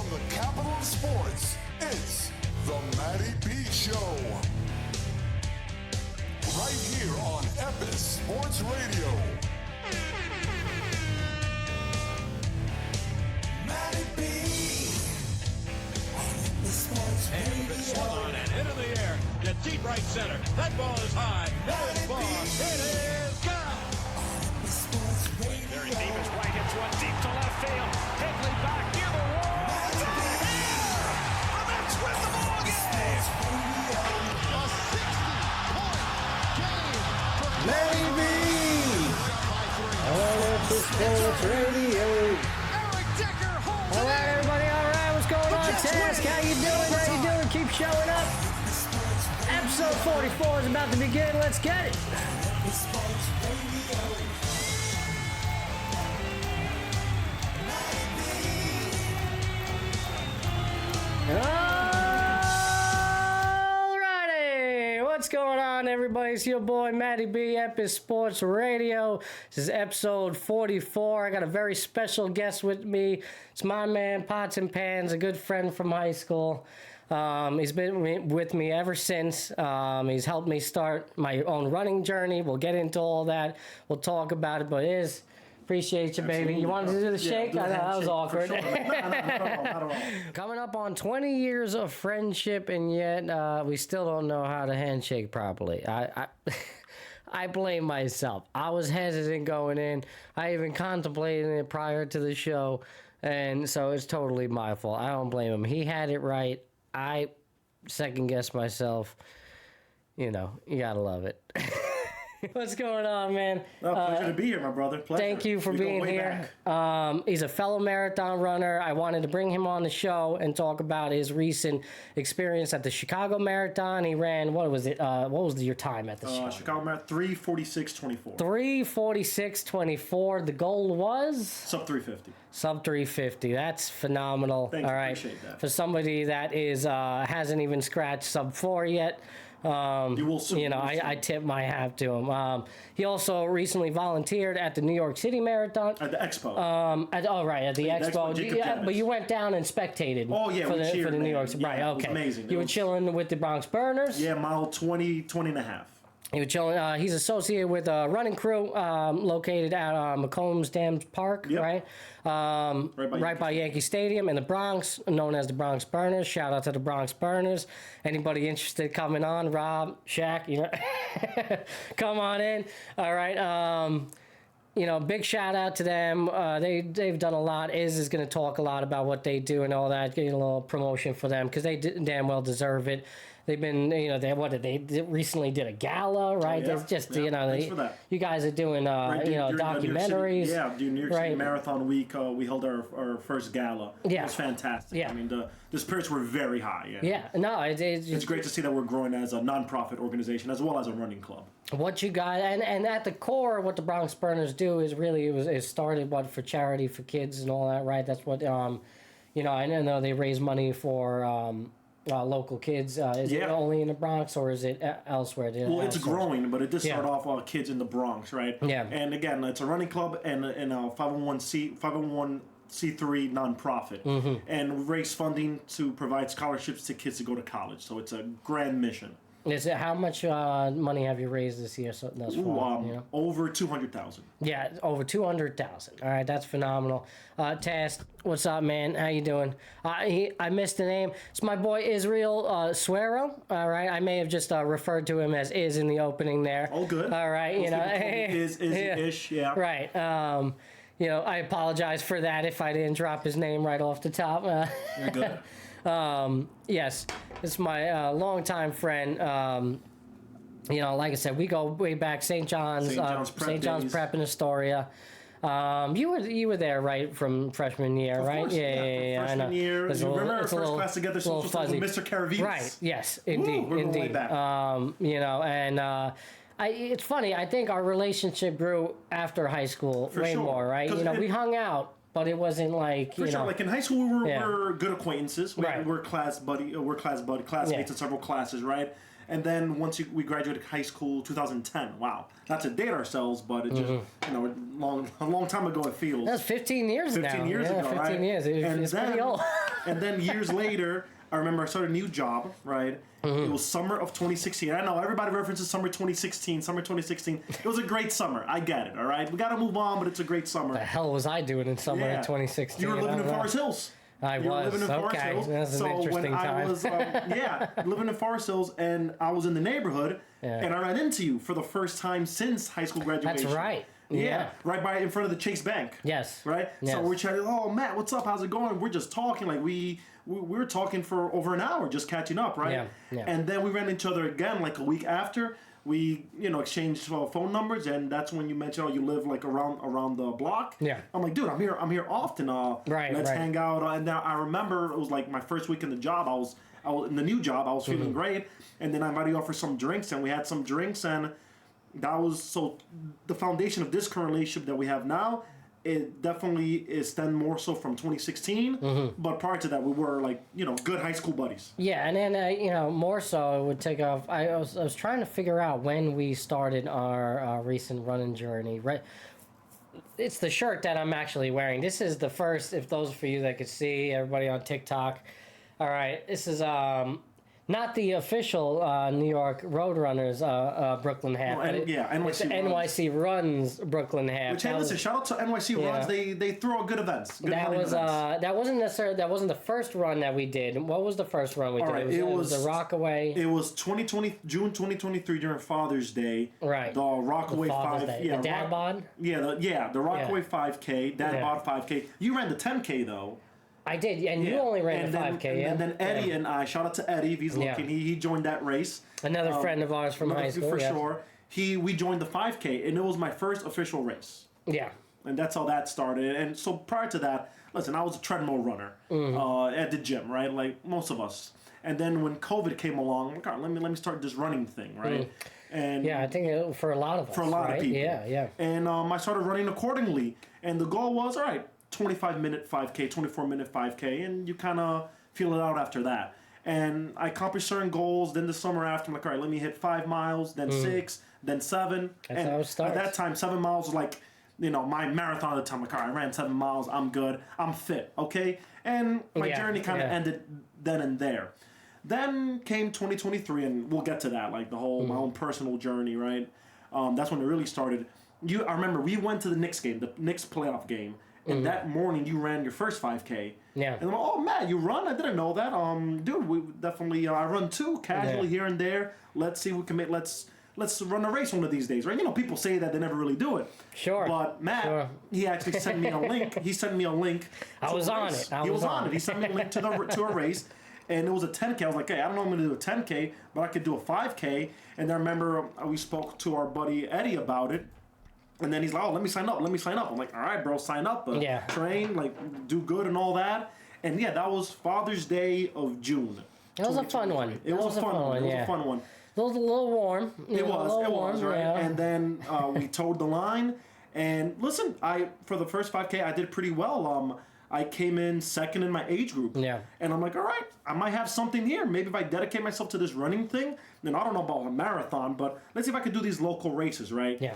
From the capital of sports, it's the Matty B Show. Right here on Epis Sports Radio. Matty B. On Epis Sports Radio. On and into the air. To deep right center. That ball is high. That is far. It is gone. Epis Sports Radio. Very deep is right. Hits one deep to left field. Higley back near the wall. It's out of here. A Mets win the ball game. A 60-point game for Matty B. On Epis Sports Radio. Eric Decker holds All right, everybody. All right, what's going on, Task? How you doing? How you doing? Keep showing up. Episode 44 is about to begin. Let's get it. Alrighty, what's going on, everybody? It's your boy Matty B, Epis Sports Radio. This is episode 44. I got a very special guest with me. It's my man, Pots and Pans, a good friend from high school. He's been with me ever since. He's helped me start my own running journey. We'll get into all that. We'll talk about it, but it is... Appreciate you, baby. You wanted to do the shake? I know, that was awkward. Sure. Not at all. Coming up on 20 years of friendship, and yet we still don't know how to handshake properly. I blame myself. I was hesitant going in. I even contemplated it prior to the show, and so it's totally my fault. I don't blame him. He had it right. I second-guessed myself. You know, you gotta love it. What's going on, man? Pleasure to be here, my brother. Pleasure. Thank you for being here. He's a fellow marathon runner. I wanted to bring him on the show and talk about his recent experience at the Chicago Marathon. He ran, what was it? What was your time at the Chicago Marathon? 3:46:24. 3:46:24. The goal was? Sub 350. Sub 350. That's phenomenal. Thank you. All right. Appreciate that. For somebody that is hasn't even scratched sub 4 yet. You will soon. You know, I tip my hat to him. He also recently volunteered at the New York City Marathon. At the Expo. At the Expo. But you went down and spectated. Oh, yeah, for we the cheered, New man. York City. Yeah, Right, it okay. was amazing. You were chilling with the Bronx Burners. Yeah, mile 20 and a half. He was chilling. He's associated with a running crew located at McCombs Dam Park, Yep. right? Right by Yankee Stadium in the Bronx, known as the Bronx Burners. Shout out to the Bronx Burners. Anybody interested coming on? Rob, Shaq, you know, come on in. All right. You know, big shout out to them. They've done a lot. Is going to talk a lot about what they do and all that. Getting a little promotion for them because they damn well deserve it. They've been, you know, they recently did a gala, right? Oh, yeah. It's just, Yeah, you know, thanks for that. you guys are doing, documentaries. During New York City Marathon Week, we held our first gala. Yeah. It was fantastic. Yeah. I mean, the spirits were very high. Yeah. Yeah, no, It's great to see that we're growing as a non-profit organization as well as a running club. What you got, and at the core, what the Bronx Burners do is really it started for charity for kids and all that, right? That's what you know. I know they raise money for local kids. Is it only in the Bronx or is it elsewhere? Well, it's growing, but it did start off kids in the Bronx, right? Yeah. And again, it's a running club and a 501c3 nonprofit, and we raise funding to provide scholarships to kids to go to college. So it's a grand mission. Is it how much money have you raised this year thus far? Over 200,000. Yeah, over 200,000. All right, that's phenomenal. Tast, what's up, man? How you doing? I missed the name. It's my boy Israel Suero. All right, I may have just referred to him as Iz in the opening there. Oh, good. All right, you know, is-ish, yeah. Right. You know, I apologize for that if I didn't drop his name right off the top. You're good. Yes, it's my longtime friend. You know, like I said, we go way back. St. John's Prep in Astoria. You were there, right, from freshman year, of right? Course, yeah. Freshman year. You remember our first class together, social studies with Mr. Caravinas? Right. Yes, indeed, we're indeed. way back. You know, and it's funny. I think our relationship grew after high school way more, right? You know, we hung out. But it wasn't like, For sure. Like in high school, we were good acquaintances. Right. We're classmates in several classes, right? And then once we graduated high school, 2010. Wow, not to date ourselves, but it just a long time ago it feels. That's 15 years now. 15 years ago, 15 right? years. It's pretty old. And then years later, I remember I started a new job, right? It was summer of 2016. I know everybody references summer 2016, summer 2016. It was a great summer. I get it, all right? We got to move on, but it's a great summer. The hell was I doing in summer of 2016? You were living in Forest Hills. I was. Living in Forest Hills. That's an interesting time. I was, living in Forest Hills, and I was in the neighborhood, and I ran into you for the first time since high school graduation. That's right. Yeah, right in front of the Chase Bank. Yes. Right? Yes. So we're chatting, oh, Matt, what's up? How's it going? We're just talking. Like, we were talking for over an hour, just catching up, right? Yeah. And then we ran into each other again, like a week after. We, exchanged phone numbers, and that's when you mentioned, you live, like, around the block. Yeah. I'm like, dude, I'm here often. Let's hang out. And now I remember it was, like, my first week in the job. I was in the new job. I was feeling great. And then I invited you out for some drinks, and we had some drinks, and that was so the foundation of this current relationship that we have now. It definitely is stemmed more so from 2016, but prior to that, we were like good high school buddies. Yeah, and then more so it would take off. I was trying to figure out when we started our recent running journey. Right, it's the shirt that I'm actually wearing. This is the first. If those for you that could see, everybody on TikTok. All right, this is not the official New York Roadrunners Brooklyn half. NYC it's NYC Runs Brooklyn half. Which, hey, listen, shout out to NYC Runs. They throw good events. That wasn't necessarily. That wasn't the first run that we did. What was the first run we did? Right, it was the Rockaway. It was June 2023 during Father's Day. Right. The Rockaway 5. Day. Yeah, the Dad Bod. The Rockaway 5K, Dad Bod 5K. You ran the 10K though. I did, and you only ran the 5K, And then Eddie and I, shout out to Eddie if he's looking, he joined that race. Another friend of ours from high school. For sure. We joined the 5K, and it was my first official race. Yeah. And that's how that started. And so prior to that, listen, I was a treadmill runner at the gym, right? Like most of us. And then when COVID came along, I'm like, all right, let me start this running thing, right? And I think for a lot of us. For a lot of people. Yeah. And I started running accordingly. And the goal was, all right, 25-minute 5K, 24-minute 5K, and you kind of feel it out after that. And I accomplished certain goals. Then the summer after, I'm like, all right, let me hit 5 miles, then 6, then 7. That's and how it starts. At that time, 7 miles was like, my marathon at the time. Like, all right, I ran 7 miles. I'm good. I'm fit, okay? And my journey kind of ended then and there. Then came 2023, and we'll get to that, like the whole my own personal journey, right? That's when it really started. I remember we went to the Knicks game, the Knicks playoff game. And that morning, you ran your first 5K. Yeah. And I'm like, oh, Matt, you run? I didn't know that. Dude, we definitely, I run too, casually here and there. Let's see if we can make, let's run a race one of these days, right? People say that, they never really do it. Sure. But Matt, he actually sent me a link. He sent me a link. I was on it. He was on it. He sent me a link to a race. And it was a 10K. I was like, hey, I don't know if I'm going to do a 10K, but I could do a 5K. And I remember we spoke to our buddy Eddie about it. And then he's like, oh, let me sign up. I'm like, all right, bro, sign up. Train, do good and all that. And that was Father's Day of June. It was a fun one. It was a fun one. It was a fun one. It was a little warm. It was, right? Yeah. And then we towed the line. And listen, for the first 5K, I did pretty well. I came in second in my age group. Yeah. And I'm like, all right, I might have something here. Maybe if I dedicate myself to this running thing, then I don't know about a marathon, but let's see if I could do these local races, right? Yeah.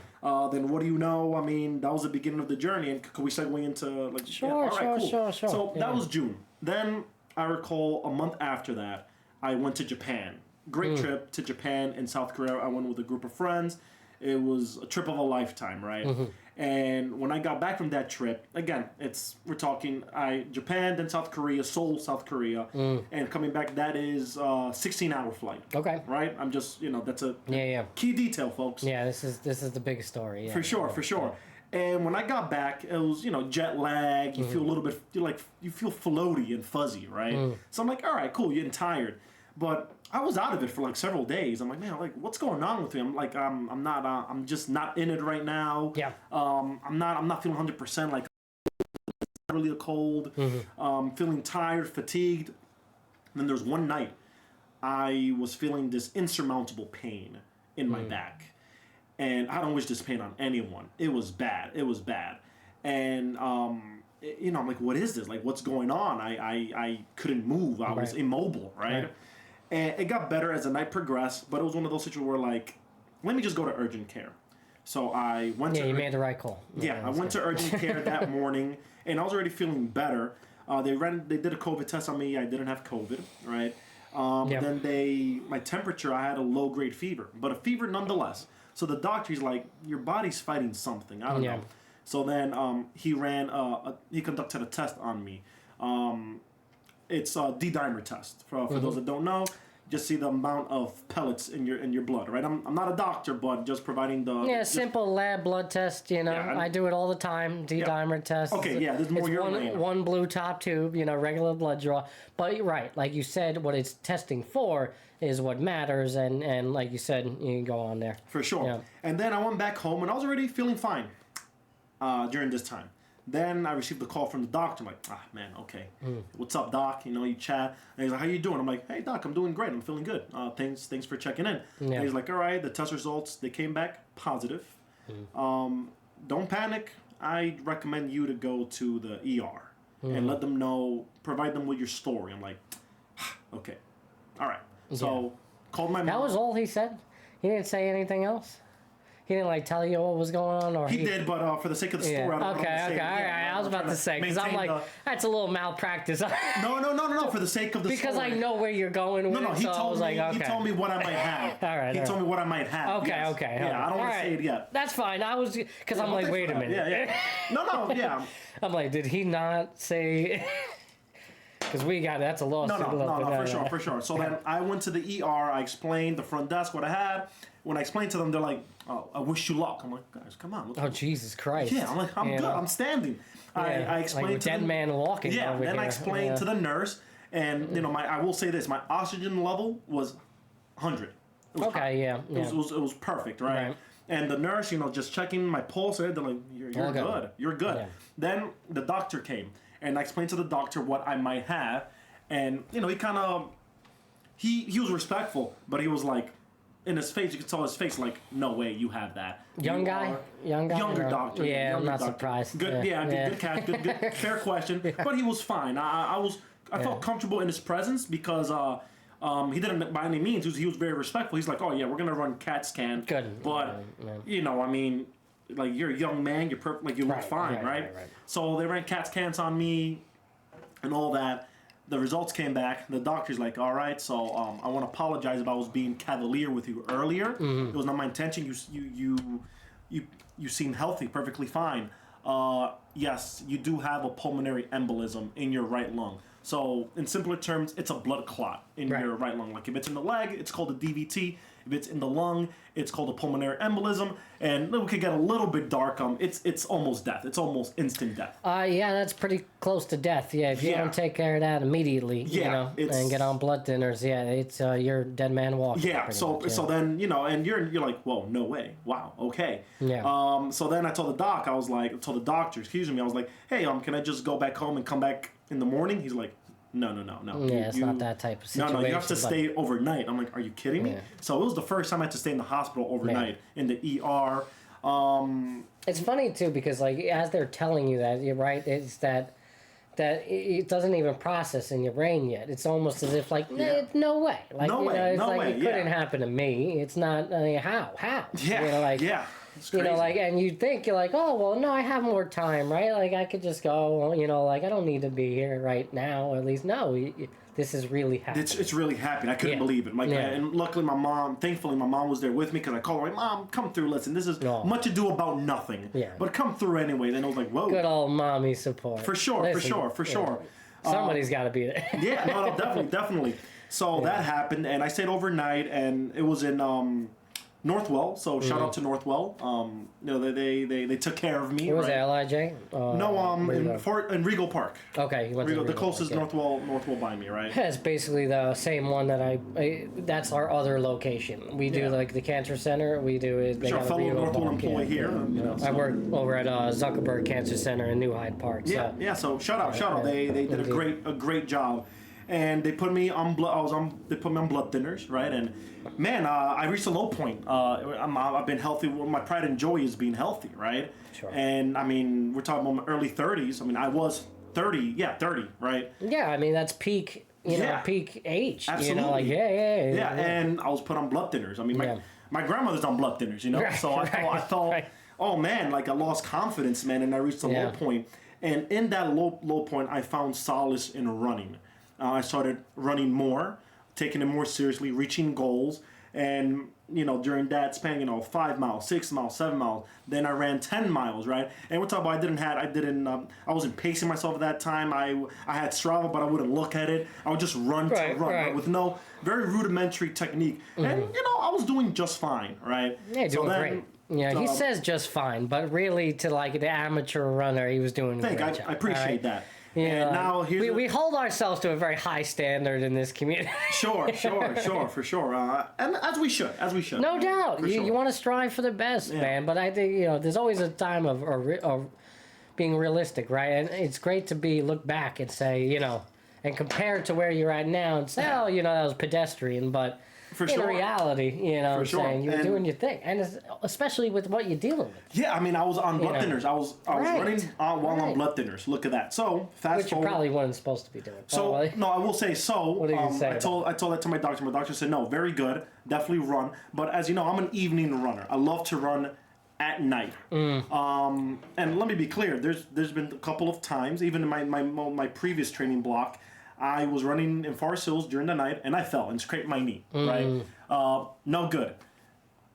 Then what do you know? I mean, that was the beginning of the journey. And could we segue into Sure. So that was June. Then I recall a month after that, I went to Japan. Great trip to Japan and South Korea. I went with a group of friends. It was a trip of a lifetime, right? And when I got back from that trip, again, we're talking Japan, then South Korea, Seoul, South Korea, and coming back, that is a 16-hour flight. Okay. Right? I'm just, that's a key detail, folks. Yeah, this is the biggest story. Yeah. For sure. And when I got back, it was, jet lag. You feel a little bit, you feel floaty and fuzzy, right? So I'm like, all right, cool, you're getting tired. But I was out of it for several days. I'm like, man, what's going on with me? I'm like, I'm just not in it right now. Yeah. I'm not feeling 100%. Like, really a cold. Feeling tired, fatigued. And then there's one night, I was feeling this insurmountable pain in my back, and I don't wish this pain on anyone. It was bad. And I'm like, what is this? Like, what's going on? I couldn't move. I was immobile, right? And it got better as the night progressed, but it was one of those situations where, let me just go to urgent care. So I went to... you made the right call. I went to urgent care that morning, and I was already feeling better. They did a COVID test on me. I didn't have COVID, right? Then my temperature, I had a low grade fever, but a fever nonetheless. So the doctor's like, your body's fighting something. I don't know. So then he conducted a test on me. It's a D-dimer test. For those that don't know, just see the amount of pellets in your blood, right? I'm not a doctor, but just providing the simple lab blood test. I do it all the time. D-dimer test. Okay, yeah, there's more your lane. One blue top tube, regular blood draw. But you're right, like you said, what it's testing for is what matters, and like you said, you can go on there. For sure. Yeah. And then I went back home, and I was already feeling fine during this time. Then I received a call from the doctor. I'm like, man, okay. What's up, doc? You chat. And he's like, how you doing? I'm like, hey, doc, I'm doing great. I'm feeling good. Thanks for checking in. Yeah. And he's like, all right, the test results, they came back positive. Don't panic. I recommend you to go to the ER and let them know, provide them with your story. I'm like, okay. All right. So called my mom. That was all he said? He didn't say anything else? He didn't tell you what was going on, or he did, but for the sake of the story, I don't okay, all right. I was about to say, because I'm like, that's a little malpractice. No. For the sake of the because story. I know where you're going with it. He told me. He told me what I might have. All right. He told me what I might have. Okay. Yes. Okay. Yeah, I don't want to say it yet. That's fine. I was because I'm like, wait a minute. Yeah. No. Yeah. I'm like, did he not say? Because we got that's a lawsuit. No, for sure. So then I went to the ER. I explained the front desk what I had. When I explained to them, they're like, "Oh, I wish you luck." I'm like, "Guys, come on." Oh, Jesus Christ! Yeah, I'm like, "I'm good. I'm standing." I explained like to dead man walking. Yeah, over then here. I explained to the nurse, and I will say this: my oxygen level was 100. It was high. It was perfect, right? And the nurse, just checking my pulse, they're like, "You're good. You're good." Yeah. Then the doctor came, and I explained to the doctor what I might have, and he kind of he was respectful, but he was like. In his face, you could tell his face, like, no way, you have that. Younger doctor. Yeah, I'm not surprised. Good, good catch, good, fair question. But he was fine. I felt comfortable in his presence because he didn't by any means. He was very respectful. He's like, oh yeah, we're gonna run CAT scan. Good. But I mean, like you're a young man, you're perfect, like you look fine, right? So they ran CAT scans on me, and all that. The results came back. The doctor's like, all right, so I want to apologize if I was being cavalier with you earlier. It was not my intention. You seem healthy, perfectly fine. Yes, you do have a pulmonary embolism in your right lung. So in simpler terms, it's a blood clot in your right lung. Like if it's in the leg, it's called a DVT. If it's in the lung, it's called a pulmonary embolism. And we could get a little bit dark. It's almost death. It's almost instant death. Yeah, that's pretty close to death. Yeah, if you don't take care of that immediately, and get on blood thinners, it's you're dead man walking. Yeah. So then and you're like, whoa, no way. Wow. Okay. Yeah. So then I told the doc, I was like, excuse me, I was like, hey, can I just go back home and come back in the morning? He's like, no. Yeah, it's not that type of situation. No, you have to stay overnight. I'm like, are you kidding me? So it was the first time I had to stay in the hospital overnight in the ER. It's funny too because like as they're telling you that, you're right. It's that it doesn't even process in your brain yet. It's almost as if like no way. Like no way. It couldn't happen to me. It's not. How? Yeah. And you think you're like, oh well, no, I have more time, right? Like I could just go, like I don't need to be here right now. At least no, this is really happening. It's really happening. I couldn't believe it. And luckily, thankfully, my mom was there with me because I called her, like, Mom, come through. Listen, this is much ado about nothing. Yeah. But come through anyway. Then I was like, whoa. Good old mommy support. For sure. Somebody's got to be there. Definitely. So that happened, and I stayed overnight, and it was in Northwell, so shout out to Northwell. They took care of me. Where was that, LIJ? In Regal Park. Okay, you went to Regal the closest Park, Northwell by me, right? Yeah, it's basically the same one that that's our other location. We do like the cancer center. We do it. Sure, fellow Northwell employee here. I work over at Zuckerberg Cancer Center in New Hyde Park. So. Yeah. So shout out. They did a great job. And they put me on blood thinners, right? And man, I reached a low point. I've been healthy. My pride and joy is being healthy, right? Sure. And I mean, we're talking about my early 30s. I mean, I was 30, right? Yeah, I mean that's peak, peak age. Absolutely. Yeah. And I was put on blood thinners. I mean, my grandmother's on blood thinners, so I thought, oh man, like I lost confidence, man, and I reached a low point. And in that low point, I found solace in running. I started running more, taking it more seriously, reaching goals. And, during that span, 5 miles, 6 miles, 7 miles. Then I ran 10 miles, right? And we're talking about I wasn't pacing myself at that time. I had Strava, but I wouldn't look at it. I would just run to run right? With no very rudimentary technique. Mm-hmm. And, I was doing just fine, right? Yeah, doing great. Yeah, he says just fine, but really to the amateur runner, he was doing a great job. I appreciate that. Yeah, and now we hold ourselves to a very high standard in this community. Sure, for sure. And as we should. No doubt. You want to strive for the best, man. But I think, there's always a time of being realistic, right? And it's great to look back and say, and compare it to where you're at now and say, that was pedestrian, but... In reality, you're doing your thing, and especially with what you're dealing with. Yeah, I mean, I was on blood thinners. I was running while on blood thinners. Look at that. So which you probably weren't supposed to be doing. So no, I will say so. What did you say? I told that to my doctor. My doctor said no, very good, definitely run. But as you know, I'm an evening runner. I love to run at night. And let me be clear. There's been a couple of times, even in my previous training block. I was running in Forest Hills during the night, and I fell and scraped my knee, right? No good.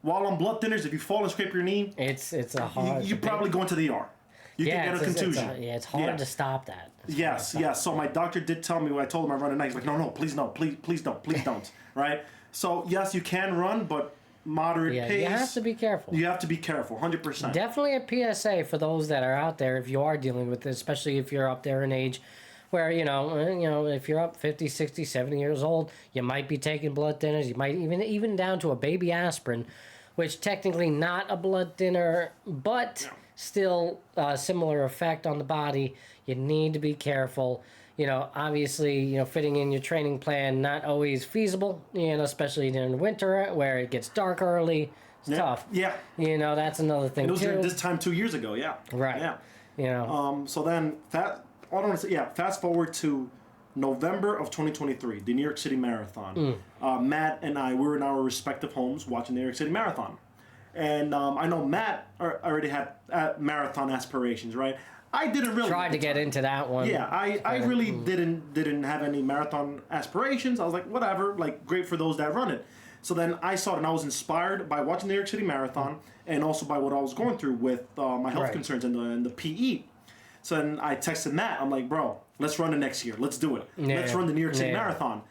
While on blood thinners, if you fall and scrape your knee... It's a hard... You probably go into the ER. You can get a contusion. It's hard to stop that. Yes. So my doctor did tell me, when I told him I run at night, he's like, no, please don't, right? So, yes, you can run, but moderate pace. You have to be careful. You have to be careful, 100%. Definitely a PSA for those that are out there, if you are dealing with this, especially if you're up there in age... Where, if you're up 50, 60, 70 years old, you might be taking blood thinners. You might even down to a baby aspirin, which technically not a blood thinner, but still a similar effect on the body. You need to be careful. Obviously, fitting in your training plan, not always feasible, especially during the winter where it gets dark early. It's tough. Yeah. That's another thing, it was during this time 2 years ago, yeah. Right. Yeah. So then fast forward to November of 2023, the New York City Marathon. Matt and I were in our respective homes watching the New York City Marathon. And I know Matt already had marathon aspirations, right? I didn't really... Tried to get into that one. Yeah, I really didn't have any marathon aspirations. I was like, whatever, great for those that run it. So then I saw it, and I was inspired by watching the New York City Marathon and also by what I was going through with my health concerns and the PE. So then I texted Matt. I'm like, bro, let's run it next year. Let's do it. Let's run the New York City Marathon.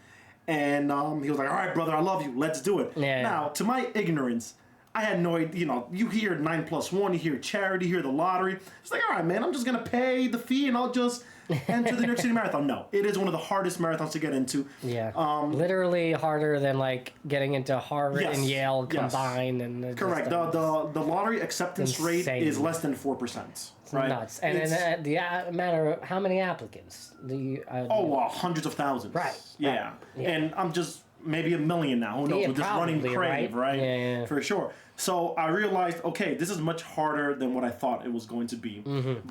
And he was like, all right, brother, I love you. Let's do it. Now, to my ignorance, I had no idea. You hear 9+1, you hear charity, you hear the lottery. It's like, all right, man, I'm just going to pay the fee and I'll just enter the New York City Marathon. No, it is one of the hardest marathons to get into. Yeah. Literally harder than getting into Harvard and Yale combined. And correct. The lottery acceptance rate is less than 4%. Right. Nuts. And then the matter of how many applicants do you... hundreds of thousands. Right. Yeah. And I'm just maybe 1 million now. Who knows? We're just running Crave, right? Yeah. For sure. So I realized, okay, this is much harder than what I thought it was going to be.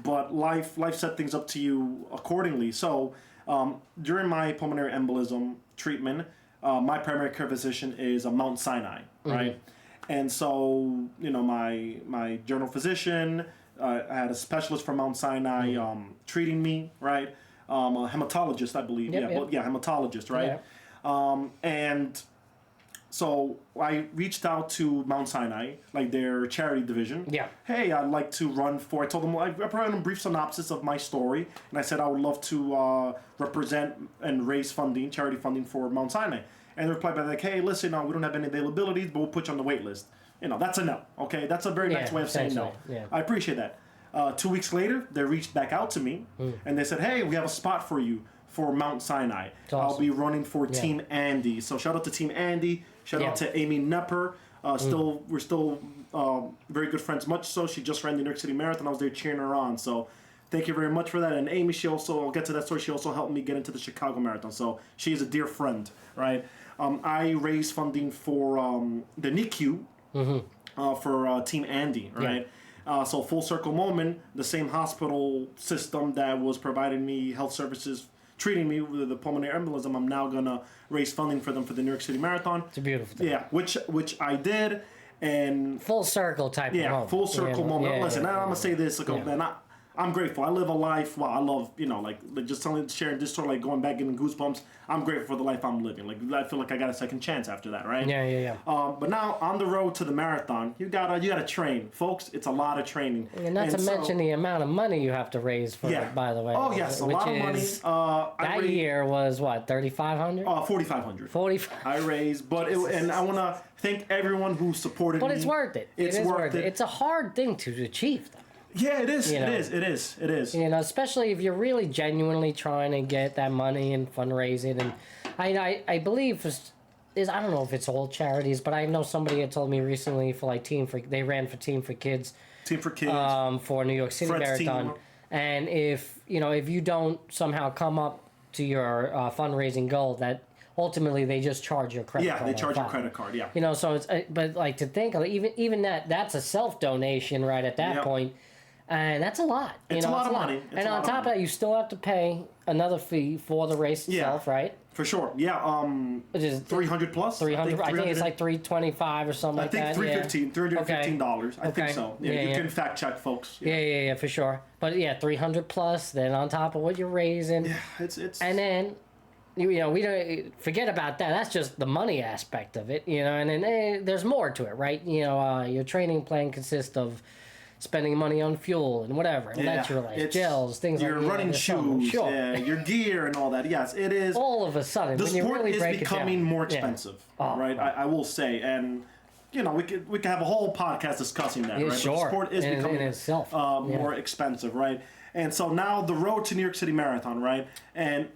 But life set things up to you accordingly. So during my pulmonary embolism treatment, my primary care physician is Mount Sinai, right? And so, my general physician... I had a specialist from Mount Sinai treating me, right? A hematologist, I believe. Hematologist, right? And so I reached out to Mount Sinai, their charity division. Yeah. Hey, I'd like to run for... I told them, I provided a brief synopsis of my story, and I said I would love to represent and raise charity funding for Mount Sinai. And they replied back hey, listen, we don't have any availabilities, but we'll put you on the wait list. That's a no. Okay, that's a very nice way of saying no. Yeah. I appreciate that. 2 weeks later, they reached back out to me, and they said, hey, we have a spot for you for Mount Sinai. Awesome. I'll be running for Team Andy. So shout out to Team Andy. Shout out to Amy Nepper. We're still very good friends, much so she just ran the New York City Marathon. I was there cheering her on. So thank you very much for that. And Amy, I'll get to that story, she also helped me get into the Chicago Marathon. So she is a dear friend, right? I raised funding for the NICU. For Team Andy, right? So full circle moment, the same hospital system that was providing me health services, treating me with the pulmonary embolism, I'm now going to raise funding for them for the New York City Marathon. It's a beautiful thing. Yeah, which I did. And full circle type of moment. Full circle moment. Listen, I'm going to say this. Man, I'm grateful. I live a life. Wow, I love, like just sharing this story, like going back, getting goosebumps. I'm grateful for the life I'm living. Like I feel like I got a second chance after that, right? Yeah. But now on the road to the marathon, you gotta train, folks. It's a lot of training. And not to mention the amount of money you have to raise for it, by the way. Oh yes, a lot of money. That year was what, $3,500? 4,500. 45. I raised, and I want to thank everyone who supported me. But it's worth it. It's worth it. It's a hard thing to achieve, though. Yeah, it is. It is. Especially if you're really genuinely trying to get that money and fundraising. And I believe I don't know if it's all charities, but I know somebody had told me recently for like they ran for Team for Kids. Team for Kids. For New York City Fred's Marathon. team. And if you don't somehow come up to your fundraising goal, that ultimately they just charge your credit card. Yeah, they charge your credit card. Yeah. So it's but like to think of even that's a self donation right at that point. And that's a lot. It's a lot of money. And on top of that, you still have to pay another fee for the race itself, right? For sure. Yeah. Which is 300 plus. 300. I think it's like 325 or something like that. I think $315. I think so. Yeah, you can fact check, folks. Yeah, for sure. But yeah, 300 plus. Then on top of what you're raising. Yeah, it's. And then. We don't forget about that. That's just the money aspect of it, and then there's more to it, right? Your training plan consists of spending money on fuel and whatever, electrolytes, gels, things like that. Your running shoes, your gear and all that. Yes, it is. All of a sudden, the when you sport really is break becoming it down. more expensive, right? I will say, and we could have a whole podcast discussing that, right? Sure. But the sport is becoming in itself. more expensive, right? And so now the road to New York City Marathon, right? And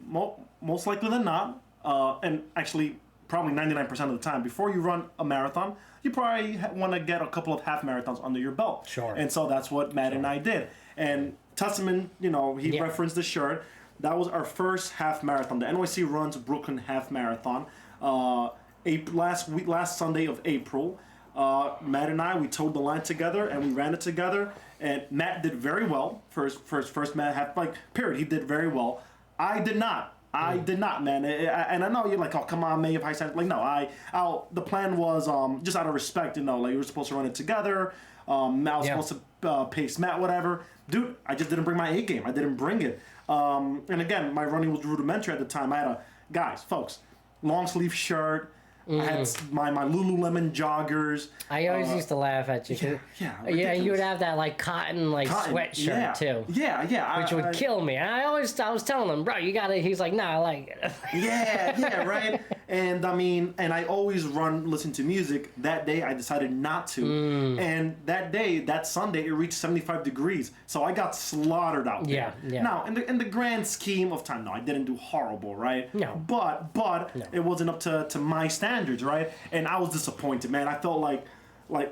most likely than not, and actually probably 99% of the time, before you run a marathon, you probably want to get a couple of half marathons under your belt. Sure. And so that's what Matt and I did. And Testament, he referenced the shirt. That was our first half marathon. The NYC runs Brooklyn half marathon. Last Sunday of April, Matt and I, we towed the line together and we ran it together. And Matt did very well for his first half, period. He did very well. I did not. Man. And I know you're like, oh, come on, man, you have high standards. Like, no, the plan was just out of respect, like we were supposed to run it together. I was supposed to pace Matt, whatever. Dude, I just didn't bring my A game. I didn't bring it. And again, my running was rudimentary at the time. I had folks, long sleeve shirt. I had my Lululemon joggers. I always used to laugh at you. Yeah, you would have that cotton sweatshirt too. Yeah. Which would kill me. And I was telling him, bro, you gotta. He's like, nah, I like it. Yeah, right. And I always listen to music. That day I decided not to. And that Sunday, it reached 75 degrees. So I got slaughtered out there. Yeah. Now, in the grand scheme of time, no, I didn't do horrible, right? No. But it wasn't up to my standards, right? And I was disappointed, man. I felt like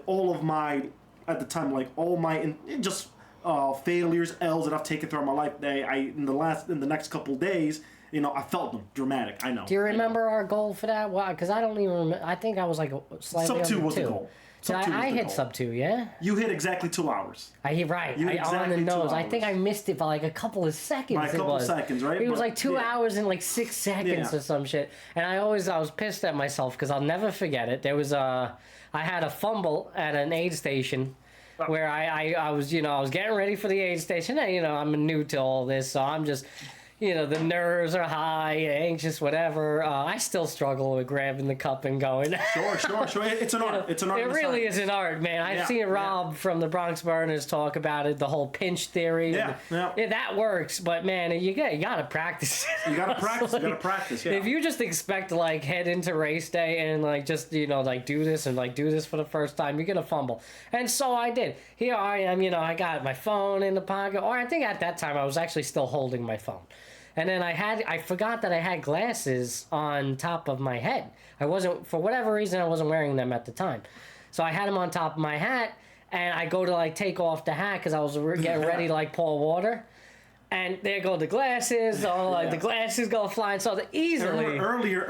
all of my, at the time, all my failures, L's that I've taken throughout my life. In the next couple days, I felt them dramatic. I know. Do you remember our goal for that? Wow, because I don't even remember. I think I was slightly sub 2 under was 2. the goal. I hit sub 2, yeah? You hit exactly 2 hours. Right. You hit On the exactly 2 nose. I hours. think I missed it by a couple of seconds. By a couple of seconds, right? It was But, 2 hours and 6 seconds or some shit. And I was pissed at myself because I'll never forget it. There was I had a fumble at an aid station where I was, I was getting ready for the aid station. And, I'm new to all this, so I'm just... the nerves are high, anxious, whatever. I still struggle with grabbing the cup and going. Sure. It's an art. It's an art. It really is an art, man. I've seen Rob from the Bronx Burners talk about it, the whole pinch theory. Yeah. That works, but man, you gotta practice. You gotta practice. Yeah. If you just expect to head into race day and just do this and do this for the first time, you're gonna fumble. And so I did. Here I am. I got my phone in the pocket, or I think at that time I was actually still holding my phone. And then I forgot that I had glasses on top of my head. For whatever reason, I wasn't wearing them at the time. So I had them on top of my hat, and I go to take off the hat because I was getting ready to pour water. And there go the glasses, the glasses go flying so easily. Earlier,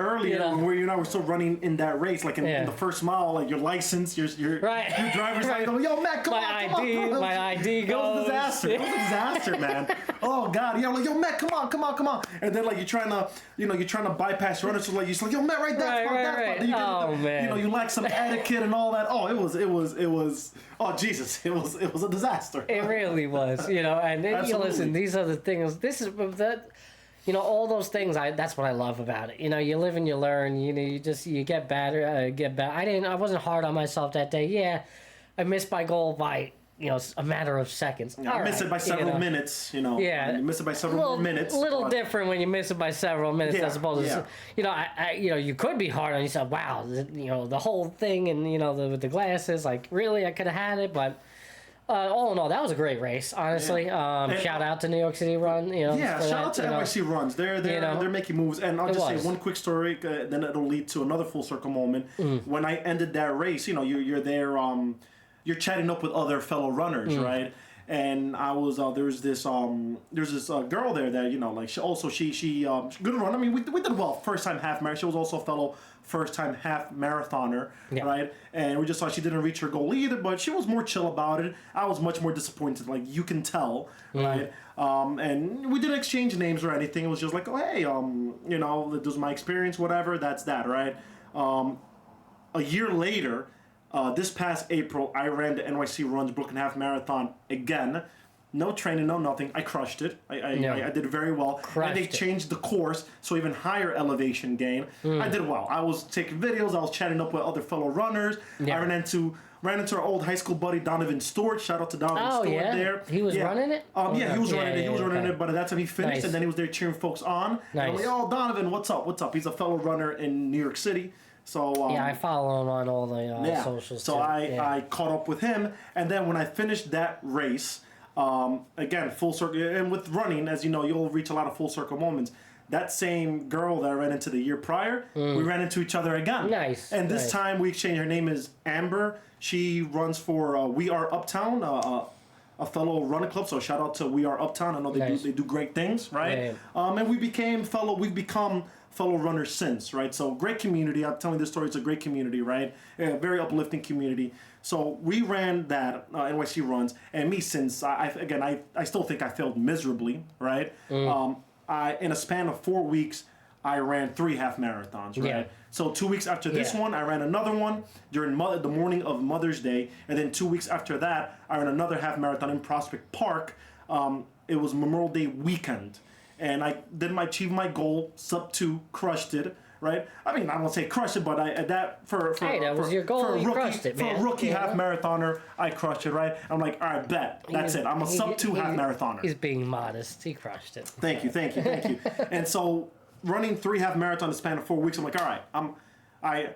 where we're still running in that race, in the first mile, your license, your driver's license. Yo, Matt, come on. My ID goes. It was a disaster, man. oh God, yeah, I'm like, yo, Matt, come on. And then like you're trying to bypass runners, so like you're like, yo, Matt, right that spot. Then you get man. you lack some etiquette and all that. Oh, it was. Oh Jesus, it was a disaster. It really was, And then, listen, these are the things. This is that. All those things. That's what I love about it. You live and you learn. You get better. I wasn't hard on myself that day. Yeah, I missed my goal by a matter of seconds. Yeah, I missed it by several minutes. Yeah, you miss it by several minutes. A little different when you miss it by several minutes, as opposed to you could be hard on yourself. Wow, the whole thing, and with the glasses, like really, I could have had it, but. All in all, that was a great race, honestly. Shout out to New York City Run. Shout out to NYC Runs. They're making moves, and I'll just say one quick story. Then it'll lead to another full circle moment. When I ended that race, you're there. You're chatting up with other fellow runners, right? And I was there's this girl there that she good run. I mean, we did well first time half marathon. She was also a fellow first time half marathoner, right? And we just saw she didn't reach her goal either, but she was more chill about it. I was much more disappointed, like you can tell, right? And we didn't exchange names or anything. It was just like, oh hey, this was my experience, whatever. That's that, right? A year later. This past April, I ran the NYC Runs Brooklyn Half Marathon again. No training, no nothing. I crushed it. I did very well. And they changed the course, so even higher elevation gain. I did well. I was taking videos. I was chatting up with other fellow runners. I ran into our old high school buddy Donovan Stewart. Shout out to Donovan Stewart there. He was running it? He was running it. He was running it, but that's when he finished, and then he was there cheering folks on. And I'm like, oh, Donovan, what's up? He's a fellow runner in New York City. So I follow him on all the socials. So I caught up with him, and then when I finished that race, again full circle, and with running, as you know, you'll reach a lot of full circle moments. That same girl that I ran into the year prior, we ran into each other again. Nice. And this time we exchanged. Her name is Amber. She runs for We Are Uptown, a fellow running club. So shout out to We Are Uptown. I know they do great things, right? And we've become fellow runners since, right? So great community. I'm telling this story. It's a great community, right? A very uplifting community. So we ran that NYC Runs, and me, since I still think I failed miserably, right? In a span of 4 weeks, I ran 3 half marathons, right? Yeah. So 2 weeks after this one, I ran another one during the morning of Mother's Day, and then 2 weeks after that, I ran another half marathon in Prospect Park. It was Memorial Day weekend. And I didn't achieve my goal, sub 2, crushed it, right? I mean, I won't say crushed it, but that was your goal. For a you rookie, crushed it, man. For a rookie half marathoner, I crushed it, right? I'm like, all right, bet. That's it. I'm a sub 2 half marathoner. He's being modest. He crushed it. Thank you. And so running 3 half marathons in the span of 4 weeks, I'm like, all right,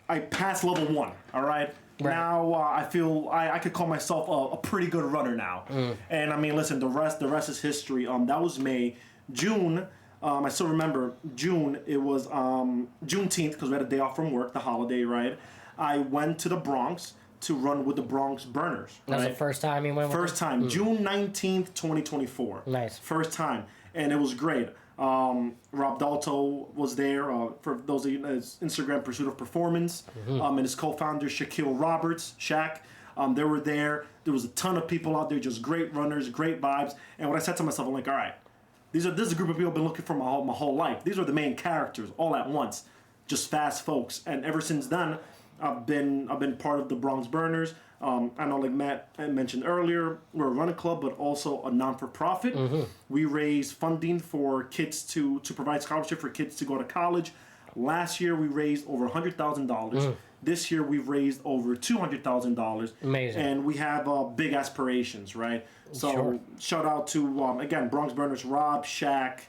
I passed level 1, all right? Right. Now I feel I could call myself a pretty good runner now. And I mean, listen, the rest is history. That was May. June, I still remember June. It was Juneteenth, because we had a day off from work, the holiday, right? I went to the Bronx to run with the Bronx Burners. That was the first time you went with First time. June 19th, 2024. Nice. First time. And it was great. Rob Dalto was there, for those of you know, his Instagram Pursuit of Performance, and his co-founder Shaquille Roberts, Shaq. They were there. There was a ton of people out there, just great runners, great vibes. And what I said to myself, I'm like, all right, this is a group of people I've been looking for my whole life. These are the main characters all at once, just fast folks. And ever since then, I've been part of the Bronx Burners. I know, like Matt mentioned earlier, we're a running club, but also a non-for-profit. We raise funding for kids to provide scholarship for kids to go to college. Last year, we raised over $100,000. This year, we've raised over $200,000. Amazing. And we have big aspirations, right? So shout out to, again, Bronx Burners, Rob, Shaq,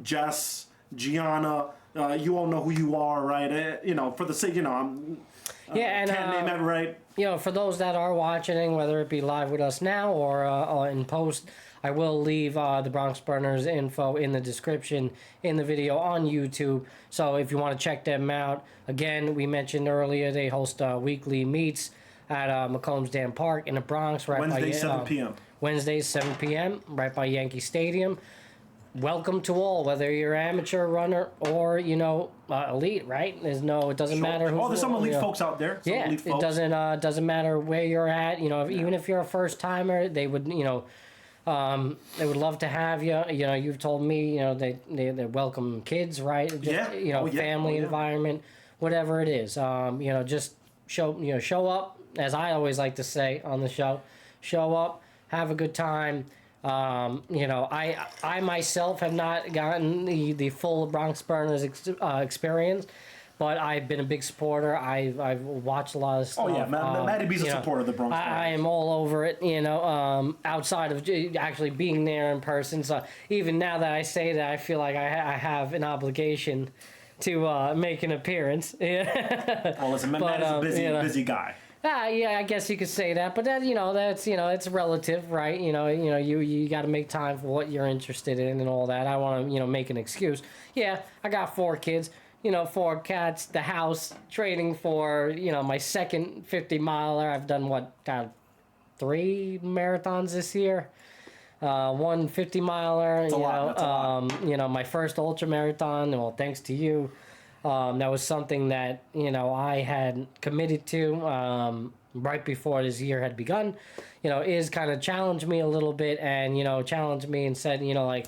Jess, Gianna. You all know who you are, right? For the sake, I'm... and can't name it right. For those that are watching, whether it be live with us now or in post, I will leave the Bronx Burners info in the description in the video on YouTube. So if you want to check them out, again, we mentioned earlier they host weekly meets at McCombs Dam Park in the Bronx. Right Wednesday, 7 p.m. Wednesdays, 7 p.m., right by Yankee Stadium. Welcome to all, whether you're an amateur runner or, elite, right? It doesn't matter who. There's some elite folks out there. It doesn't matter where you're at. Even if you're a first timer, they would, They would love to have you. You know, you've told me, you know, they welcome kids, right? Just, you know, family environment, whatever it is. You know, just show up, as I always like to say on the show. Show up, have a good time. You know, I myself have not gotten the full Bronx Burners experience, but I've been a big supporter. I've watched a lot of stuff. Oh yeah, Matty B's a supporter of the Bronx Burners. I am all over it, you know, outside of actually being there in person. So even now that I say that, I feel like I have an obligation to make an appearance. Well, listen, Matt is a busy guy. Yeah, I guess you could say that, but that, you know, that's, you know, it's relative, right? You got to make time for what you're interested in and all that. I want to, you know, make an excuse. Yeah, I got 4 kids, you know, 4 cats, the house, training for, you know, my second 50-miler. I've done 3 marathons this year. 1 50-miler, you know, my first ultramarathon, well, thanks to you. That was something that, you know, I had committed to right before this year had begun. You know, Iz kind of challenged me a little bit and, you know, challenged me and said, you know, like,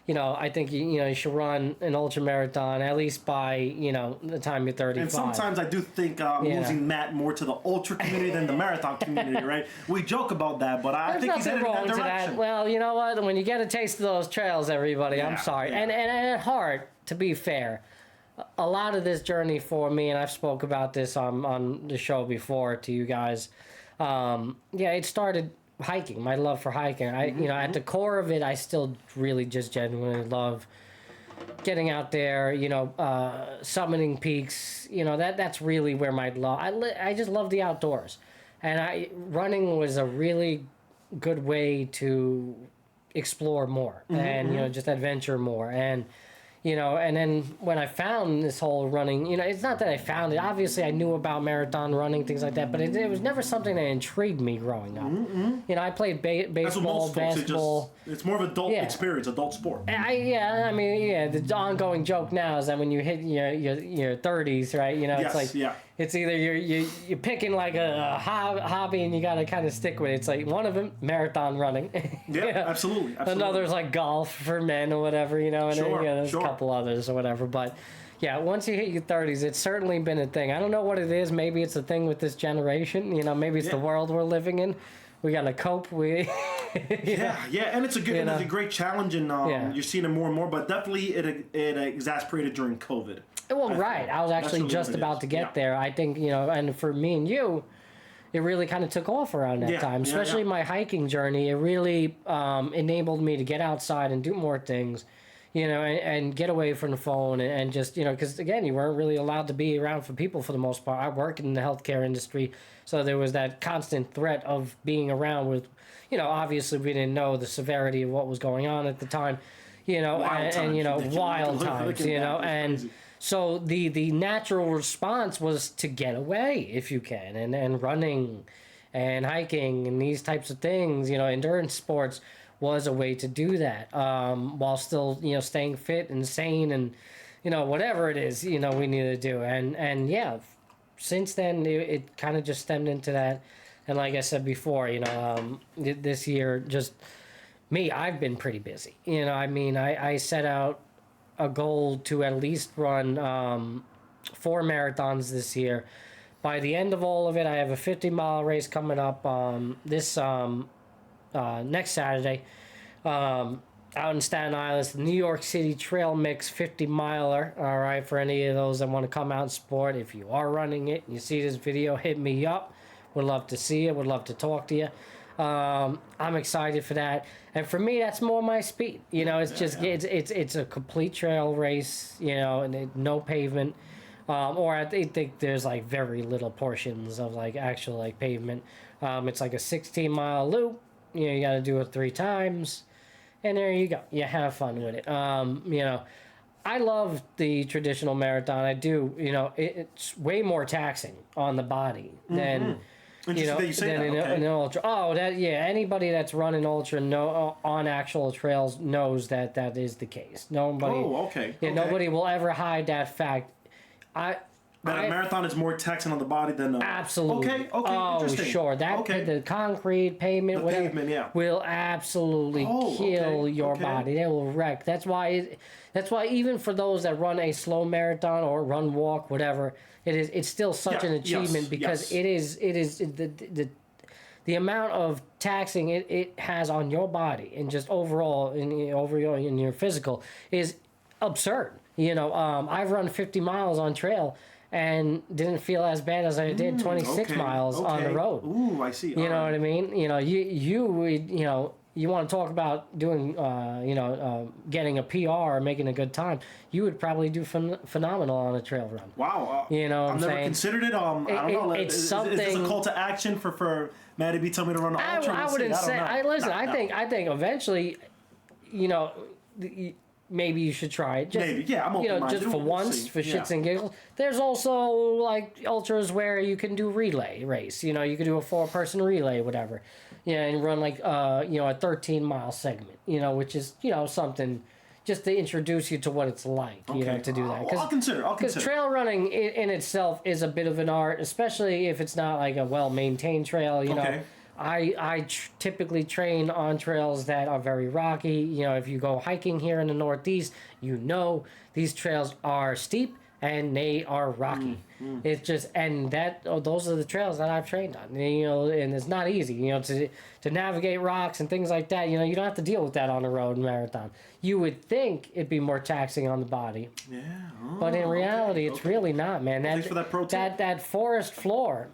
you know, I think, you know, you should run an ultramarathon at least by, you know, the time you're 35. And sometimes I do think losing Matt more to the ultra community than the marathon community, right? We joke about that, but I think he's headed in that direction. Well, you know what? When you get a taste of those trails, everybody, I'm sorry. Yeah. And at heart, to be fair, a lot of this journey for me, and I've spoke about this on the show before to you guys, it started hiking, my love for hiking. You know, at the core of it, I still really just genuinely love getting out there, you know, summiting peaks, you know, that's really where my love, I just love the outdoors. And running was a really good way to explore more and, you know, just adventure more. And, you know, and then when I found this whole running, you know, it's not that I found it. Obviously, I knew about marathon running, things like that, but it was never something that intrigued me growing up. You know, I played baseball, basketball. It's more of an adult experience, adult sport. I mean, the ongoing joke now is that when you hit your 30s, right, you know, it's like, it's either you're picking like a hobby and you got to kind of stick with it. It's like one of them, marathon running. Absolutely. Another's like golf for men or whatever, you know, and then, there's a couple others or whatever. But yeah, once you hit your 30s, it's certainly been a thing. I don't know what it is. Maybe it's a thing with this generation. You know, maybe it's the world we're living in. We got to cope. And it's a good, it's a great challenge, and you're seeing it more and more. But definitely, it exasperated during COVID. Well, right. I was actually just about to get there. I think, you know, and for me and you, it really kind of took off around that time. Especially my hiking journey. It really enabled me to get outside and do more things, you know, and get away from the phone and just, you know, because, again, you weren't really allowed to be around for people for the most part. I work in the healthcare industry, so there was that constant threat of being around with, you know, obviously we didn't know the severity of what was going on at the time, you know, and you know, wild times, you know, and crazy. So the natural response was to get away if you can, and running and hiking and these types of things, you know, endurance sports was a way to do that, while still, you know, staying fit and sane and, you know, whatever it is, you know, we need to do. And since then it kind of just stemmed into that. And like I said before, you know, this year, just me, I've been pretty busy. You know, I mean, I set out a goal to at least run 4 marathons this year. By the end of all of it, I have a 50-mile race coming up this next Saturday out in Staten Island. It's the New York City Trail Mix 50-miler. All right, for any of those that want to come out and support, if you are running it and you see this video, hit me up. Would love to see you. Would love to talk to you. I'm excited for that, and for me, that's more my speed. You know, it's it's a complete trail race. You know, and no pavement, or I think there's like very little portions of like actual like pavement. It's like a 16-mile loop. You know, you got to do it 3 times, and there you go. You have fun with it. You know, I love the traditional marathon. I do. You know, it's way more taxing on the body than. You know, an ultra. Oh, anybody that's running ultra on actual trails knows that is the case. Nobody. Oh, okay. Yeah, nobody will ever hide that fact. That a marathon is more taxing on the body than absolutely. Okay, oh, interesting. Sure. That the concrete pavement, whatever, will absolutely kill your body. It will wreck. That's why even for those that run a slow marathon or run walk, whatever, it's still such an achievement because it is the amount of taxing it has on your body and just overall in your physical is absurd. I've run 50 miles on trail and didn't feel as bad as I did 26 miles on the road. Ooh, I see. You know what I mean? You want to talk about doing, getting a PR or making a good time. You would probably do phenomenal on a trail run. Wow. I've never considered it. I don't know. It's something. Is this a call to action for Matty B? Tell me to run an ultra. I wouldn't say. I think eventually, maybe you should try it. Maybe, I'm open-minded. Just for once, for shits and giggles. There's also like ultras where you can do relay race. You can do a 4-person relay, whatever. And run like a 13-mile segment. Which is something just to introduce you to what it's like. To do that. I'll consider. Because trail running in itself is a bit of an art, especially if it's not like a well-maintained trail. I typically train on trails that are very rocky. If you go hiking here in the Northeast, these trails are steep and they are rocky. It's just those are the trails that I've trained on. And it's not easy. To navigate rocks and things like that. You don't have to deal with that on a road marathon. You would think it'd be more taxing on the body. Yeah. But in reality, it's really not, man. Thanks for that pro tip. That forest floor.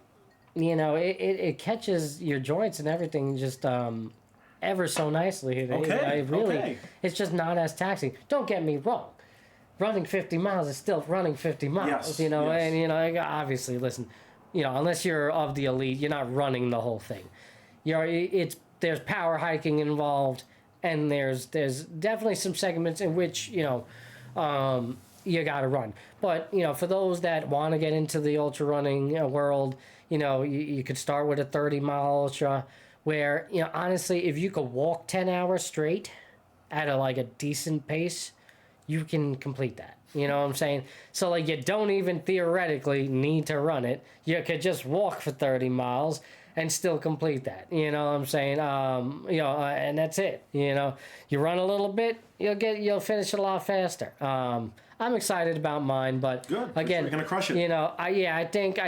It catches your joints and everything just ever so nicely. It's just not as taxing. Don't get me wrong. Running 50 miles is still running 50 miles, and obviously, listen, unless you're of the elite, you're not running the whole thing. There's power hiking involved, and there's definitely some segments in which you got to run. But for those that want to get into the ultra running world. You could start with a 30-mile ultra where, honestly, if you could walk 10 hours straight at a decent pace, you can complete that. You know what I'm saying? So, you don't even theoretically need to run it. You could just walk for 30 miles and still complete that. You know what I'm saying? And that's it. You run a little bit, you'll finish it a lot faster. I'm excited about mine, but good. Again, you're gonna crush it. I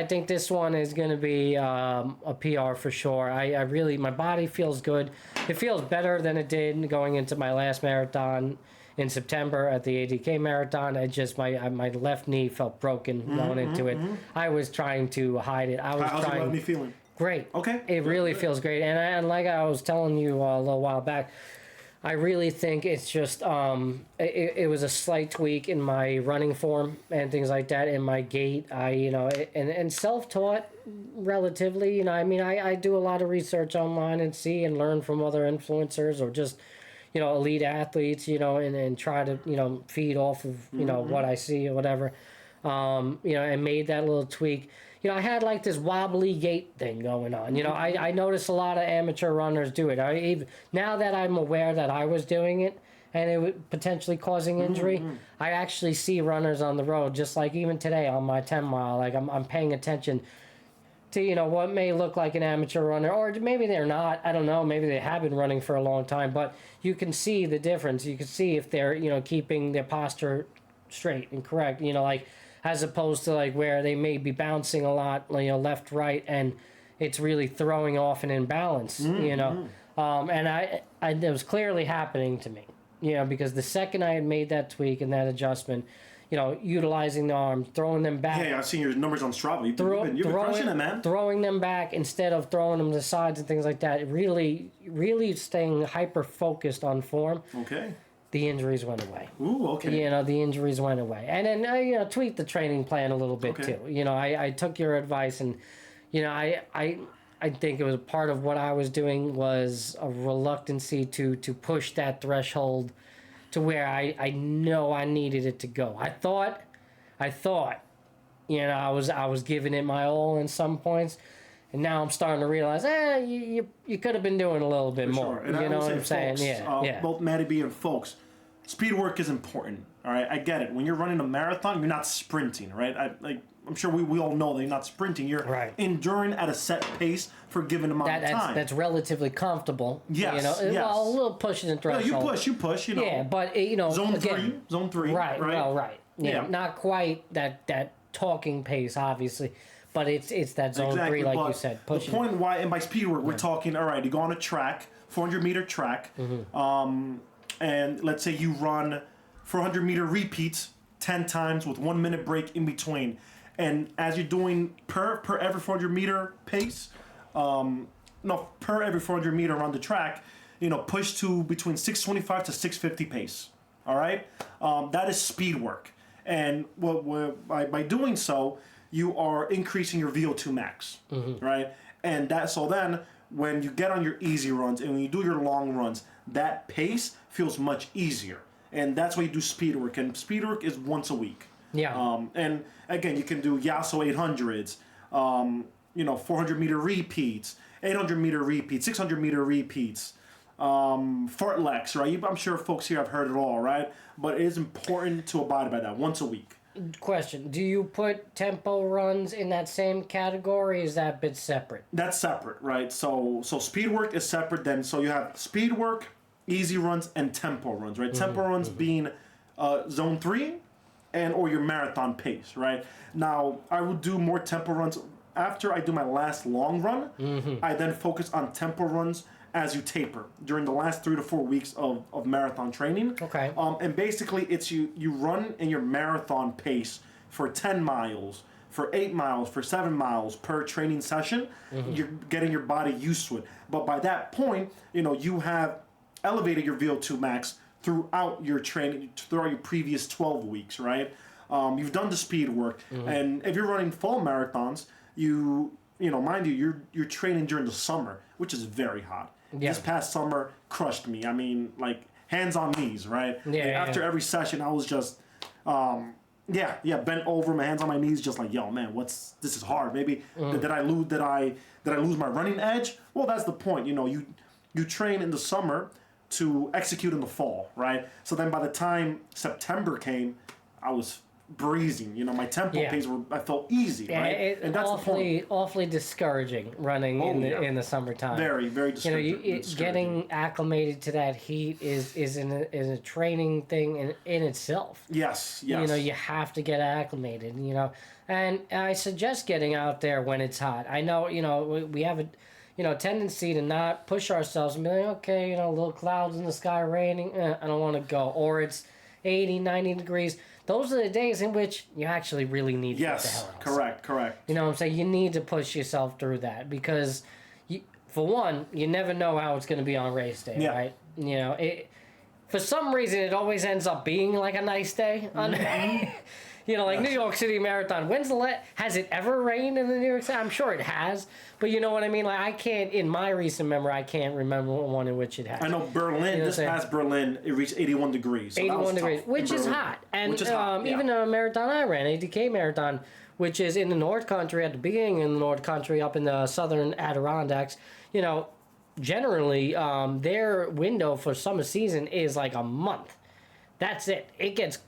think this one is gonna be a PR for sure. I really, my body feels good. It feels better than it did going into my last marathon in September at the ADK marathon. My left knee felt broken going into it. I was trying to hide it. How's your left knee feeling? Great. Okay. It really feels great, and like I was telling you a little while back. I really think it's just it was a slight tweak in my running form and things like that, in my gait. And self-taught relatively. I do a lot of research online and see and learn from other influencers or just elite athletes. And try to feed off of what I see or whatever. And made that little tweak. I had this wobbly gait thing going on. I noticed a lot of amateur runners do it. Now that I'm aware that I was doing it and it was potentially causing injury, I actually see runners on the road, just like even today on my 10 mile. I'm paying attention to, what may look like an amateur runner, or maybe they're not. I don't know. Maybe they have been running for a long time, but you can see the difference. You can see if they're, keeping their posture straight and correct, as opposed to where they may be bouncing a lot, left, right, and it's really throwing off an imbalance, and it was clearly happening to me, because the second I had made that tweak and that adjustment, utilizing the arms, throwing them back. Yeah, I've seen your numbers on Strava. You've been crushing it, man. Throwing them back instead of throwing them to sides and things like that. Really, really staying hyper focused on form. Okay. The injuries went away. Ooh, okay. The injuries went away. And then, tweaked the training plan a little bit, too. I took your advice, and, I think it was part of what I was doing was a reluctancy to push that threshold to where I know I needed it to go. I thought, I was giving it my all in some points. And now I'm starting to realize, you could have been doing a little bit more. Sure. And you know what I'm folks, saying? Yeah. Both Matty B and folks, speed work is important. All right, I get it. When you're running a marathon, you're not sprinting, right? I'm sure we all know that you're not sprinting. You're enduring at a set pace for a given amount of time. That's relatively comfortable. Yes, you know, yes. Well, a little pushing and threshold. No, you push. You know. Yeah, but you know, zone again, three. Right. Well, right. Yeah. Not quite that talking pace, obviously, but it's that zone Exactly, 3, like but you said, pushing. The point why, and by speed work, we're talking. All right, you go on a track, 400-meter track, and let's say you run 400-meter repeats 10 times with 1 minute break in between. And as you're doing per every 400-meter pace, per every 400-meter around the track, you know, push to between 625 to 650 pace. All right, that is speed work, and by doing so, you are increasing your VO2 max, right? And so then when you get on your easy runs and when you do your long runs, that pace feels much easier, and that's why you do speed work. And speed work is once a week. Yeah. And again, you can do Yasso 800s, 400-meter repeats, 800-meter repeats, 600-meter repeats, fartleks, right? I'm sure folks here have heard it all, right? But it is important to abide by that once a week. Question: do you put tempo runs in that same category? Is that a bit separate? That's separate, right? So speed work is separate. Then so you have speed work, easy runs, and tempo runs, right? Tempo runs being zone 3 or your marathon pace, right? Now I would do more tempo runs after I do my last long run. I then focus on tempo runs as you taper during the last 3 to 4 weeks of marathon training. Okay. And basically it's you run in your marathon pace for 10 miles, for 8 miles, for 7 miles per training session. You're getting your body used to it. But by that point, you know, you have elevated your VO2 max throughout your training, throughout your previous 12 weeks, right? You've done the speed work. And if you're running full marathons, mind you, you're training during the summer, which is very hot. Yeah. This past summer crushed me. I mean, like, hands on knees, right? Yeah. After every session, I was just, bent over, my hands on my knees, just like, yo, man, this is hard. Maybe did I lose my running edge? Well, that's the point. You know, you train in the summer to execute in the fall, right? So then by the time September came, I was breezing. You know, my tempo pace I felt easy, right? And that's awfully discouraging running in the summertime. Very, very discouraging. You know, getting acclimated to that heat is a training thing in itself. Yes. You know, you have to get acclimated. You know, and I suggest getting out there when it's hot. I know, you know, we have a tendency to not push ourselves and be like, okay, you know, little clouds in the sky, raining, I don't want to go, or it's 80, 90 degrees. Those are the days in which you actually really need to get the hell outside. Correct. You know what I'm saying? You need to push yourself through that because, for one, you never know how it's going to be on race day, right? You know, for some reason, it always ends up being like a nice day. You know, like New York City Marathon. Has it ever rained in the New York City? I'm sure it has, but you know what I mean? Like, I can't, in my recent memory, I can't remember one in which it has. I know Berlin, this past Berlin, it reached 81 degrees. So 81 degrees, which is hot. And even a marathon I ran, ADK Marathon, which is in the North Country, at the beginning in the North Country, up in the southern Adirondacks, you know, generally, their window for summer season is like a month. That's it. It gets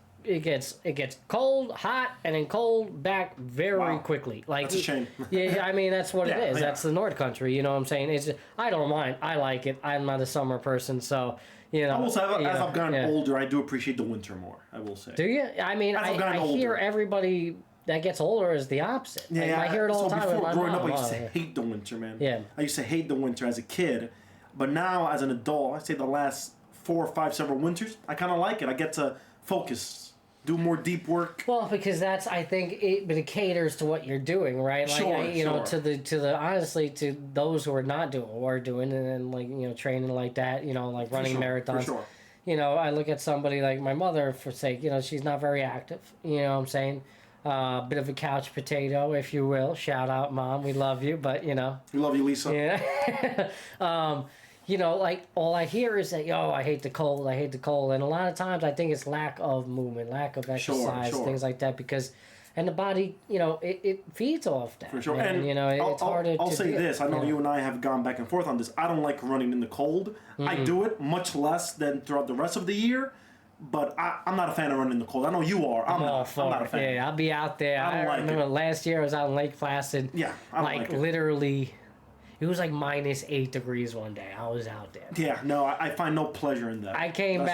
cold, hot, and then cold back very quickly. Like, that's a shame. Yeah, I mean, that's what it is. That's the North Country. You know what I'm saying? I don't mind. I like it. I'm not a summer person, so you know. I will say, as I've gotten older, I do appreciate the winter more. I will say. Do you? I mean, I hear everybody that gets older is the opposite. Yeah, I hear it all the time. Before growing up, I used to hate the winter, man. Yeah. I used to hate the winter as a kid, but now as an adult, I say the last 4 or 5 several winters, I kind of like it. I get to focus. Do more deep work. Well, because I think it caters to what you're doing, right? Like, know, to the honestly, to those who are not doing what we're doing, and then, like, you know, training like that, you know, like running marathons. For sure. You know, I look at somebody like my mother, for sake, you know, she's not very active. You know what I'm saying? Bit of a couch potato, if you will. Shout out, Mom. We love you, but you know. We love you, Lisa. Yeah. You know, like, all I hear is that, I hate the cold, and a lot of times I think it's lack of movement, lack of exercise, things like that, and the body, you know, it feeds off that. For sure. And you know, it's harder to I'll say this, I know you and I have gone back and forth on this. I don't like running in the cold. I do it much less than throughout the rest of the year, But I'm not a fan of running in the cold. I know you are. I'm all for not a it. fan. Yeah, I'll be out there. I don't like remember it. last year I was out in Lake Placid. Yeah, I don't like it. Literally, it was like -8 degrees one day. I was out there. Yeah, no, I find no pleasure in that. I came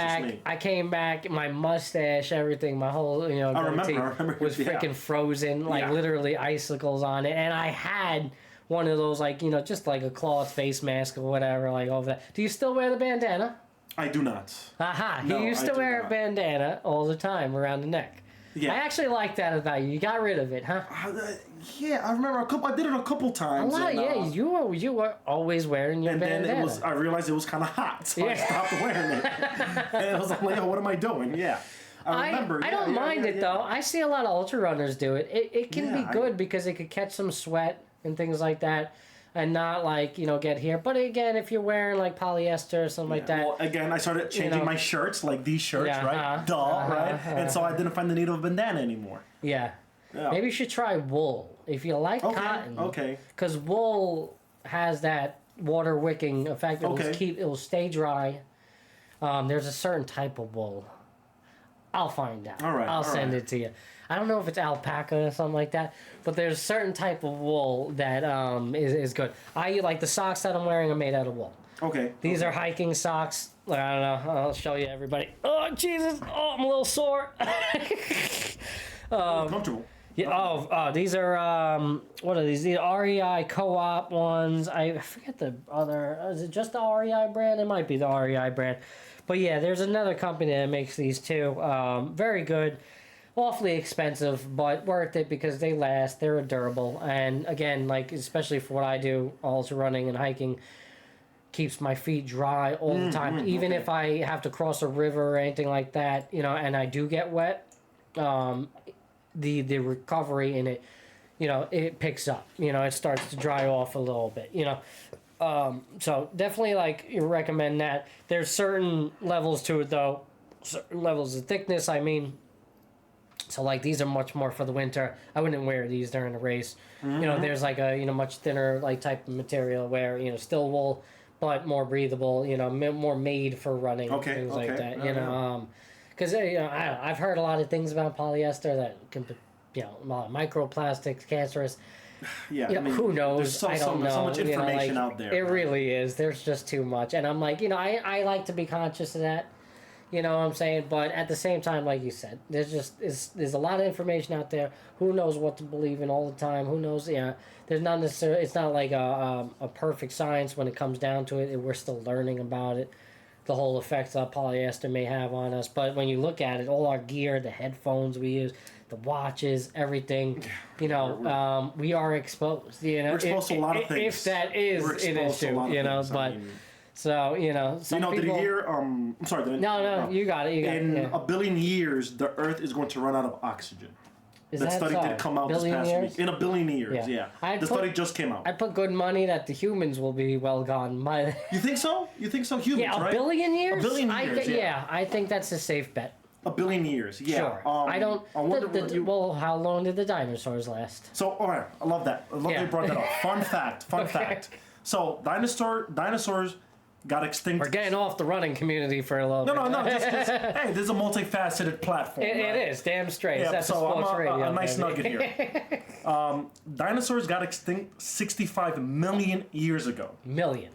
back. My mustache, everything, my whole goatee I remember. was freaking frozen, literally icicles on it. And I had one of those just like a cloth face mask or whatever over that. Do you still wear the bandana? I do not. Aha! No, He used I to do wear not. a bandana all the time around the neck. Yeah. I actually like that about you. You got rid of it, huh? Yeah, I remember I did it a couple times. You were always wearing your and bandana. then I realized it was kind of hot, so I stopped wearing it. And I was like, yo, what am I doing? Yeah. I remember. I don't mind it though. I see a lot of ultra runners do it. It can be good because it could catch some sweat and things like that. And not get here. But again, if you're wearing polyester or something like that. Well, again, I started changing my shirts, like these shirts, right? Right? And so I didn't find the need of a bandana anymore. Yeah. Maybe you should try wool. If you like cotton. Okay. Because wool has that water wicking effect. It'll stay dry. There's a certain type of wool. I'll find out. All right. I'll send it to you. I don't know if it's alpaca or something like that, but there's a certain type of wool that is good. I like the socks that I'm wearing are made out of wool. Okay. These are hiking socks. I don't know. I'll show you everybody. Oh Jesus! Oh, I'm a little sore. Comfortable. Yeah. These are what are these? The REI Co-op ones. I forget the other. Is it just the REI brand? It might be the REI brand. But yeah, there's another company that makes these too. Very good. Awfully expensive, but worth it because they last. They're durable, and again, especially for what I do, ultra running and hiking, keeps my feet dry all the time. Even if I have to cross a river or anything like that, and I do get wet, the recovery in it, it picks up. It starts to dry off a little bit. So definitely you recommend that. There's certain levels to it though, certain levels of thickness. I mean. So these are much more for the winter. I wouldn't wear these during the race. There's a much thinner type of material where still wool, but more breathable. More made for running. Things like that. Because I've heard a lot of things about polyester that can be a lot of microplastics, cancerous. Yeah, who knows? I don't know. There's so much information out there. It really is. There's just too much, and I'm I like to be conscious of that. You know what I'm saying? But at the same time, like you said, there's a lot of information out there. Who knows what to believe in all the time? Who knows? Yeah, there's not necessarily. It's not like a perfect science when it comes down to it. We're still learning about it, the whole effects that polyester may have on us. But when you look at it, all our gear, the headphones we use, the watches, everything, we are exposed. We're exposed to a lot of things. If that is an issue, but. So, some people... did you hear, I'm sorry. No, you got it. In a billion years, the Earth is going to run out of oxygen. That study did come out this past week. In a billion years, yeah. The study just came out. I put good money that the humans will be well gone by... You think so? Humans, right? A billion years? A billion years, yeah. I think that's a safe bet. A billion years, yeah. Sure. I don't... Well, how long did the dinosaurs last? So, all right. I love that. I love that you brought that up. Fun fact. So, dinosaurs... got extinct. We're getting off the running community for a little bit. No. Just, hey, this is a multifaceted platform. It is, damn straight. Yeah, that's so Sports Radio. A nice nugget here. Dinosaurs got extinct 65 million years ago.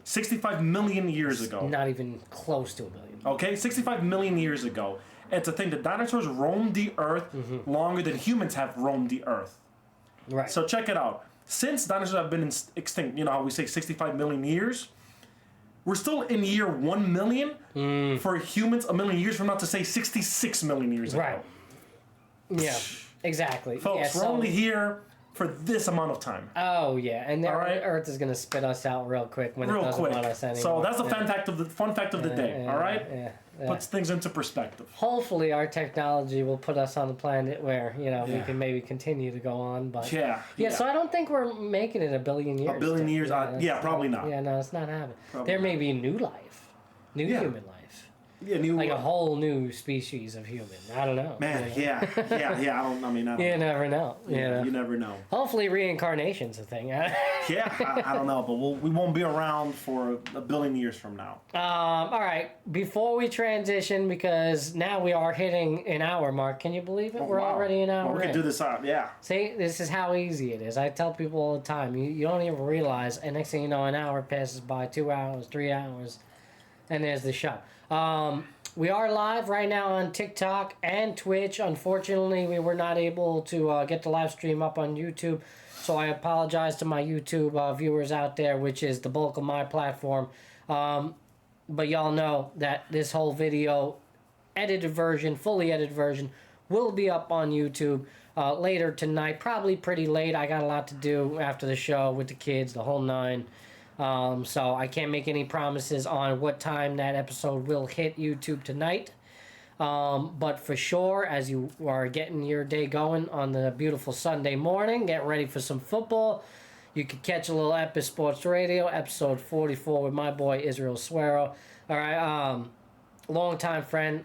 65 million years ago. Not even close to a billion. Okay, 65 million years ago. It's a thing that dinosaurs roamed the Earth longer than humans have roamed the Earth. Right. So check it out. Since dinosaurs have been extinct, you know how we say 65 million years? We're still in year 1 million. For humans, a million years from now to say 66 million years ago. Right. Yeah, exactly. Folks, we're only here for this amount of time. Oh, yeah. And the Earth is going to spit us out real quick when it doesn't want us anymore. So that's the fun fact of the day, all right? Yeah. Puts things into perspective. Hopefully our technology will put us on a planet where, we can maybe continue to go on. But Yeah, so I don't think we're making it a billion years. A billion years? Probably not. Yeah, no, it's not happening. There may be new life. Human life. like a whole new species of human. I don't know. Man, yeah. I don't know. You never know. You never know. Hopefully reincarnation's a thing. I don't know, but we won't be around for a billion years from now. All right. Before we transition, because now we are hitting an hour mark. Can you believe it? We're already an hour. Well, we can do this out. Yeah. See, this is how easy it is. I tell people all the time. You don't even realize, and next thing you know, an hour passes by, 2 hours, 3 hours, and there's the show. We are live right now on TikTok and Twitch. Unfortunately, we were not able to get the live stream up on YouTube, so I apologize to my YouTube viewers out there, which is the bulk of my platform. But y'all know that this whole video, edited version, fully edited version, will be up on YouTube later tonight, probably pretty late. I got a lot to do after the show with the kids, the whole nine. So I can't make any promises on what time that episode will hit YouTube tonight. But for sure, as you are getting your day going on the beautiful Sunday morning, get ready for some football. You can catch a little Epis Sports Radio, episode 44 with my boy Israel Suero. All right, longtime friend.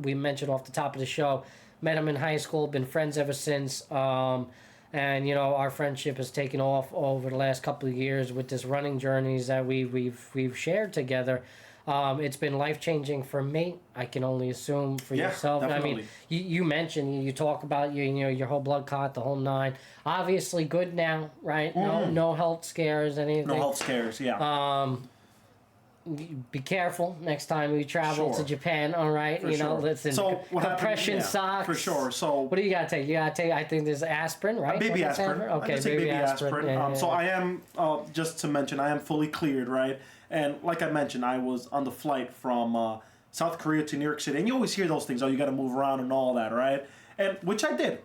We mentioned off the top of the show. Met him in high school, been friends ever since. And, you know, our friendship has taken off over the last couple of years with this running journeys that we've shared together. It's been life-changing for me. I can only assume for yourself. Definitely. I mean, you mentioned, you talk about your whole blood clot, the whole nine. Obviously good now, right? Mm-hmm. No health scares, anything. No health scares, yeah. Be careful next time we travel to Japan, all right? For sure. Listen, so compression socks. For sure. So what do you got to take? You got to take, I think there's aspirin, right? Baby aspirin. Okay, baby aspirin. Yeah. So I am, just to mention, I am fully cleared, right? And like I mentioned, I was on the flight from South Korea to New York City. And you always hear those things, you got to move around and all that, right? And which I did,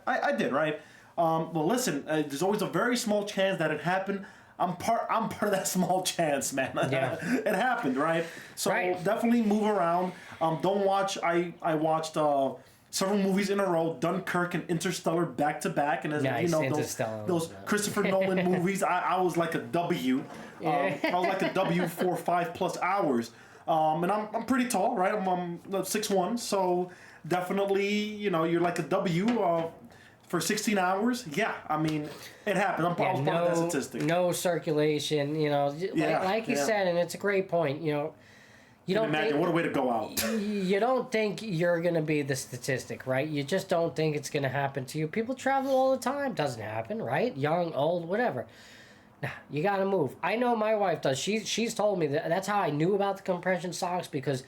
I did, right? Well, listen, there's always a very small chance that it happened. I'm part of that small chance, man. Yeah. It happened, right? So definitely move around. Don't watch. I watched several movies in a row, Dunkirk and Interstellar back to back, and as you know those Christopher Nolan movies, I was like a W. I was like a W for 5+ hours. And I'm pretty tall, right? I'm 6'1", so definitely you're like a W. For 16 hours, yeah, I mean, it happened. I was part of that statistic. No circulation, like you said, and it's a great point. You don't imagine what a way to go out. You don't think you're gonna be the statistic, right? You just don't think it's gonna happen to you. People travel all the time. Doesn't happen, right? Young, old, whatever. Nah, you gotta move. I know my wife does. She's told me that's how I knew about the compression socks because.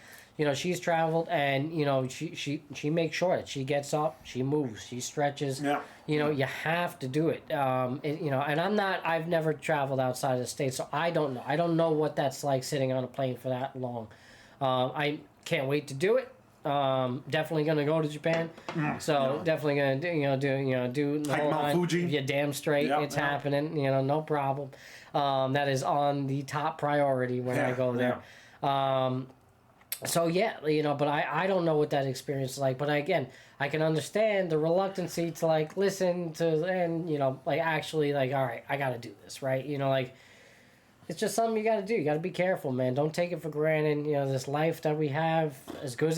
She's traveled and, she makes sure that she gets up, she moves, she stretches. Yeah. You have to do it. And I've never traveled outside of the States, so I don't know. I don't know what that's like sitting on a plane for that long. I can't wait to do it. Definitely going to go to Japan. Definitely going to do the whole Mount Fuji. You're damn straight. It's happening. No problem. That is on the top priority when I go there. So but I don't know what that experience is like. But again, I can understand the reluctancy to listen to and actually all right, I got to do this, right? It's just something you got to do. You got to be careful, man. Don't take it for granted. This life that we have, as good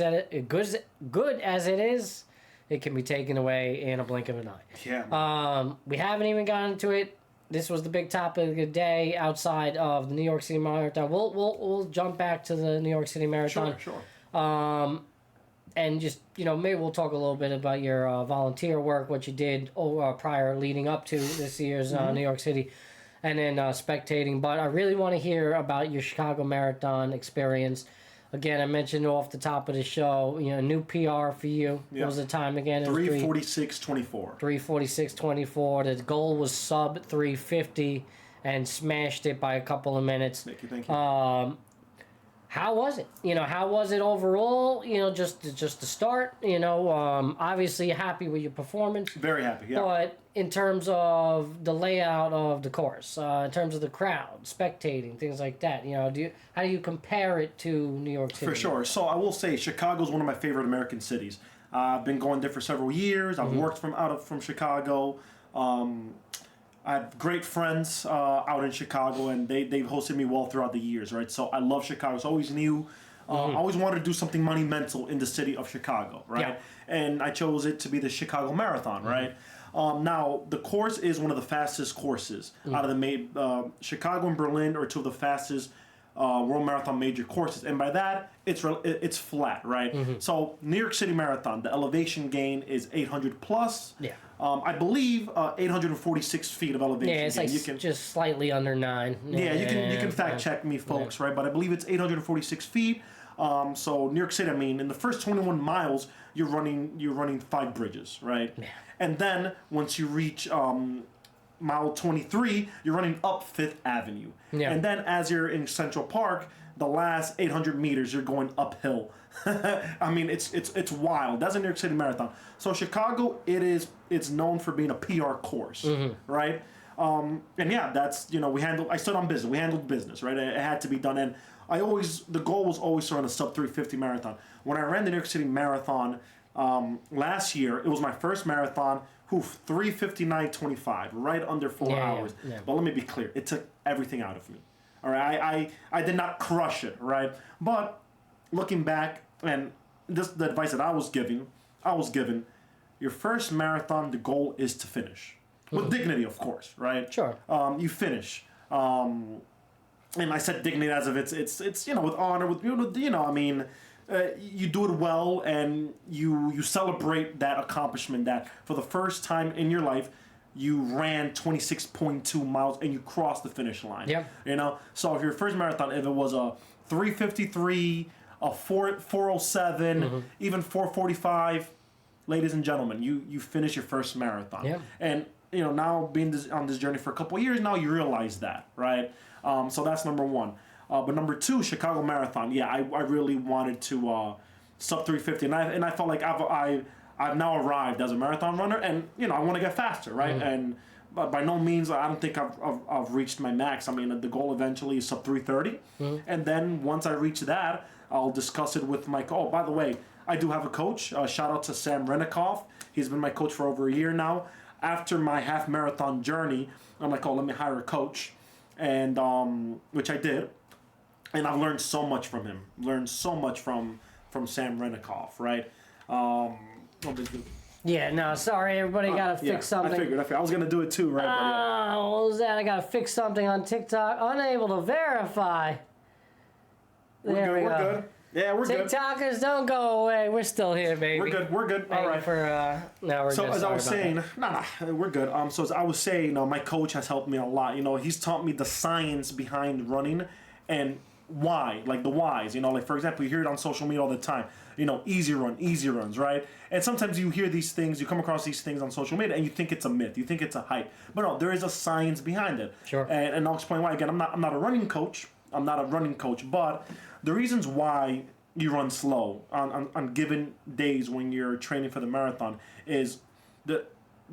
as it is, it can be taken away in a blink of an eye. Yeah. We haven't even gotten to it. This was the big topic of the day outside of the New York City Marathon. We'll jump back to the New York City Marathon. Sure. And just, maybe we'll talk a little bit about your volunteer work, what you did prior leading up to this year's New York City, and then spectating. But I really want to hear about your Chicago Marathon experience. Again, I mentioned off the top of the show, new PR for you. What was the time again? 3:46:24. 3:46:24. The goal was sub 3:50 and smashed it by a couple of minutes. Thank you. How was it? How was it overall? Just to start. Obviously happy with your performance. Very happy. Yeah. But in terms of the layout of the course, in terms of the crowd, spectating, things like that, how do you compare it to New York City? For sure. So I will say Chicago is one of my favorite American cities. I've been going there for several years. I've worked from Chicago. I have great friends out in Chicago, and they've hosted me well throughout the years, right? So I love Chicago. I always knew I always wanted to do something monumental in the city of Chicago, right? Yeah. And I chose it to be the Chicago Marathon, right? Now, the course is one of the fastest courses out of the Chicago and Berlin are two of the fastest World Marathon major courses. And by that, it's flat, right? So, New York City Marathon, the elevation gain is 800 plus. Yeah. I believe 846 feet of elevation Yeah, it's gain. like You can, just slightly under 9. yeah, you can fact check me, folks, right? But I believe it's 846 feet. So New York City, I mean, in the first 21 miles, you're running 5 bridges, right? Yeah. And then once you reach mile 23, you're running up 5th Avenue. Yeah. And then as you're in Central Park, the last 800 meters, you're going uphill. I mean, it's wild. That's a New York City Marathon. So Chicago, it's known for being a PR course, right? And yeah, that's, I stood on business. We handled business, right? It had to be done. And the goal was always to run a sub 350 marathon. When I ran the New York City Marathon last year, it was my first marathon, 3:59:25, right under 4 hours. Yeah. But let me be clear, it took everything out of me. All right, I did not crush it, right? But looking back, and this the advice that I was given, your first marathon, the goal is to finish. With dignity, of course, right? Sure. You finish. And I said dignity as if it's with honor, with I mean, you do it well, and you celebrate that accomplishment that for the first time in your life you ran 26.2 miles and you crossed the finish line. Yep. So if your first marathon, if it was a 3:53, a 4:07, even 4:45, ladies and gentlemen, you finish your first marathon. Yeah. And now being on this journey for a couple of years now, you realize that, right? So that's number one. But number two, Chicago Marathon. Yeah, I really wanted to sub 350, and I felt like I've now arrived as a marathon runner, and I want to get faster, right? And by no means, I don't think I've reached my max. I mean, the goal eventually is sub 330, and then once I reach that, I'll discuss it with my. Oh, by the way, I do have a coach. Shout out to Sam Renikoff. He's been my coach for over a year now. After my half marathon journey, I'm like, let me hire a coach, and which I did. And I've learned so much from him. Learned so much from Sam Renikoff, right? Yeah, no, sorry, everybody. Gotta fix something. I figured. I was gonna do it too, right? What was that? I gotta fix something on TikTok. Unable to verify. There we go. We're good. Yeah, we're good. TikTokers, don't go away. We're still here, baby. We're good. All right. Now we're so good. as I was saying, that. we're good. So as I was saying, my coach has helped me a lot. He's taught me the science behind running and why, like the whys. Like for example, you hear it on social media all the time. Easy runs, right? And sometimes you hear these things, you come across these things on social media, and you think it's a myth, you think it's a hype, but no, there is a science behind it. Sure. And I'll explain why. Again, I'm not a running coach. But the reasons why you run slow on given days when you're training for the marathon is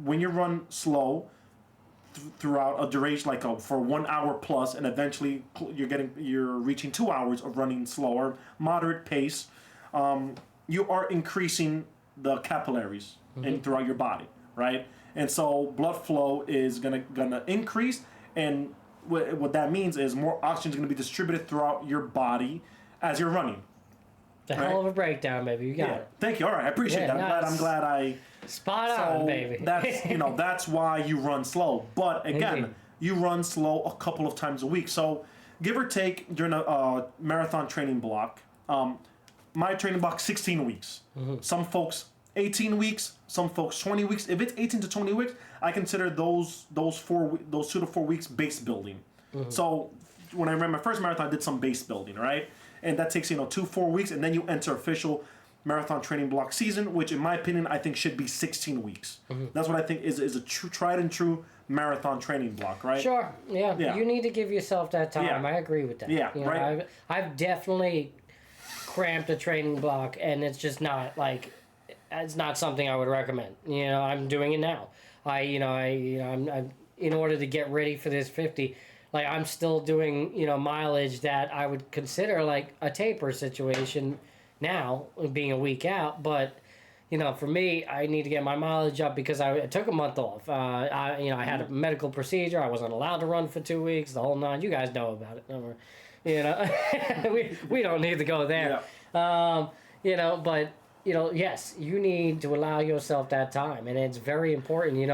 when you run slow throughout a duration for 1 hour plus, and eventually you're reaching 2 hours of running slower, moderate pace. You are increasing the capillaries throughout your body, right? And so blood flow is gonna increase, and what that means is more oxygen is gonna be distributed throughout your body as you're running. The hell of a breakdown, baby. You got it. Thank you. All right, I appreciate that. I'm glad I. Spot on, baby. That's that's why you run slow. But again, Indeed. you run slow a couple of times a week. So give or take during a marathon training block. My training block 16 weeks. Some folks 18 weeks. Some folks 20 weeks. If it's 18 to 20 weeks, I consider those 2 to 4 weeks base building. So when I ran my first marathon, I did some base building, right? And that takes 2-4 weeks, and then you enter official marathon training block season, which in my opinion I think should be 16 weeks. That's what I think is a true, tried and true marathon training block, right? Sure. Yeah. You need to give yourself that time. Yeah. I agree with that. Yeah. Right. I've definitely cramped a training block, and it's just not it's not something I would recommend. I'm doing it now. I'm in order to get ready for this 50. I'm still doing, mileage that I would consider like a taper situation now, being a week out. But, for me, I need to get my mileage up because I took a month off. I had a medical procedure. I wasn't allowed to run for 2 weeks, the whole nine. You guys know about it. You know, we don't need to go there. Yeah. You know, but you know, yes, you need to allow yourself that time, and it's very important. You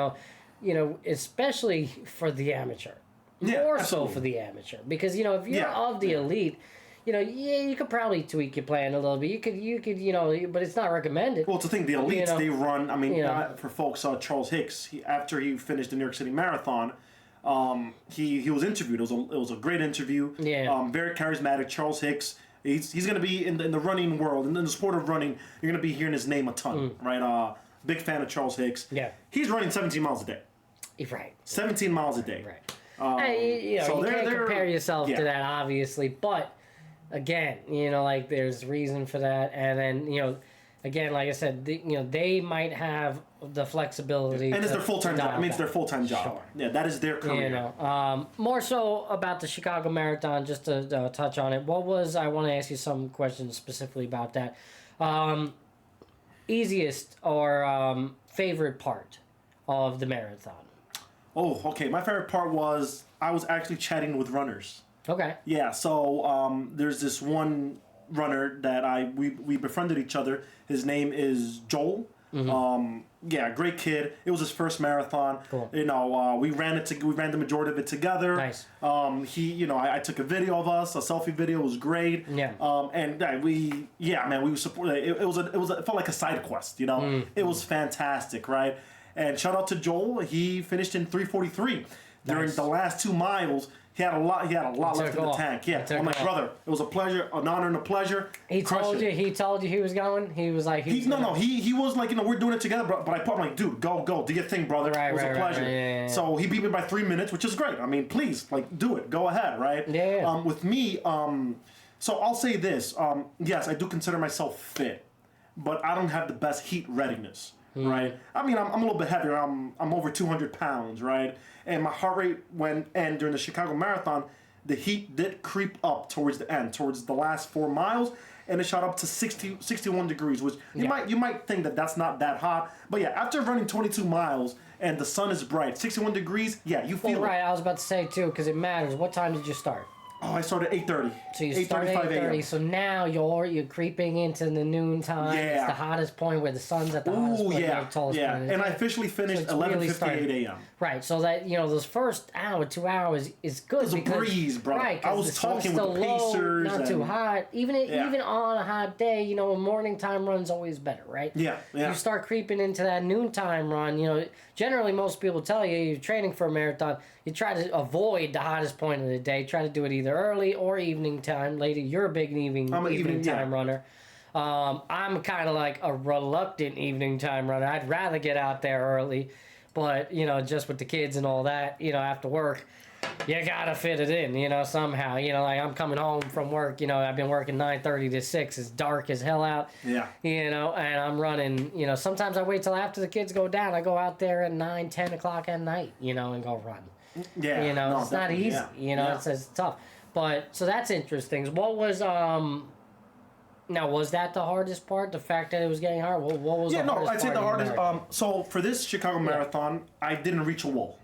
know, especially for the amateur, more so for the amateur, because you know if you're of the elite. You know, you could probably tweak your plan a little bit. You could, you know, but it's not recommended. Well, to think the elites, they run. I mean, for folks, Charles Hicks, after he finished the New York City Marathon, he was interviewed. It was a great interview. Yeah. Very charismatic. Charles Hicks. He's going to be in the running world, in the sport of running. You're going to be hearing his name a ton, right? Big fan of Charles Hicks. Yeah. He's running 17 miles a day. Right. 17 miles a day. Right. You know, so you can't compare yourself to that, obviously, but. Again, you know, like there's reason for that, and then you know, again, like I said, you know, they might have the flexibility. And it's their full-time job. I mean, it's their full-time job. Sure. Yeah, that is their career. You know, more so about the Chicago Marathon, just to touch on it. I want to ask you some questions specifically about that. Easiest or favorite part of the marathon? Oh, okay. My favorite part was I was actually chatting with runners. Okay. Yeah, so there's this one runner that we befriended each other. His name is Joel. Yeah, great kid. It was his first marathon. Cool. You know, we ran the majority of it together. Nice. I took a video of us, a selfie video. It was great. Yeah. We supported it. It felt like a side quest. You know, it was fantastic, right? And shout out to Joel. He finished in 3:43 during the last 2 miles. He had a lot left in the tank. Yeah, I'm like, brother, it was a pleasure, an honor and a pleasure. He told you he was going? He was like... He was like, you know, we're doing it together, but I put him like, dude, go, do your thing, brother. It was a pleasure. Yeah. So he beat me by 3 minutes, which is great. I mean, please, like, do it. Go ahead, right? Yeah. With me, so I'll say this. Yes, I do consider myself fit, but I don't have the best heat readiness, right? I mean, I'm a little bit heavier. I'm over 200 pounds, right? And my heart rate during the Chicago Marathon, the heat did creep up towards the end, towards the last 4 miles, and it shot up to 61 degrees, which you might think that that's not that hot. But yeah, after running 22 miles and the sun is bright, 61 degrees, yeah, you feel it. Right, I was about to say too, because it matters. What time did you start? Oh, I started at 8:30. So you started at 8:30. So now you're creeping into the noon time. Yeah. It's the hottest point where the sun's at the hottest point. Yeah. And I officially finished 11:58 a.m. Right. So that those first hour, 2 hours is good. It was a breeze, bro. Right. I was talking with the pacers. Not too hot. Even on a hot day, a morning time run's always better, right? Yeah. You start creeping into that noontime run. Generally most people tell you you're training for a marathon. You try to avoid the hottest point of the day. Try to do it either early or evening time. Later, you're a big evening time runner. I'm kind of like a reluctant evening time runner. I'd rather get out there early, but just with the kids and all that, after work, you gotta fit it in, somehow. Like I'm coming home from work. I've been working 9:30 to 6. It's dark as hell out. Yeah. And I'm running. Sometimes I wait till after the kids go down. I go out there at 9, 10 o'clock at night. And go run. Yeah. It's not easy. It's tough. But so that's interesting. What was now was that the hardest part? The fact that it was getting hard. What was the hardest part? I'd say the hardest. So for this Chicago Marathon, I didn't reach a wall.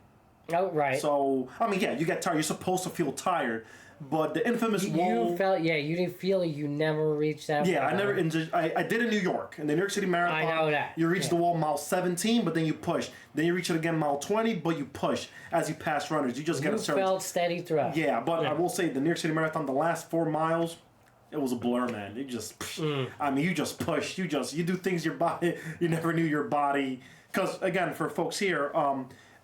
Oh right. So I mean, you get tired. You're supposed to feel tired, but the infamous wall. You didn't feel you never reached that. Yeah, I never. I did in New York, in the New York City Marathon. I know that. You reach the wall mile 17, but then you push. Then you reach it again mile 20, but you push as you pass runners. You just get a certain. You felt steady throughout. Yeah, but I will say the New York City Marathon, the last 4 miles, it was a blur, man. You just, I mean, you just push. You do things your body you never knew your body. Because again, for folks here,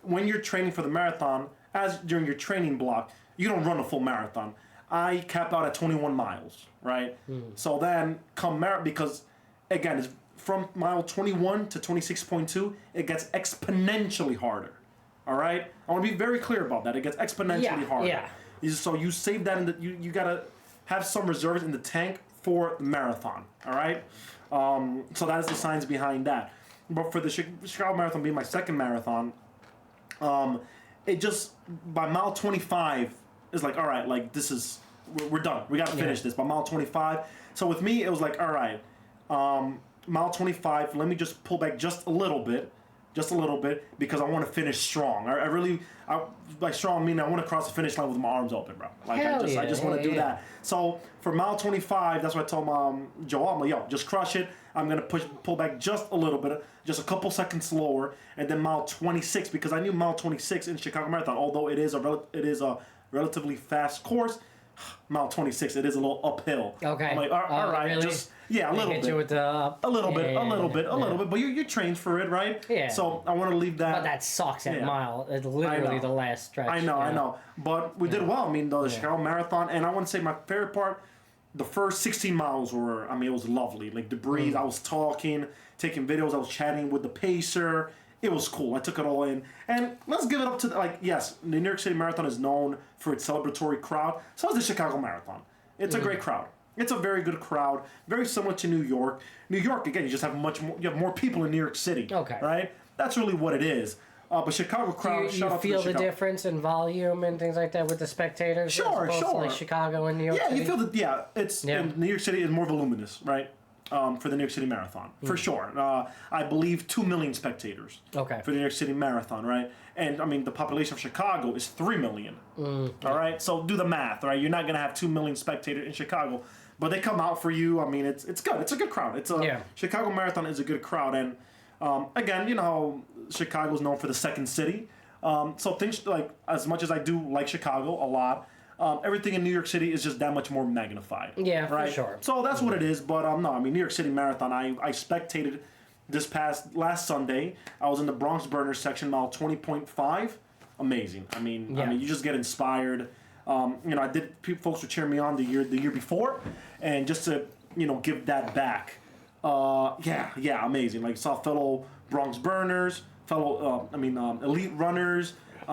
when you're training for the marathon, as during your training block, you don't run a full marathon. I cap out at 21 miles, right? So then come because again, it's from mile 21 to 26.2, it gets exponentially harder. All right? I want to be very clear about that. It gets exponentially harder. Yeah. So you save that you got to have some reserves in the tank for the marathon, all right? So that is the science behind that. But for the Chicago Marathon being my second marathon, it just, by mile 25, is like, all right, like, we're done. We got to finish this by mile 25. So with me, it was like, all right, mile 25, let me just pull back just a little bit just a little bit, because I want to finish strong. I really, by strong meaning I want to cross the finish line with my arms open, bro. Like I just want to do that. So for mile 25, that's what I told Joel, I'm like, yo, just crush it. I'm gonna pull back just a little bit, just a couple seconds slower, and then mile 26, because I knew mile 26 in Chicago Marathon, although it is a relatively fast course. Mile 26, it is a little uphill. Okay. I'm like, all right, really? just a little bit. You with the A little bit, but you're trained for it, right? Yeah. So I want to leave that. But that sucks at mile. It's literally the last stretch. I know. But we did well. I mean, the Chicago Marathon, and I want to say my favorite part, the first 16 miles were, it was lovely. Like the breeze, I was talking, taking videos, I was chatting with the pacer. It was cool. I took it all in. And let's give it up to, yes, the New York City Marathon is known for its celebratory crowd. So is the Chicago Marathon. It's a great crowd. It's a very good crowd. Very similar to New York. New York, again, you just have you have more people in New York City. Okay. Right? That's really what it is. But Chicago crowd, you feel the difference in volume and things like that with the spectators? Sure. Like Chicago and New York City? You feel that, in New York City is more voluminous, right? For the New York City Marathon, for sure. I believe 2 million spectators for the New York City Marathon, right? And, the population of Chicago is 3 million, all right? So do the math, right? You're not going to have 2 million spectators in Chicago, but they come out for you. It's good. It's a good crowd. Chicago Marathon is a good crowd. And, again, you know how Chicago's known for the second city. So things like, as much as I do like Chicago a lot, everything in New York City is just that much more magnified. Yeah, right? for sure. So that's what it is. But no, New York City Marathon, I spectated last Sunday. I was in the Bronx Burners section, mile 20.5. Amazing. You just get inspired. I did. Folks were cheering me on the year before, and just to give that back. Amazing. Like saw fellow Bronx Burners, fellow elite runners,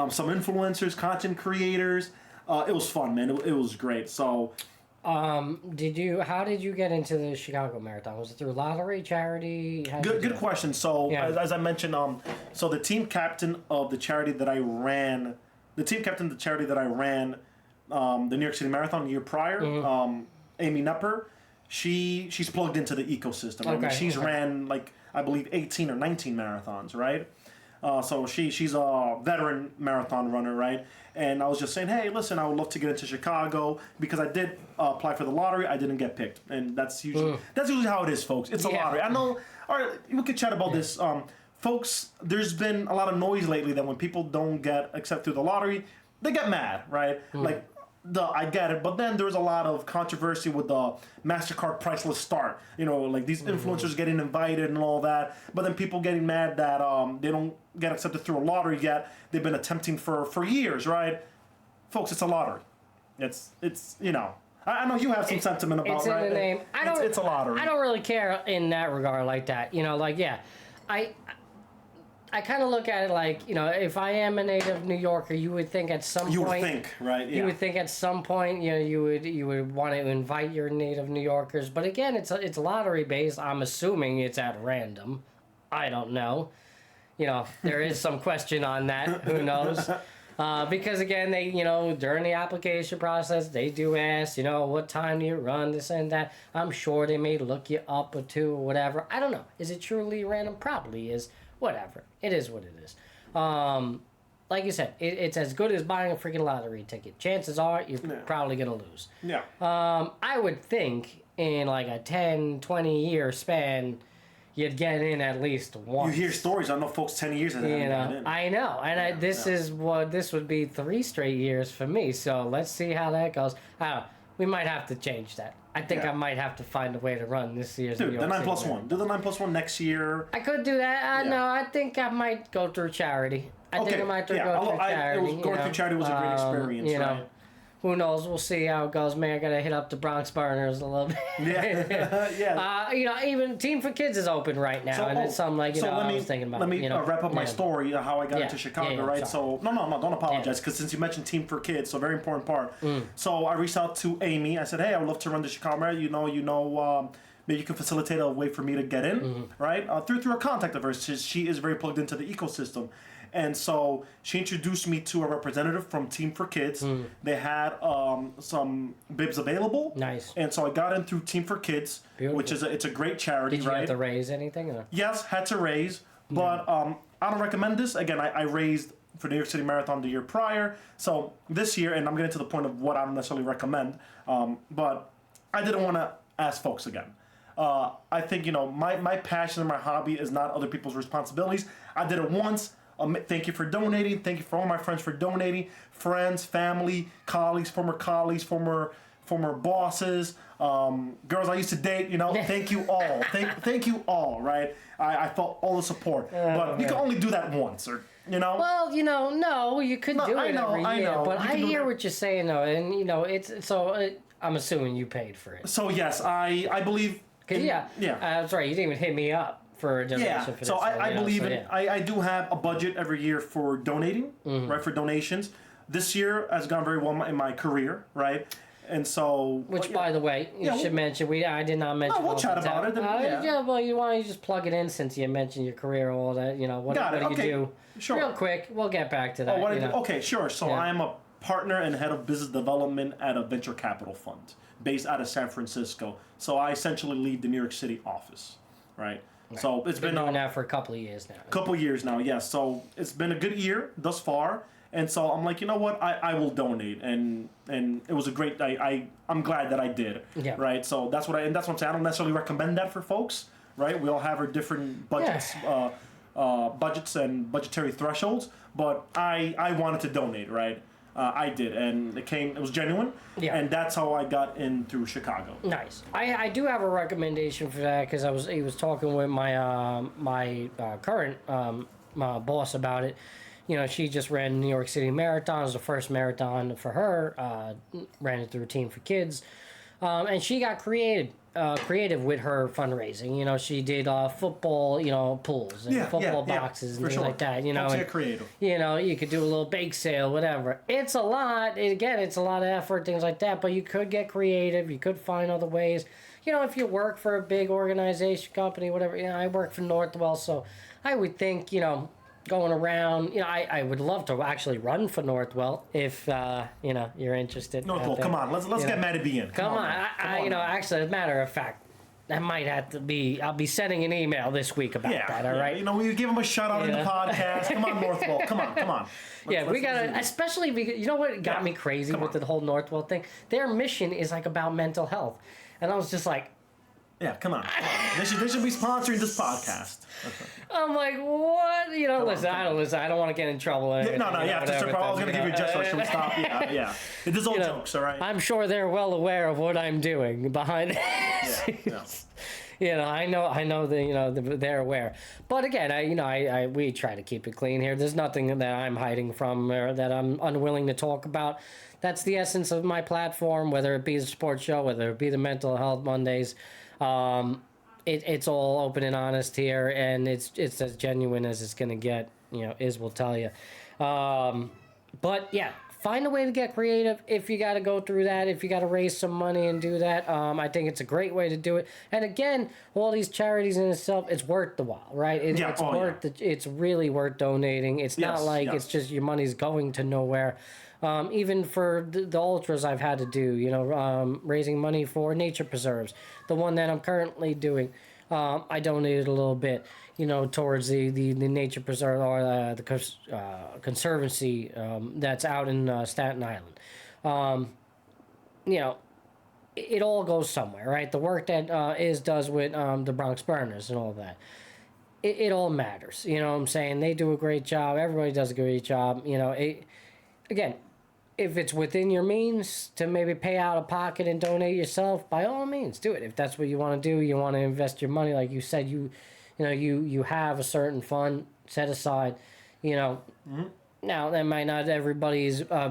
some influencers, content creators. It was fun, man. It was great. So, how did you get into the Chicago Marathon? Was it through lottery, charity? Good question. So, as I mentioned, so the team captain of the charity that I ran, the New York City Marathon the year prior, Amy Nepper, she's plugged into the ecosystem. Okay. She's ran I believe 18 or 19 marathons, right? So she's a veteran marathon runner, right? And I was just saying, hey, listen, I would love to get into Chicago because I did apply for the lottery. I didn't get picked, and that's usually how it is, folks. It's a lottery. I know. All right, we could chat about this, folks. There's been a lot of noise lately that when people don't get accepted through the lottery, they get mad, right? I get it, but then there's a lot of controversy with the MasterCard priceless start. These influencers getting invited and all that, but then people getting mad that they don't get accepted through a lottery yet. They've been attempting for years, right? Folks, it's a lottery. It's I know you have some sentiment about it's in right? the name. It's a lottery. I don't really care in that regard like that. I kind of look at it like, if I am a native New Yorker, you would think at some point... You would think, right? Yeah. You would think at some point, you would want to invite your native New Yorkers. But again, it's lottery based. I'm assuming it's at random. I don't know. There is some question on that. Who knows? Because again, they, during the application process, they do ask, what time do you run, this and that. I'm sure they may look you up or two or whatever. I don't know. Is it truly random? Probably is. Whatever. It is what it is. Like you said, it's as good as buying a freaking lottery ticket. Chances are you're probably going to lose. Yeah. I would think in like a 10, 20 year span, you'd get in at least once. You hear stories. I know folks 10 years and haven't gotten in. I know. And this would be 3 straight years for me. So let's see how that goes. I don't know. We might have to change that. I think I might have to find a way to run this year's New York the 9+1. City. Do the 9+1 next year. I could do that. No, I think I might go through charity. I think I might go through charity. Going through charity was a great experience, right? Who knows? We'll see how it goes. Man, I gotta hit up the Bronx Burners a little bit. Even Team for Kids is open right now, and it's something like I was thinking about. Let me wrap up my story how I got into Chicago, right? Sorry. So no, don't apologize because since you mentioned Team for Kids, so a very important part. So I reached out to Amy. I said, hey, I would love to run the Chicago Marathon. Maybe you can facilitate a way for me to get in, right? Through a contact of hers. She is very plugged into the ecosystem. And so she introduced me to a representative from Team for Kids. They had some bibs available. Nice. And so I got in through Team for Kids, which is it's a great charity, Did you right? have to raise anything? Or? Yes, had to raise. But I don't recommend this. Again, I raised for New York City Marathon the year prior. So this year, and I'm getting to the point of what I don't necessarily recommend, but I didn't want to ask folks again. I think, my passion and my hobby is not other people's responsibilities. I did it once. Thank you for donating. Thank you for all my friends for donating. Friends, family, colleagues, former bosses, girls I used to date, thank you all. Thank you all, right? I felt all the support. But you can only do that once, or, Well, no, you could do it every year. I know. But I hear what you're saying, though. And, it's so I'm assuming you paid for it. So, yes, I believe... Yeah. That's right. You didn't even hit me up for a donation for this. So I believe in... I do have a budget every year for donating, right, for donations. This year has gone very well in my career, right? And so... Which, by the way, you should mention. I did not mention... No, we'll chat about it. Well, you want to just plug it in since you mentioned your career, all that, what do you do? Sure. Real quick, we'll get back to that. Okay, sure. So I am a partner and head of business development at a venture capital fund based out of San Francisco. So I essentially lead the New York City office, right? So it's been doing that for a couple of years now. Couple of years now, yes. So it's been a good year thus far. And so I'm like, you know what? I will donate, and it was a great. I'm glad that I did. Yeah. Right. So that's what I'm saying. I don't necessarily recommend that for folks. Right. We all have our different budgets, budgets and budgetary thresholds. But I wanted to donate. Right. I did, and it was genuine. Yeah. And that's how I got in through Chicago. Nice. I do have a recommendation for that because he was talking with my current boss about it. She just ran New York City Marathon. It was the first marathon for her. Ran it through a team for kids. And she got creative with her fundraising. She did football, pools and football boxes and things like that. Get creative. You could do a little bake sale, whatever. It's a lot. Again, it's a lot of effort, things like that. But you could get creative. You could find other ways. If you work for a big organization, company, whatever. I work for Northwell, so I would think, going around, I would love to actually run for Northwell if you're interested. Northwell, come on, let's get Matty B in. Come on. Actually, as a matter of fact, that might have to be. I'll be sending an email this week about that. All right. We give him a shout out in the podcast. Come on, Northwell. Come on. We gotta, especially because what got me crazy with the whole Northwell thing. Their mission is like about mental health, and I was just like. Yeah, come on. They should be sponsoring this podcast. Okay. I'm like, what? Listen. I don't want to get in trouble. I was going to give you a gesture. Should we stop? Yeah. It is all jokes, all right? I'm sure they're well aware of what I'm doing behind the scenes. I know that they're aware. But again, we try to keep it clean here. There's nothing that I'm hiding from or that I'm unwilling to talk about. That's the essence of my platform, whether it be the sports show, whether it be the Mental Health Mondays. It's all open and honest here, and it's as genuine as it's gonna get. Iz will tell you. But yeah, find a way to get creative. If you got to go through that, if you got to raise some money and do that, I think it's a great way to do it. And again, all these charities in itself, it's worth the while, right? It's really worth donating. It's not like it's just your money's going to nowhere. Even for the ultras I've had to do, raising money for nature preserves. The one that I'm currently doing, I donated a little bit, towards the nature preserve or the conservancy that's out in Staten Island. It all goes somewhere, right? The work that Iz does with the Bronx Burners and all that. It all matters, what I'm saying? They do a great job. Everybody does a great job. Again, if it's within your means to maybe pay out of pocket and donate yourself, by all means, do it. If that's what you want to do, you want to invest your money, like you said, you have a certain fund set aside. Now that might not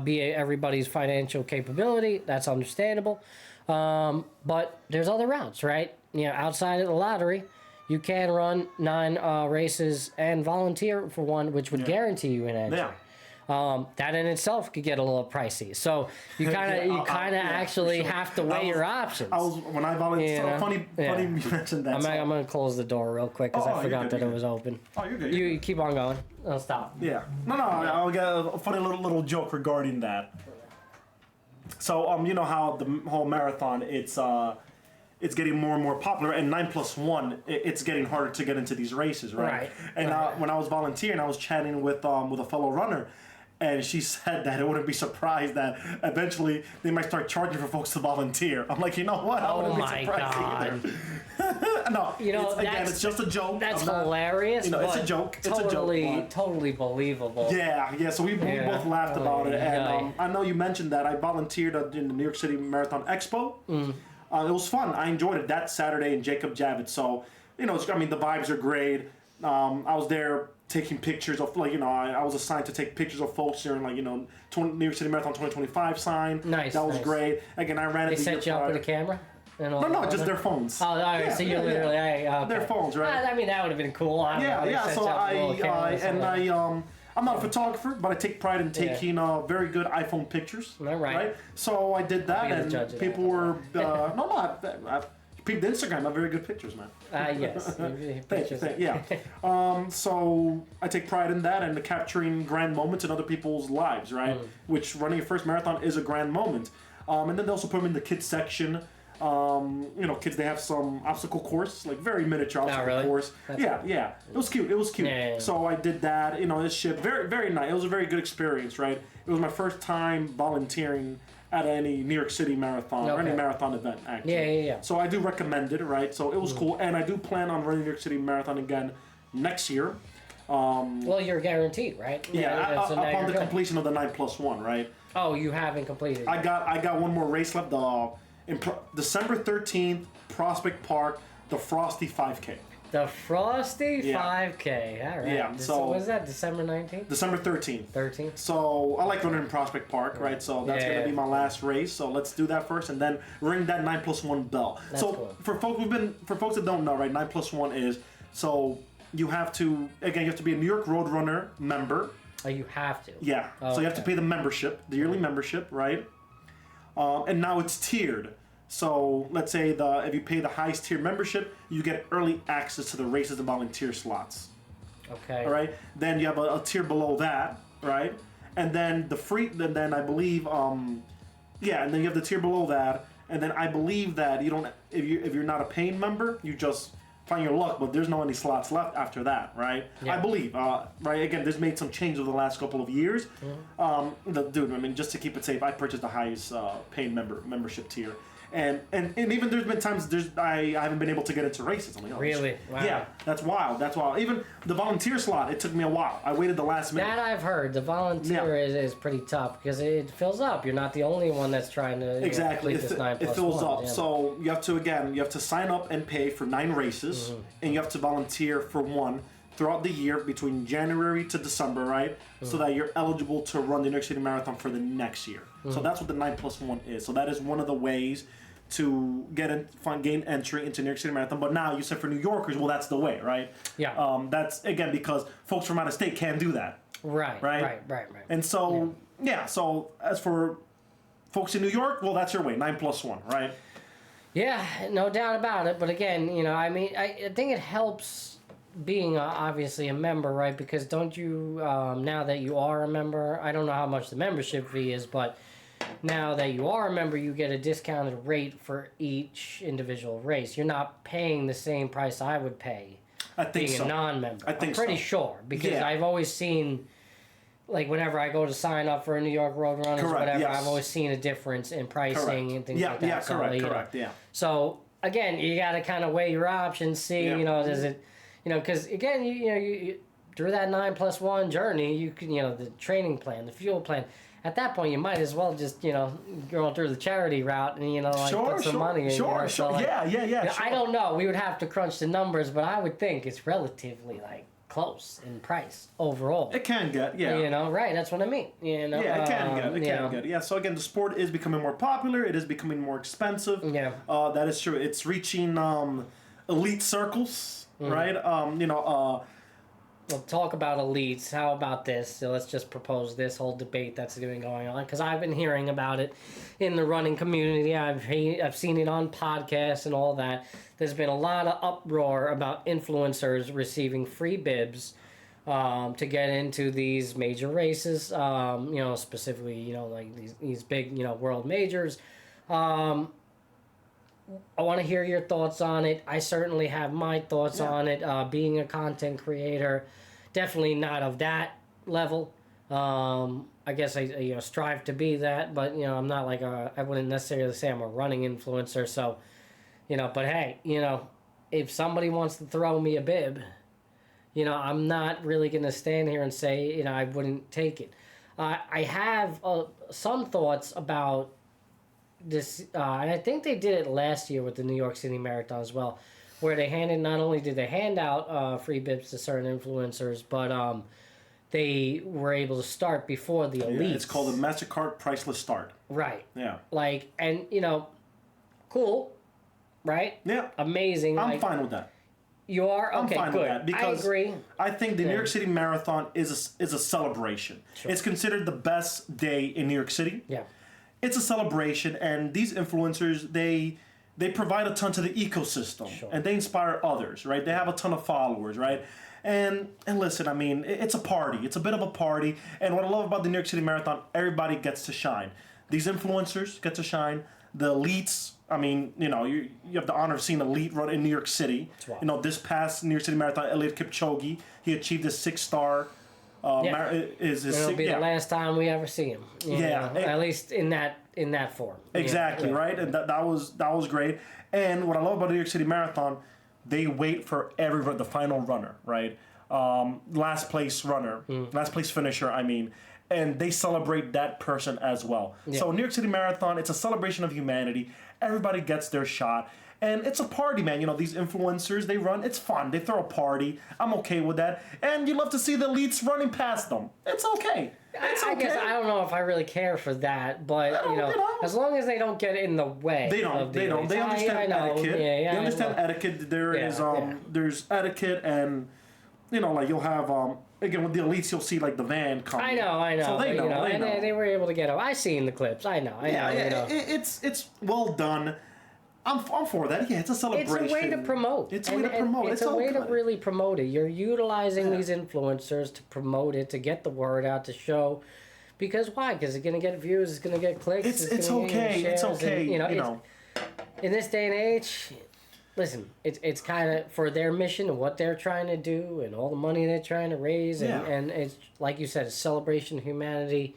be everybody's financial capability. That's understandable, but there's other routes, right? Outside of the lottery, you can run 9 races and volunteer for one, which would guarantee you an entry. Yeah. That in itself could get a little pricey. So you kind of actually have to weigh your options. When I volunteered, funny you mentioned that. I'm going to close the door real quick because I forgot that it was open. Oh, you're good. You keep on going. I'll stop. Yeah. No, I'll get a funny little joke regarding that. So, how the whole marathon, it's it's getting more and more popular, and 9+1, it's getting harder to get into these races, right? And when I was volunteering, I was chatting with a fellow runner, and she said that it wouldn't be surprised that eventually they might start charging for folks to volunteer. I'm like, you know what? I wouldn't be surprised either. No, it's just a joke. That's hilarious. It's a joke. Totally believable. Yeah. So we both laughed about it, and I know you mentioned that I volunteered in the New York City Marathon Expo. It was fun. I enjoyed it that Saturday in Jacob Javits. So the vibes are great. I was there taking pictures of I was assigned to take pictures of folks during New York City Marathon 2025 sign. Nice. That was great. Again, I ran it. They set you up with a camera. No, just their phones. Oh, all right. So you're literally okay. Their phones, right? I mean, that would have been cool. So I'm not a photographer, but I take pride in taking very good iPhone pictures. Right. So I did that, and people were I peeped Instagram. I have very good pictures, man. Yes. Thank you. So I take pride in that and capturing grand moments in other people's lives, right? Which running your first marathon is a grand moment. And then they also put them in the kids section. Kids, they have some obstacle course, like very miniature obstacle course. It was cute. Yeah. So I did that. This shit, very, very nice. It was a very good experience, right? It was my first time volunteering at any New York City marathon or any marathon event, actually. Yeah. So I do recommend it, right? So it was cool, and I do plan on running New York City Marathon again next year. Well, you're guaranteed, right? Upon the completion of the 9+1, right? Oh, you haven't completed. I got one more race left. December 13th, Prospect Park, the Frosty 5K. The Frosty 5K. All right. Yeah. So was that December 19th? December 13th. 13th. So I like running in Prospect Park, right? So that's gonna be my last race. So let's do that first, and then ring that 9+1 bell. That's cool. For folks that don't know, right? 9+1 is you have to be a New York Roadrunner member. Oh, you have to. Yeah. Oh, so you have to pay the yearly membership, right? And now it's tiered. So let's say if you pay the highest tier membership, you get early access to the races and volunteer slots. Okay. All right. Then you have a tier below that, right? And then the free. Then I believe, and then you have the tier below that, and then I believe that you don't. If you're not a paying member, you just find your luck. But there's no any slots left after that, right? Yeah. I believe, right? Again, this made some change over the last couple of years. Just to keep it safe, I purchased the highest paying membership tier. And even there's been times I haven't been able to get into races. I'm like, really? Wow. Yeah, that's wild. Even the volunteer slot, it took me a while. I waited the last minute. That I've heard. The volunteer is pretty tough because it fills up. You're not the only one that's trying to complete this 9+1. It fills up. Yeah. So you have to sign up and pay for 9 races, and you have to volunteer for one throughout the year between January to December, right? So that you're eligible to run the New York City Marathon for the next year. So that's what the 9+1 is. So that is one of the ways to gain entry into New York City Marathon. But now you said for New Yorkers, well, that's the way, right? Yeah. That's again because folks from out of state can't do that. Right. And so so as for folks in New York, well, that's your way, 9+1, right? Yeah, no doubt about it. But again, I think it helps being obviously a member, right? Because don't you now that you are a member, I don't know how much the membership fee is, but now that you are a member, you get a discounted rate for each individual race. You're not paying the same price I would pay being a non-member. I'm pretty sure because I've always seen, like whenever I go to sign up for a New York Roadrunners or whatever, I've always seen a difference in pricing and things like that. Yeah, correct. So again, you got to kind of weigh your options, see, does it, because again, you through that 9+1 journey, you can, the training plan, the fuel plan. At that point, you might as well just, go through the charity route and, put some money in. Sure. I don't know. We would have to crunch the numbers, but I would think it's relatively, close in price overall. It can get, right. That's what I mean. Yeah, it can get. Yeah, so again, the sport is becoming more popular. It is becoming more expensive. Yeah. That is true. It's reaching elite circles, right? We'll talk about elites. How about this? So let's just propose this whole debate that's been going on because I've been hearing about it in the running community. I've seen it on podcasts and all that. There's been a lot of uproar about influencers receiving free bibs to get into these major races. Specifically, like these big world majors. I want to hear your thoughts on it. I certainly have my thoughts on it. Being a content creator, definitely not of that level. I guess I strive to be that, but I'm not like I wouldn't necessarily say I'm a running influencer. So, but hey, if somebody wants to throw me a bib, I'm not really gonna stand here and say I wouldn't take it. I have some thoughts about this, and I think they did it last year with the New York City Marathon as well, where they not only did they hand out free bibs to certain influencers, but they were able to start before the elites. Yeah, it's called the MasterCard Priceless Start. Right. Yeah. And cool, right? Yeah. Amazing. I'm fine with that. You are? Okay, I'm fine good. with that because I agree. I think the New York City Marathon is a celebration. Sure. It's considered the best day in New York City. Yeah. It's a celebration, and these influencers, they provide a ton to the ecosystem, and they inspire others, right? They have a ton of followers, right? And listen, I mean, it's a party. It's a bit of a party, and what I love about the New York City Marathon, everybody gets to shine. These influencers get to shine. The elites, I mean, you have the honor of seeing an elite run in New York City. This past New York City Marathon, Eliud Kipchoge, he achieved a 6-star. It'll be the last time we ever see him. At least in that form. Exactly, right? And that was great. And what I love about the New York City Marathon, they wait for the final runner, right? Last place finisher, I mean. And they celebrate that person as well. Yeah. So New York City Marathon, it's a celebration of humanity. Everybody gets their shot. And it's a party, man. These influencers, they run. It's fun. They throw a party. I'm okay with that. And you love to see the elites running past them. It's okay. I guess I don't know if I really care for that, but as long as they don't get in the way. They don't. They understand etiquette. They understand etiquette. There's etiquette, and you'll have again with the elites, you'll see like the van coming. I know. So they know. And they were able to get up. I seen the clips. I know. It's well done. I'm for that. Yeah, it's a celebration. It's a way to promote. It's a way to really promote it. You're utilizing these influencers to promote it, to get the word out, to show. Because why? Because it's going to get views. It's going to get clicks. It's okay. It's okay. And, in this day and age, listen, it's kind of for their mission and what they're trying to do and all the money they're trying to raise. And it's, like you said, a celebration of humanity.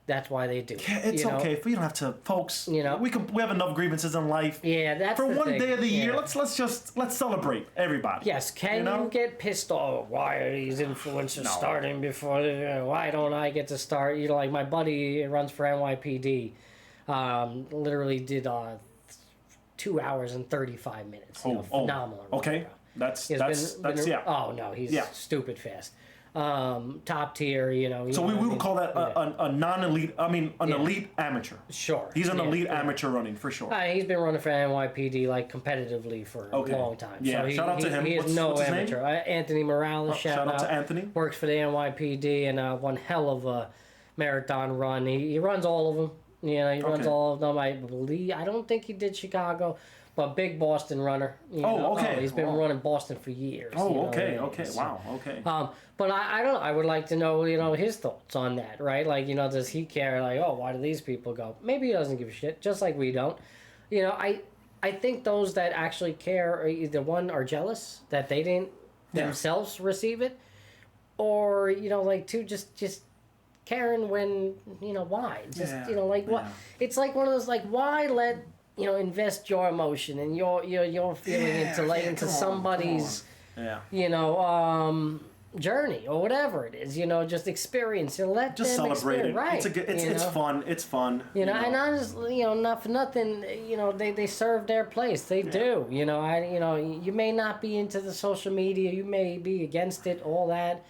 That's why they do. Yeah, it's okay. If we don't have to, folks. We have enough grievances in life. Yeah, that's for the one thing. Day of the year. Let's celebrate everybody. Yes, can you get pissed off? Why are these influencers starting before? Why don't I get to start? Like my buddy runs for NYPD. Literally did 2 hours and 35 minutes. Phenomenal. Okay, that's Oh no, he's stupid fast. Top tier, So we would call that a non-elite. I mean, an elite amateur. Sure. He's an elite amateur running for sure. He's been running for NYPD competitively for a long time. Yeah. So shout out to him. He is no amateur. Anthony Morales. Shout out to Anthony. Works for the NYPD and one hell of a marathon run. He runs all of them. He runs all of them. I don't think he did Chicago. But big Boston runner. He's been running Boston for years. Okay. Wow. Okay. But I don't know. I would like to know, his thoughts on that, right? Like, does he care? Like, why do these people go? Maybe he doesn't give a shit, just like we don't. I think those that actually care are either one are jealous that they didn't themselves receive it, or two just caring when why what? It's like one of those why let invest your emotion and your feeling into somebody's journey or whatever it is, just experience and let just them celebrate it. Right. It's fun. It's fun. And honestly, not for nothing, they serve their place. They do. You may not be into the social media, you may be against it, all that.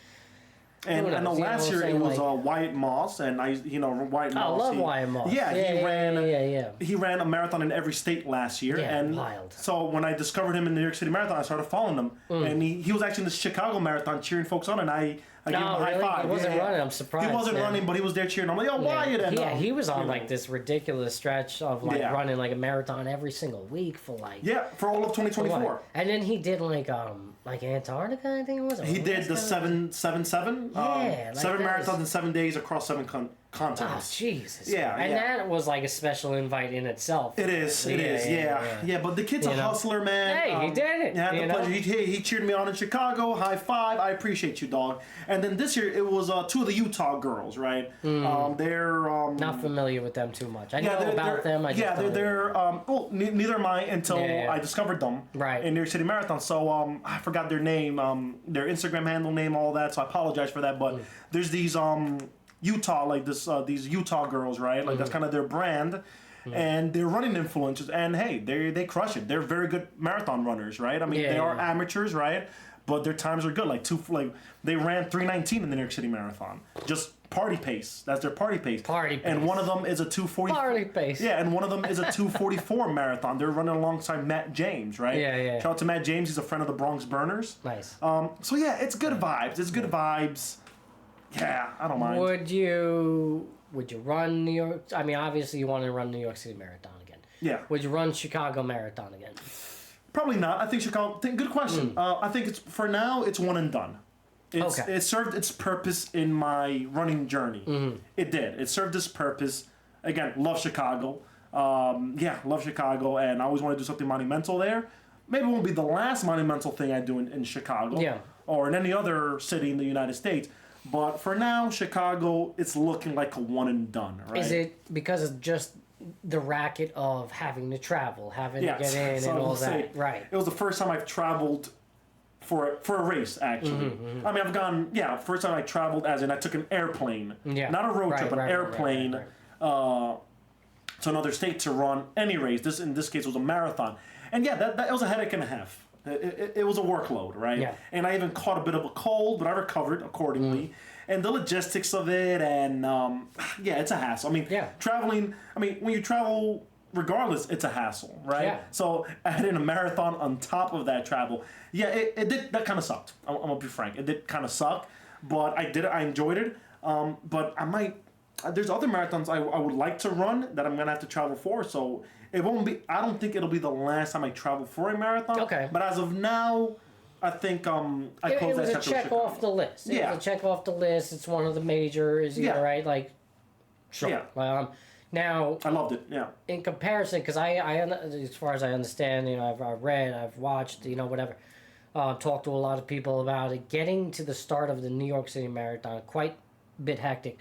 And I know last year it was Wyatt Moss, and Wyatt Moss. I love Wyatt Moss. He ran a marathon in every state last year, and wild. So when I discovered him in the New York City Marathon, I started following him, and he was actually in the Chicago Marathon cheering folks on, and I gave him a high five. He wasn't running. I'm surprised. He wasn't running, but he was there cheering. I'm like, Wyatt, and he was on this ridiculous stretch of running a marathon every single week for for all of 2024. And then he did Antarctica, I think it was. He did the 7-7. 7 7 marathons in 7 days across 7 contest. Oh, Jesus. Yeah, and yeah. that was like a special invite in itself. It is. Yeah. But the kid's a hustler, man. Hey, he did it. Yeah, the pleasure. He cheered me on in Chicago. High five. I appreciate you, dog. And then this year it was two of the Utah girls, right? They're not familiar with them too much. I know about them. I just they're well, neither am I until I discovered them. Right. In New York City Marathon. So I forgot their name, their Instagram handle name, all that. So I apologize for that. But there's these Utah, like these Utah girls, right? Like that's kind of their brand. And they're running influencers, and hey, they crush it. They're very good marathon runners, right? I mean, they are amateurs, right? But their times are good. They ran 3:19 in the New York City Marathon, just party pace. That's their party pace. And one of them is a 2:40. Party pace. Yeah, and one of them is a 2:44 marathon. They're running alongside Matt James, right? Yeah. Shout out to Matt James. He's a friend of the Bronx Burners. Nice. So yeah, it's good vibes. It's good vibes. Yeah, I don't mind. Would you run New York? I mean, obviously you want to run New York City Marathon again. Yeah. Would you run Chicago Marathon again? Probably not. I think Chicago. Good question. I think it's for now. It's one and done. It served its purpose in my running journey. It did. It served its purpose. Again, love Chicago. Love Chicago, and I always want to do something monumental there. Maybe it won't be the last monumental thing I do in Chicago. Yeah. Or in any other city in the United States. But for now, Chicago, it's looking like a one and done, right? Is it because of just the racket of having to travel, having to get in, and all that? Right. It was the first time I've traveled for a race, actually. I mean, I've gone, first time I traveled as in I took an airplane. Yeah. Not a road trip, an airplane to another state to run any race. In this case, was a marathon. And that was a headache and a half. It was a workload, right? Yeah. And I even caught a bit of a cold, but I recovered accordingly. And the logistics of it, and it's a hassle. I mean, traveling. I mean, when you travel, regardless, it's a hassle, right? Yeah. So adding a marathon on top of that travel, it did. That kind of sucked. I'm gonna be frank. It did kind of suck, but I did it. I enjoyed it. But I might. There's other marathons I would like to run that I'm gonna have to travel for. So it won't be. I don't think it'll be the last time I travel for a marathon. Okay. But as of now, I think I closed that chapter. It was a check off the list. It was a check off the list. It's one of the majors. Right? Like, sure. Yeah. Now I loved it. Yeah. In comparison, because I as far as I understand, I've read, I've watched, whatever. Talked to a lot of people about it. Getting to the start of the New York City Marathon, quite a bit hectic.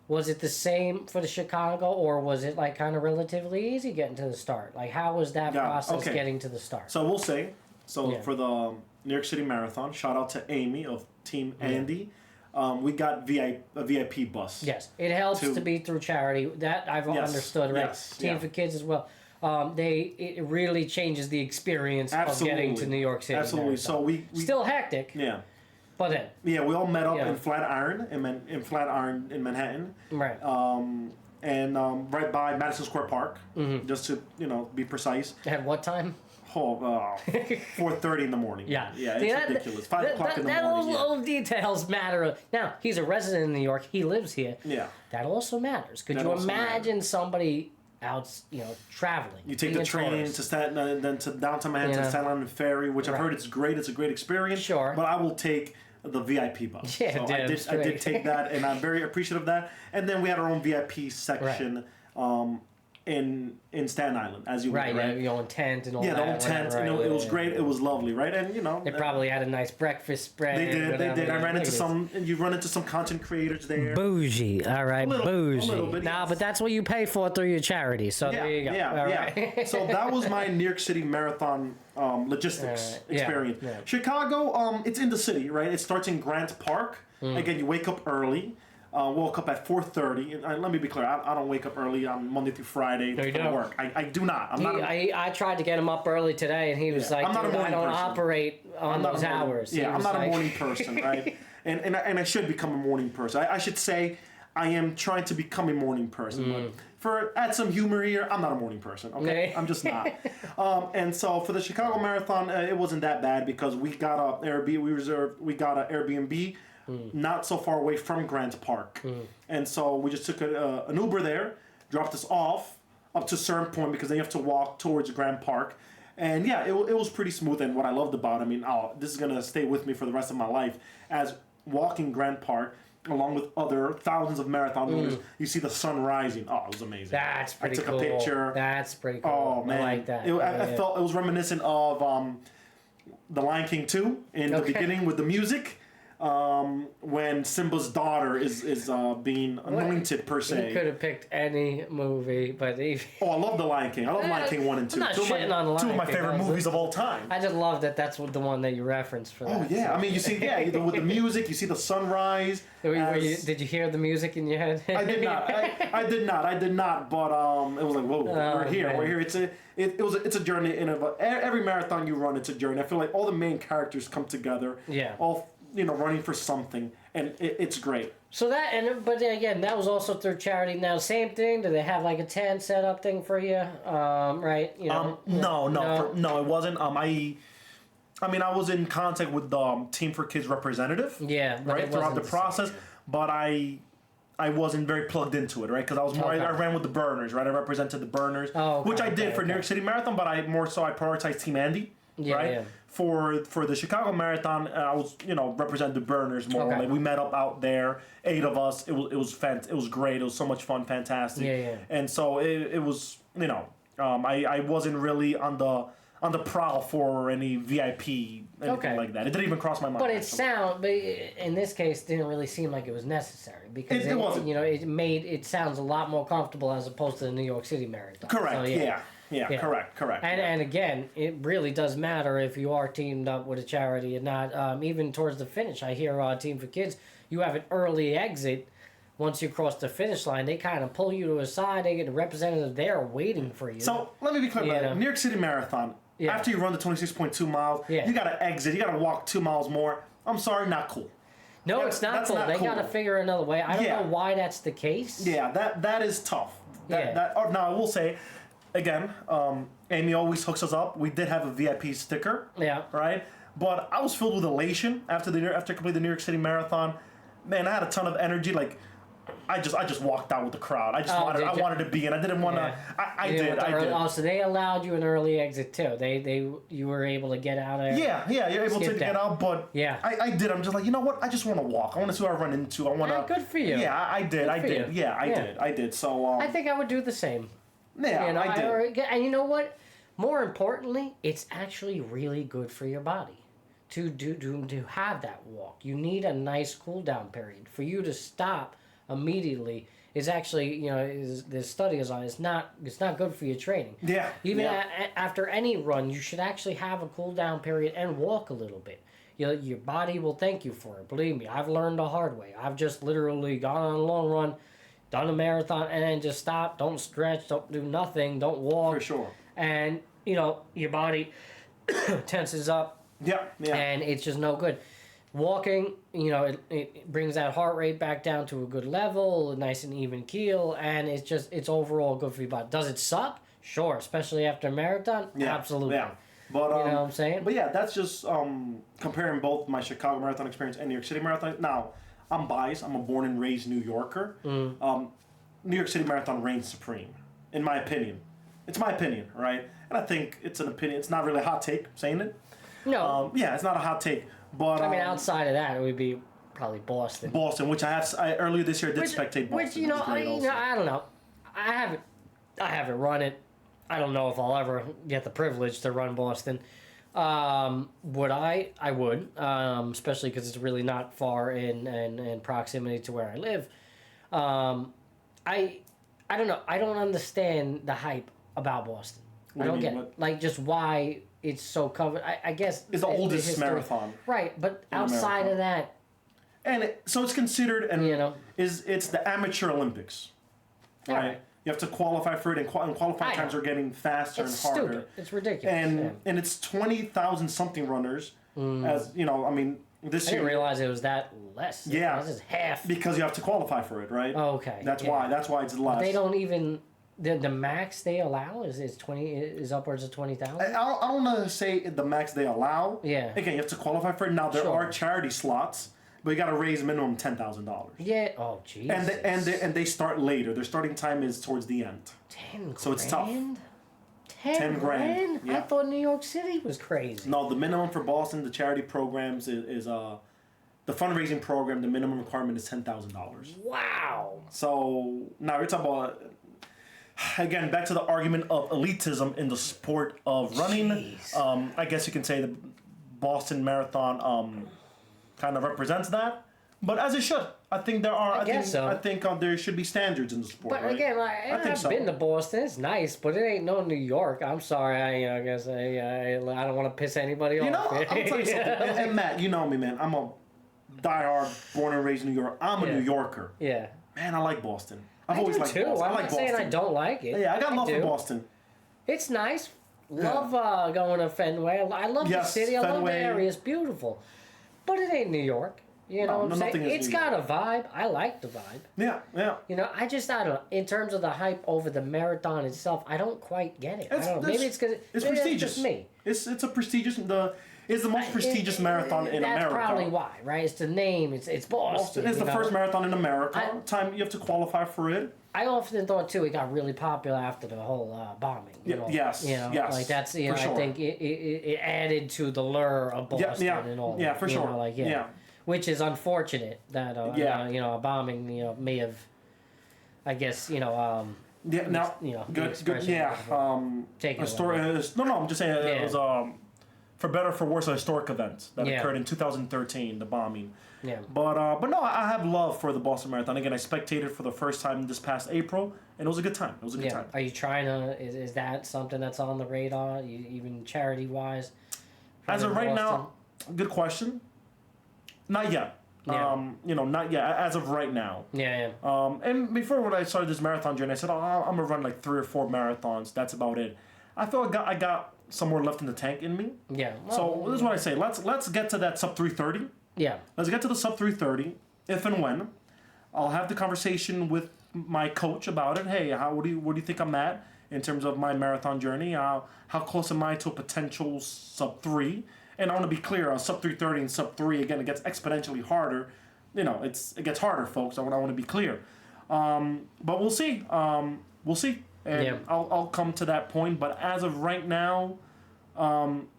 Was it the same for the Chicago, or was it like kind of relatively easy getting to the start? Like, how was that process getting to the start? So we'll say, for the New York City Marathon, shout out to Amy of Team Andy. We got a VIP bus. Yes, it helps to be through charity. That I've understood, right? Yes, Team for Kids as well. It really changes the experience of getting to New York City. Absolutely. Marathon. So we still hectic. Yeah. But then. Yeah, we all met up in Flatiron in Flatiron in Manhattan. Right. And right by Madison Square Park, just to be precise. At what time? 4:30 in the morning. Yeah. Yeah, it's ridiculous. 5 o'clock in the morning. Those little details matter. Now, he's a resident in New York. He lives here. Yeah. That also matters. Could you imagine somebody out, traveling? You take the train to Staten Island, then to downtown Manhattan, to Staten Island Ferry, which I've heard it's great. It's a great experience. Sure. But I will take the VIP bus. Yeah, so I did take that, and I'm very appreciative of that. And then we had our own VIP section. In Staten Island, as you right, right? Your own tent and all that. Yeah, the own tent. Right, it was great. It was lovely, right? And they probably had a nice breakfast spread. They did. I ran into some, and you run into some content creators there. Bougie, all right, bougie. A little bit, but that's what you pay for through your charity. So there you go. Yeah. Right. So that was my New York City Marathon logistics experience. Yeah. Chicago, it's in the city, right? It starts in Grant Park. Again, you wake up early. Woke up at 4:30. And let me be clear, I don't wake up early on Monday through Friday for work. I do not. I tried to get him up early today, and he was like, I'm not a morning I don't person. operate on those hours. Yeah, I'm not a morning person, right? and I should become a morning person. I should say I am trying to become a morning person. But add some humor here, I'm not a morning person, okay? I'm just not. And so for the Chicago Marathon, it wasn't that bad because we got an Airbnb not so far away from Grant Park. And so we just took an Uber there, dropped us off up to a certain point because then you have to walk towards Grant Park. And yeah, it was pretty smooth. And what I loved about it, this is going to stay with me for the rest of my life, as walking Grant Park, along with other thousands of marathon runners. You see the sun rising. Oh, it was amazing. That's pretty cool. I took a picture. That's pretty cool. Oh man, I like that. I felt it was reminiscent of The Lion King 2 in the beginning with the music. When Simba's daughter is being anointed per se. You could have picked any movie, but I love The Lion King. I love Lion King 1 and 2. I'm not shitting on The Lion King. Two of my favorite movies of all time. I just love that that's the one that you referenced for that. Oh yeah, I mean you see, with the music, you see the sunrise. Did you hear the music in your head? I did not. I did not. But it was like, whoa, we're here. Man. We're here. It's a journey. Every marathon you run, it's a journey. I feel like all the main characters come together. Yeah. All running for something, and it's great. So but again, that was also through charity. Now, same thing. Do they have like a tent set up thing for you? Right? No, it wasn't. I was in contact with the Team for Kids representative. Yeah. Right throughout the process, but I wasn't very plugged into it, right? Because I was more. I ran with the burners, right? I represented the burners, which I did for New York City Marathon, but I prioritized Team Andy. Yeah, right? Yeah. For the Chicago Marathon, I was represent the burners more. Like we met up out there, 8 of us. It was it was great. It was so much fun, fantastic. Yeah. And so it was I wasn't really on the prowl for any VIP anything like that. It didn't even cross my mind. But in this case, didn't really seem like it was necessary because it wasn't. It sounds a lot more comfortable as opposed to the New York City Marathon. Correct. So, Yeah, correct. And again, it really does matter if you are teamed up with a charity or not. Even towards the finish, I hear Team for Kids, you have an early exit. Once you cross the finish line, they kind of pull you to a side. They get a representative there waiting for you. So let me be clear about it. New York City Marathon, after you run the 26.2 miles, you got to exit. You got to walk 2 miles more. I'm sorry, not cool. No, it's not cool. They got to figure another way. I don't know why that's the case. Yeah, that is now, I will say, again, Amy always hooks us up. We did have a VIP sticker. Yeah. Right? But I was filled with elation after completing the New York City Marathon. Man, I had a ton of energy. Like, I just walked out with the crowd. I wanted to be in. I didn't want to. I did. Oh, so they allowed you an early exit too. You were able to get out of. Yeah, you're able to get out. But I did. I'm just like, you know what? I just want to walk. I want to see what I run into. I want to. Good for you. Yeah, I did. Yeah, I did. So. I think I would do the same. Yeah, I did. And you know what? More importantly, it's actually really good for your body to have that walk. You need a nice cool down period. For you to stop immediately is actually, the study is on. It's not good for your training. Yeah. Even after any run, you should actually have a cool down period and walk a little bit. Your body will thank you for it. Believe me, I've learned the hard way. I've just literally gone on a long run, done a marathon, and then just stop. Don't stretch. Don't do nothing. Don't walk. For sure. And your body tenses up. Yeah. And it's just no good. Walking, it brings that heart rate back down to a good level, a nice and even keel, and it's overall good for your body. Does it suck? Sure, especially after a marathon. Yeah. Absolutely. Yeah. But, you know what I'm saying? But yeah, that's just comparing both my Chicago Marathon experience and New York City Marathon. Now, I'm biased. I'm a born and raised New Yorker. New York City Marathon reigns supreme, in my opinion. It's my opinion, right? And I think it's an opinion. It's not really a hot take saying it. No. It's not a hot take. But outside of that, it would be probably Boston. Which I earlier this year did spectate Boston. Which I don't know. I haven't run it. I don't know if I'll ever get the privilege to run Boston. Would I? I would, especially because it's really not far in proximity to where I live. I don't know. I don't understand the hype about Boston. I don't get it. Like, just why it's so covered. I guess it's the oldest marathon, right? But outside of that, and so it's considered, and it's the amateur Olympics, right? Yeah. You have to qualify for it, and qualifying times are getting faster and harder. Stupid. It's ridiculous. And it's 20,000 something runners. As you know, I mean, this year. I didn't realize it was that less. Yeah, this is half. Because you have to qualify for it, right? Oh, okay. That's why it's less. But they don't even. The max they allow is upwards of 20,000. I don't want to say the max they allow. Yeah. Again, you have to qualify for it. Now there are charity slots, but you got to raise minimum $10,000. Yeah. Oh, Jesus. And they start later. Their starting time is towards the end. 10 grand. So it's tough. 10 grand. Yeah. I thought New York City was crazy. No, the minimum for Boston, the charity programs is the the fundraising program, the minimum requirement is $10,000. Wow. So now you're talking about, again, back to the argument of elitism in the sport of running. I guess you can say the Boston Marathon kind of represents that, but as it should. I think there are. I think there should be standards in the sport. But right? again, I've been to Boston. It's nice, but it ain't no New York. I'm sorry. I guess I don't want to piss anybody off. You know, I'll tell you something. And Matt, you know me, man. I'm a diehard, born and raised in New York. I'm a New Yorker. Yeah. Man, I like Boston. I've always do liked too. Boston. I'm not saying I don't like it. Yeah, I got love for Boston. It's nice. Love going to Fenway. I love the city. I love the area. It's beautiful. But it ain't New York. You know what I'm saying? It's got a vibe. I like the vibe. Yeah, yeah. You know, I don't know. In terms of the hype over the marathon itself, I don't quite get it. I don't know. Maybe it's because it's prestigious. It's just me. It's a prestigious. It's the most prestigious marathon in America. That's probably why, right? It's the name. It's Boston. It's the first marathon in America. Time you have to qualify for it. I often thought too it got really popular after the whole bombing. Yes. Like that's I think it added to the lure of Boston and all. Yeah, for sure. Which is unfortunate that a bombing may have, I guess good. Taken I'm just saying it was for better or for worse a historic event that occurred in 2013, the bombing. Yeah. But no, I have love for the Boston Marathon. Again, I spectated for the first time this past April, and it was a good time. Time. Are you trying to? Is that something that's on the radar, even charity wise? As of right now, good question. Not yet. Yeah. Not yet. As of right now. Yeah. And before when I started this marathon journey, I said, I'm gonna run like 3 or 4 marathons. That's about it. I feel I got some more left in the tank in me. Yeah. So this is what I say. Let's get to that sub 330. Yeah. Let's get to the sub 330. If and when, I'll have the conversation with my coach about it. Hey, what do you think I'm at in terms of my marathon journey? How close am I to a potential sub 3? And I want to be clear, on sub 330 and sub 3, again, it gets exponentially harder. It gets harder, folks. I want to be clear. But we'll see. And I'll come to that point. But as of right now,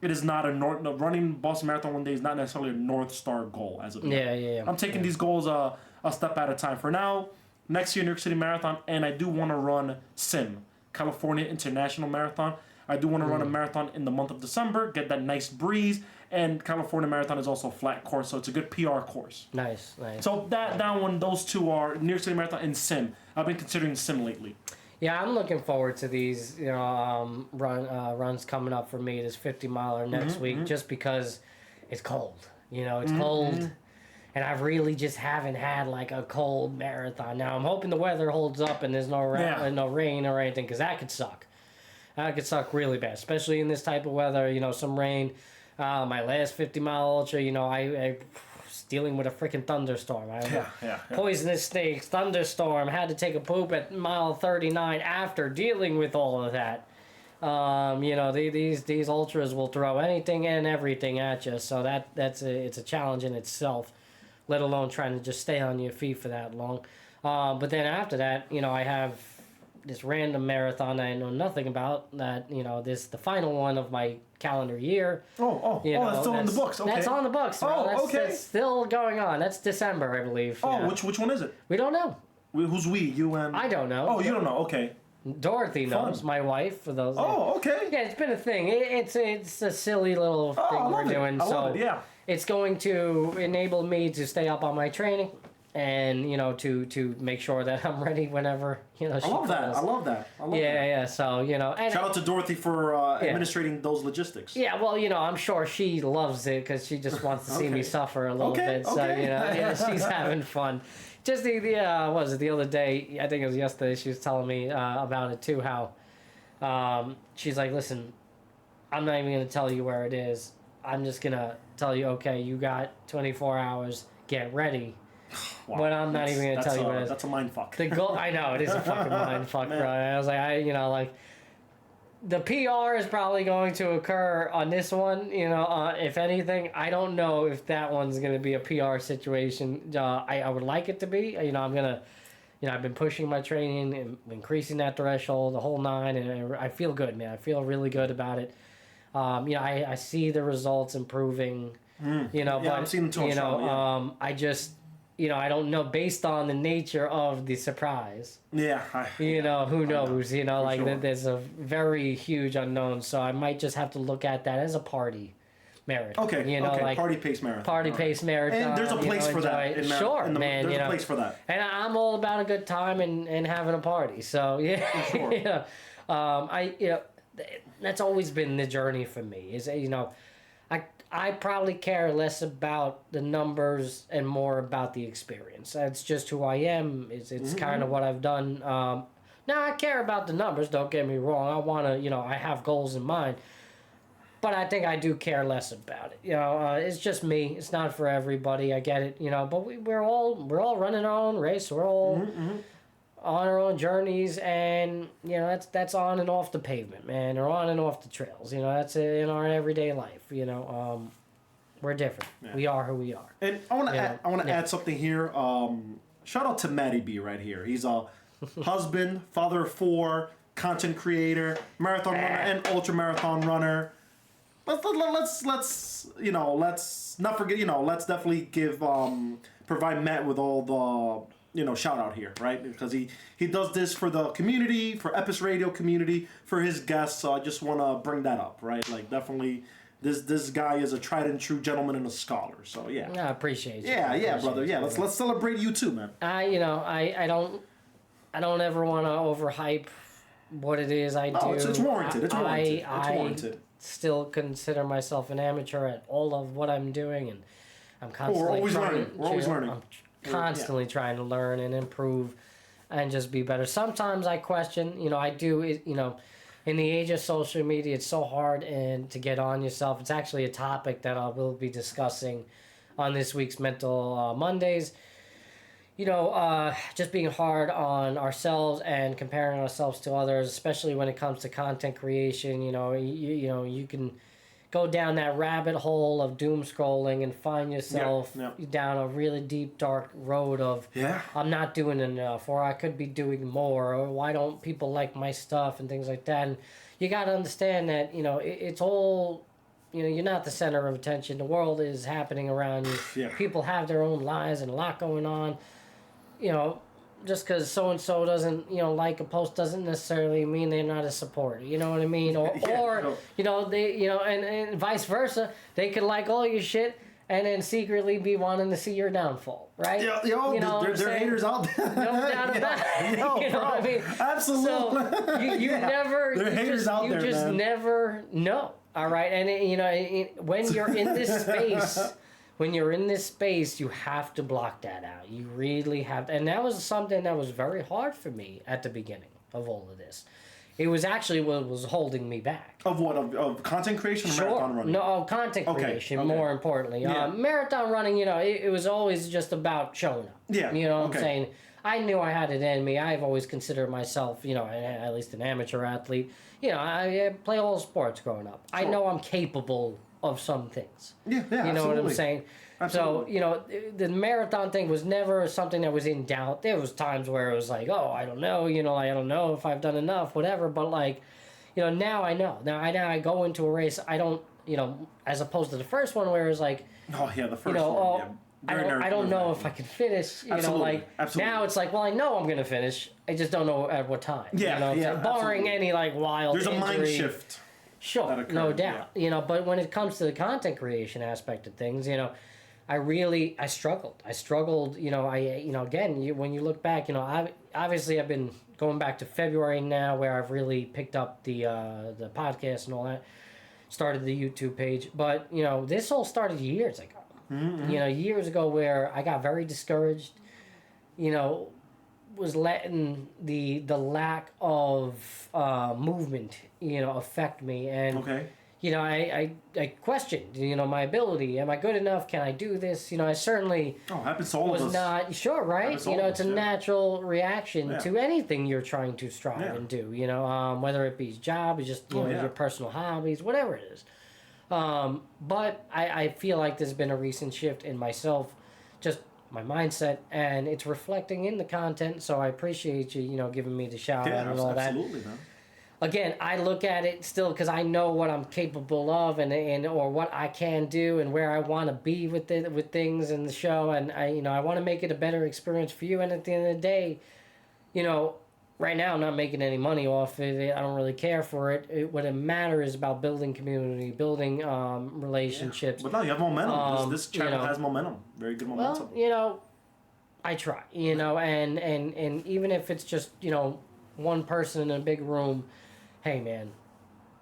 it is not running Boston Marathon one day is not necessarily a North Star goal as of now. Yeah. I'm taking these goals a step at a time. For now, next year, New York City Marathon, and I do want to run SIM, California International Marathon. I do want to run a marathon in the month of December, get that nice breeze, and California Marathon is also a flat course, so it's a good PR course. Nice. So that one, those two are New York City Marathon and SIM. I've been considering SIM lately. Yeah, I'm looking forward to these runs coming up for me, this 50-miler next week, just because it's cold. It's cold, and I really just haven't had like a cold marathon. Now, I'm hoping the weather holds up and there's no rain or anything, because that could suck. That could suck really bad, especially in this type of weather. Some rain. My last 50-mile ultra, I was dealing with a freaking thunderstorm. Poisonous snakes, thunderstorm. Had to take a poop at mile 39 after dealing with all of that. These ultras will throw anything and everything at you, so it's a challenge in itself. Let alone trying to just stay on your feet for that long. But then after that, I have this random marathon I know nothing about, that the final one of my calendar year. That's still in the books. Okay. That's on the books. That's still going on. That's December, I believe. Which one is it? We don't know. Who's we? You and I don't know. You don't know. Okay. Dorothy knows, my wife, for those. Okay. Yeah, it's been a thing. It's a silly little thing we're doing. It's going to enable me to stay up on my training. And to make sure that I'm ready whenever she calls. I love that. Yeah. So and shout out to Dorothy for administrating those logistics. Yeah, well, I'm sure she loves it because she just wants to see me suffer a little bit. So she's having fun. Just the other day? I think it was yesterday. She was telling me about it too. How she's like, listen, I'm not even gonna tell you where it is. I'm just gonna tell you, okay, you got 24 hours. Get ready. Wow. But I'm not even going to tell you what it is. That's a mind fuck. The goal, I know, it is a fucking mind fuck, bro. I was like, the PR is probably going to occur on this one, if anything. I don't know if that one's going to be a PR situation. I would like it to be. I'm going to, I've been pushing my training and increasing that threshold, the whole 9, and I feel good, man. I feel really good about it. I see the results improving. You know, Yeah, but I've seen him you know, yeah. I just, you know, I don't know based on the nature of the surprise. Yeah. You know, who knows? You know, like sure. there's a very huge unknown, so I might just have to look at that as a party marathon. Okay. You know, okay. like Party pace marathon. party All pace marathon. And there's a place for that. Enjoy. Sure, man. There's you a know, place for that. and I'm all about a good time and having a party. So yeah, Sure. yeah. That's always been the journey for me. Is you know, I probably care less about the numbers and more about the experience. That's just who I am. It's kind of what I've done. Now I care about the numbers. Don't get me wrong. I want to, you know, I have goals in mind. But I think I do care less about it. You know, it's just me. It's not for everybody. I get it. You know, but we're all running our own race. We're all on our own journeys, and you know that's on and off the pavement, man, or on and off the trails. You know, that's in our everyday life. You know, we're different. Yeah. We are who we are. And I want to add something here. Shout out to Matty B right here. He's a husband, father of 4, content creator, marathon runner, and ultra marathon runner. Let's you know, let's not forget, you know, let's definitely give provide Matt with all the, you know, shout out here, right? Because he does this for the community, for Epis Radio community, for his guests. So I just want to bring that up, right? Like definitely this guy is a tried and true gentleman and a scholar. So yeah. I appreciate you. Yeah, brother. Yeah, let's celebrate you too, man. You know, I don't ever want to overhype what it is I do. Oh, it's warranted. It's warranted. It's warranted. Still consider myself an amateur at all of what I'm doing, and I'm constantly we're always learning. We're always learning. I'm constantly trying to learn and improve and just be better. Sometimes I question, you know, I do, you know, in the age of social media, it's so hard and to get on yourself. It's actually a topic that I will be discussing on this week's Mental Mondays. You know, just being hard on ourselves and comparing ourselves to others, especially when it comes to content creation. You know, you can go down that rabbit hole of doom scrolling and find yourself down a really deep, dark road of I'm not doing enough, or I could be doing more, or why don't people like my stuff and things like that. And you got to understand that, you know, it's all, you know, you're not the center of attention. The world is happening around you. Yeah. People have their own lives and a lot going on. You know, just because so-and-so doesn't, you know, like a post doesn't necessarily mean they're not a supporter. You know what I mean? Or you know, they, you know, and vice versa. They could like all your shit and then secretly be wanting to see your downfall, right? You know, they're haters out there. No doubt about it. You know what I mean? Absolutely. So you never, there are haters out there, you just man. Never know. All right, and you know, when you're in this space. When you're in this space, you have to block that out. You really have to. And that was something that was very hard for me at the beginning of all of this. It was actually what was holding me back. Of what? Of content creation or marathon running? No, content creation, more importantly. Marathon running, you know, it was always just about showing up. Yeah. You know what I'm saying? I knew I had it in me. I've always considered myself, you know, at least an amateur athlete. You know, I play all sports growing up. Sure. I know I'm capable of some things. Yeah, you know absolutely. what I'm saying? Absolutely. So, you know, the marathon thing was never something that was in doubt. There was times where it was like, oh, I don't know, you know, I don't know if I've done enough, whatever. But, like, you know, now I know. Now I go into a race, I don't, you know, as opposed to the first one where it was like, oh, yeah, the first you know, one, I don't know if I can finish. You know, like, now it's like, well, I know I'm going to finish. I just don't know at what time. Yeah, you know what I'm saying? Barring any, like, wild There's injury. a mind shift. Sure, no doubt. Yeah. You know, but when it comes to the content creation aspect of things, you know, I struggled, you know, again, when you look back, you know, obviously I've been going back to February now where I've really picked up the podcast and all that, started the YouTube page. But, you know, this all started years ago. Mm-hmm. You know, years ago where I got very discouraged, you know, was letting the lack of movement, you know, affect me. And, you know, I questioned, you know, my ability. Am I good enough? Can I do this? You know, I certainly happens to all of us. was not sure, right? You know, it's a natural reaction to anything you're trying to strive and do, you know, whether it be job, just, you know, your personal hobbies, whatever it is. But I feel like there's been a recent shift in myself, just my mindset, and it's reflecting in the content. So I appreciate you, you know, giving me the shout out and all that. Absolutely, man. again, I look at it still because I know what I'm capable of and or what I can do and where I want to be with things in the show, and I want to make it a better experience for you. And at the end of the day, right now I'm not making any money off it. I don't really care for it. What it matters is about building community, building relationships. But no, you have momentum. This channel has momentum. Very good momentum. Well, I try. And even if it's just one person in a big room. Hey man,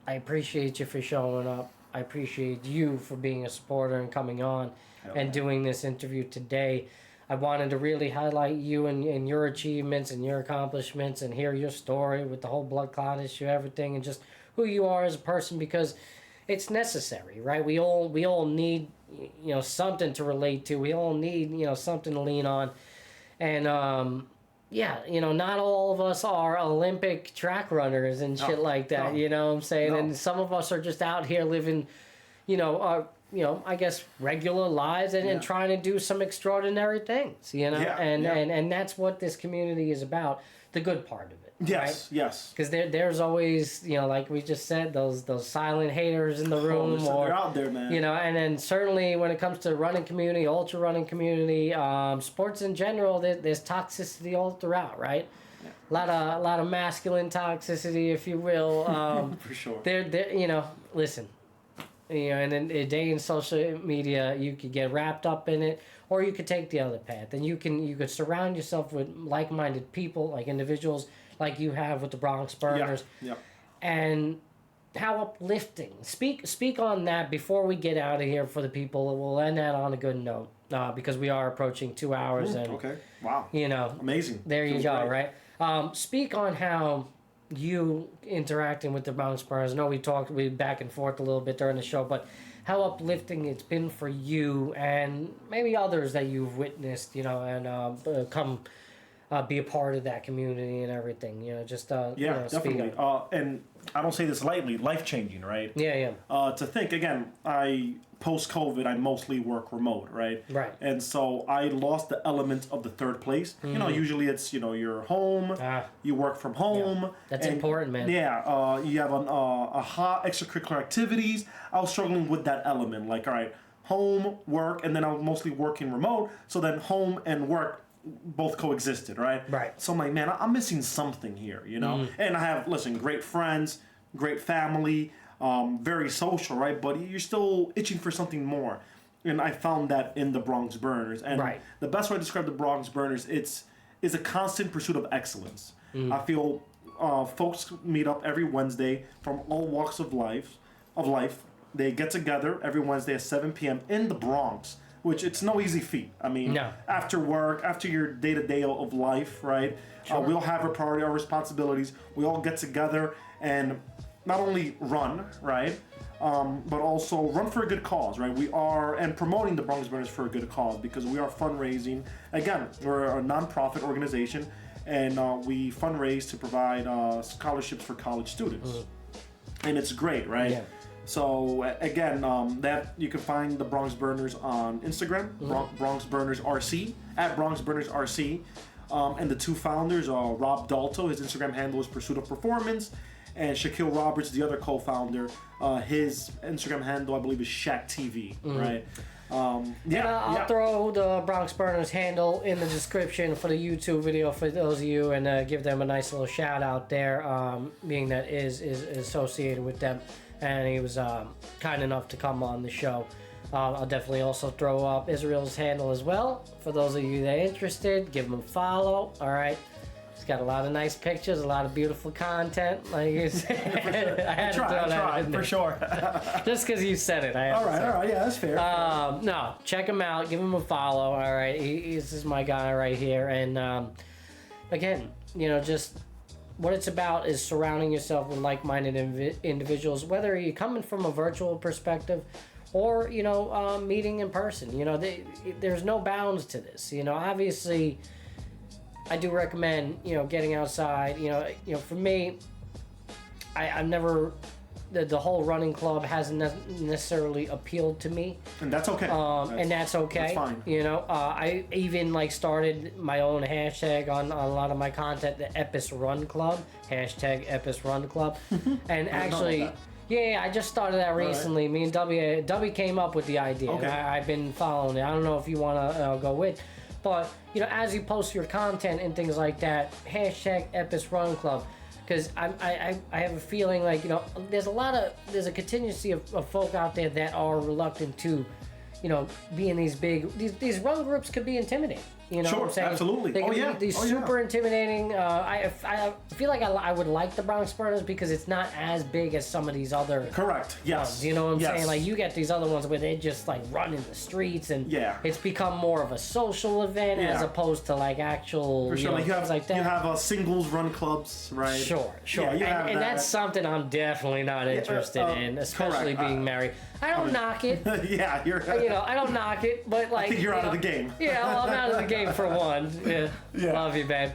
I appreciate you for showing up. I appreciate you for being a supporter and coming on and doing this interview today. I wanted to really highlight you and your achievements and your accomplishments and hear your story with the whole blood clot issue, everything, and just who you are as a person, because it's necessary, right? We all need something to relate to. We all need something to lean on, and not all of us are Olympic track runners and shit like that. You know what I'm saying? And some of us are just out here living, I guess regular lives and trying to do some extraordinary things, and that's what this community is about. The good part of it. Yes, right? yes. Because there's always, like we just said, those silent haters in the room, they're out there, man. And then certainly when it comes to the running community, ultra running community, sports in general, there's toxicity all throughout, right? Yeah. A lot of masculine toxicity, if you will. For sure. Listen. And in a day in social media, you could get wrapped up in it, or you could take the other path. And you could surround yourself with like-minded people, like individuals, like you have with the Bronx Burners. Yeah. And how uplifting. Speak on that before we get out of here for the people. We'll end that on a good note because we are approaching 2 hours. And okay. Wow. Amazing. There you go. Great. Right. Speak on how you interacting with the Bronx Burners. I know we back and forth a little bit during the show, but how uplifting it's been for you and maybe others that you've witnessed, and come be a part of that community and everything. Definitely. And I don't say this lightly. Life changing, right? Yeah. To think again, post-COVID, I mostly work remote, right? Right. And so I lost the element of the third place. Mm-hmm. Usually it's, you're home, you work from home. Yeah. That's important, man. Yeah. You have a hot extracurricular activities. I was struggling with that element. Like, all right, home, work, and then I was mostly working remote. So then home and work both coexisted, right? Right. So I'm like, man, I'm missing something here, And I have, great friends, great family, very social, right? But you're still itching for something more. And I found that in the Bronx Burners. And the best way to describe the Bronx Burners, it's a constant pursuit of excellence. I feel folks meet up every Wednesday from all walks of life. They get together every Wednesday at 7 p.m. in the Bronx, which it's no easy feat. I mean, after work, after your day-to-day of life, right? Sure. We all have our priority, our responsibilities. We all get together and not only run, right? But also run for a good cause, right? We are, and promoting the Bronx Burners for a good cause because we are fundraising. Again, we're a nonprofit organization and we fundraise to provide scholarships for college students. And it's great, right? Yeah. So again, that you can find the Bronx Burners on Instagram, Bronx Burners RC, at Bronx Burners RC. And the two founders are Rob Dalto, his Instagram handle is Pursuit of Performance, and Shaquille Roberts, the other co-founder, his Instagram handle, I believe, is Shaq TV, right? I'll throw the Bronx Burners handle in the description for the YouTube video for those of you, and give them a nice little shout out there, being that is associated with them. And he was kind enough to come on the show. I'll definitely also throw up Israel's handle as well. For those of you that are interested, give him a follow. All right. He's got a lot of nice pictures, a lot of beautiful content. Like you said, I had to throw that in there. For sure. Just because you said it. All right. Yeah, that's fair. No, check him out. Give him a follow. All right. This is my guy right here. And again, just what it's about is surrounding yourself with like-minded individuals, whether you're coming from a virtual perspective or, meeting in person. There's no bounds to this. Obviously, I do recommend, getting outside. For me, I've never the whole running club hasn't necessarily appealed to me. And that's okay. And that's okay. That's fine. You know, I even like started my own hashtag on a lot of my content, the Epis Run Club, hashtag Epis Run Club. And actually, yeah, I just started that recently. Right. Me and W came up with the idea. Okay. I've been following it. I don't know if you want to go with, but you know, as you post your content and things like that, hashtag Epis Run Club. Because I have a feeling like, you know, there's a contingency of folk out there that are reluctant to, you know, be in these these run groups could be intimidating. You know sure, what I'm saying? Absolutely. They can be these super intimidating. I feel like I would like the Bronx Burners because it's not as big as some of these other. Correct. Yes. Ones, you know what I'm saying? Like you get these other ones where they just like run in the streets and it's become more of a social event as opposed to like actual. For sure. You have like that. You have singles run clubs, right? Sure. Yeah, and that's something I'm definitely not interested in, especially being married. I don't knock it. Yeah, you're. You know, I don't knock it, but like. I think you're out of the game. Yeah, well, I'm out of the game for one. Yeah. Love you, babe.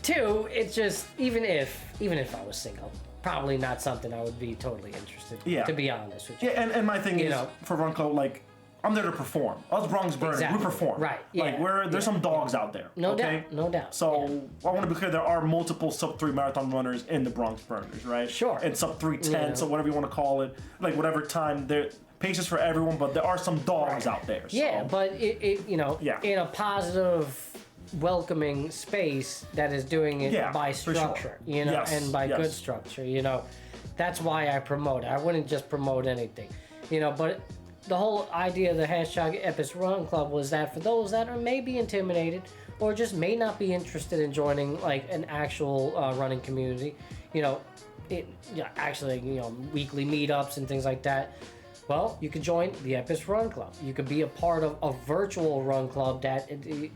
Two, it's just even if I was single, probably not something I would be totally interested. In, to be honest with you. Yeah, and my thing is for Run Club, like. I'm there to perform. Us Bronx Burners, we perform. Right. Yeah. Like there's some dogs out there. No doubt. So I want to be clear, there are multiple sub-3 marathon runners in the Bronx Burners, right? Sure. And sub-310, so whatever you want to call it, like whatever time there. Paces for everyone, but there are some dogs out there. So. Yeah, but it you know, in a positive, welcoming space that is doing it by structure, you know, and by good structure, you know. That's why I promote it. I wouldn't just promote anything, you know, but the whole idea of the hashtag Epis Run Club was that for those that are maybe intimidated or just may not be interested in joining like an actual running community, you know, actually, you know, weekly meetups and things like that. Well, you could join the Epis Run Club. You could be a part of a virtual run club that it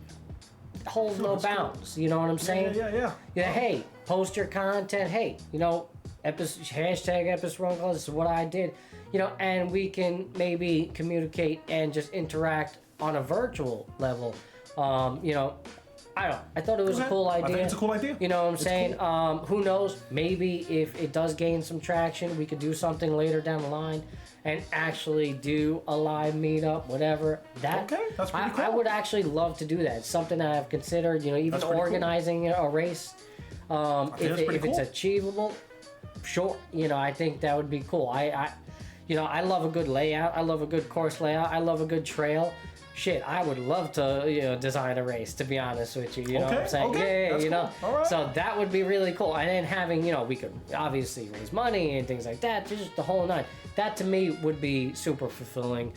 holds no bounds. Cool. You know what I'm saying? Yeah. Hey, post your content. Hey, you know, hashtag Epis Run Club. This is what I did. You know, and we can maybe communicate and just interact on a virtual level. You know, I thought it was a cool idea. I think it's a cool idea. You know what I'm saying? Cool. Who knows? Maybe if it does gain some traction, we could do something later down the line and actually do a live meetup, whatever. That's pretty cool. I would actually love to do that. It's something that I've considered, you know, even organizing a race. If it's achievable, sure. You know, I think that would be cool. You know, I love a good layout. I love a good course layout. I love a good trail. Shit, I would love to, you know, design a race, to be honest with you. You know what I'm saying? Yeah, you know. All right. So that would be really cool. And then having, you know, we could obviously raise money and things like that. Just the whole nine. That to me would be super fulfilling.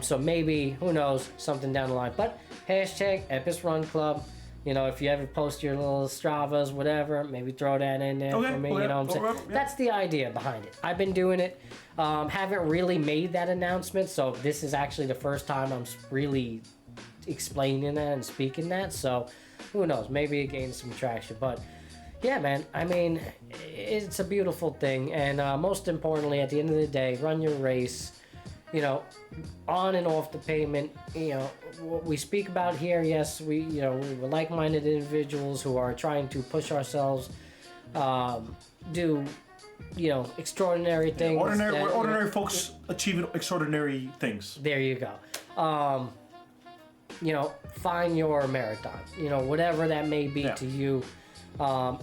So maybe, who knows, something down the line. But hashtag Epis Run Club. You know, if you ever post your little Stravas, whatever, maybe throw that in there for me. You know what I'm saying? Right, that's the idea behind it. I've been doing it. Haven't really made that announcement, so this is actually the first time I'm really explaining that and speaking that. So who knows? Maybe it gains some traction. But yeah, man, I mean, it's a beautiful thing. And most importantly, at the end of the day, run your race. You know, on and off the pavement. You know, what we speak about here, yes, we're like-minded individuals who are trying to push ourselves, do, you know, extraordinary things. Ordinary folks achieving extraordinary things. There you go. You know, find your marathon. You know, whatever that may be to you.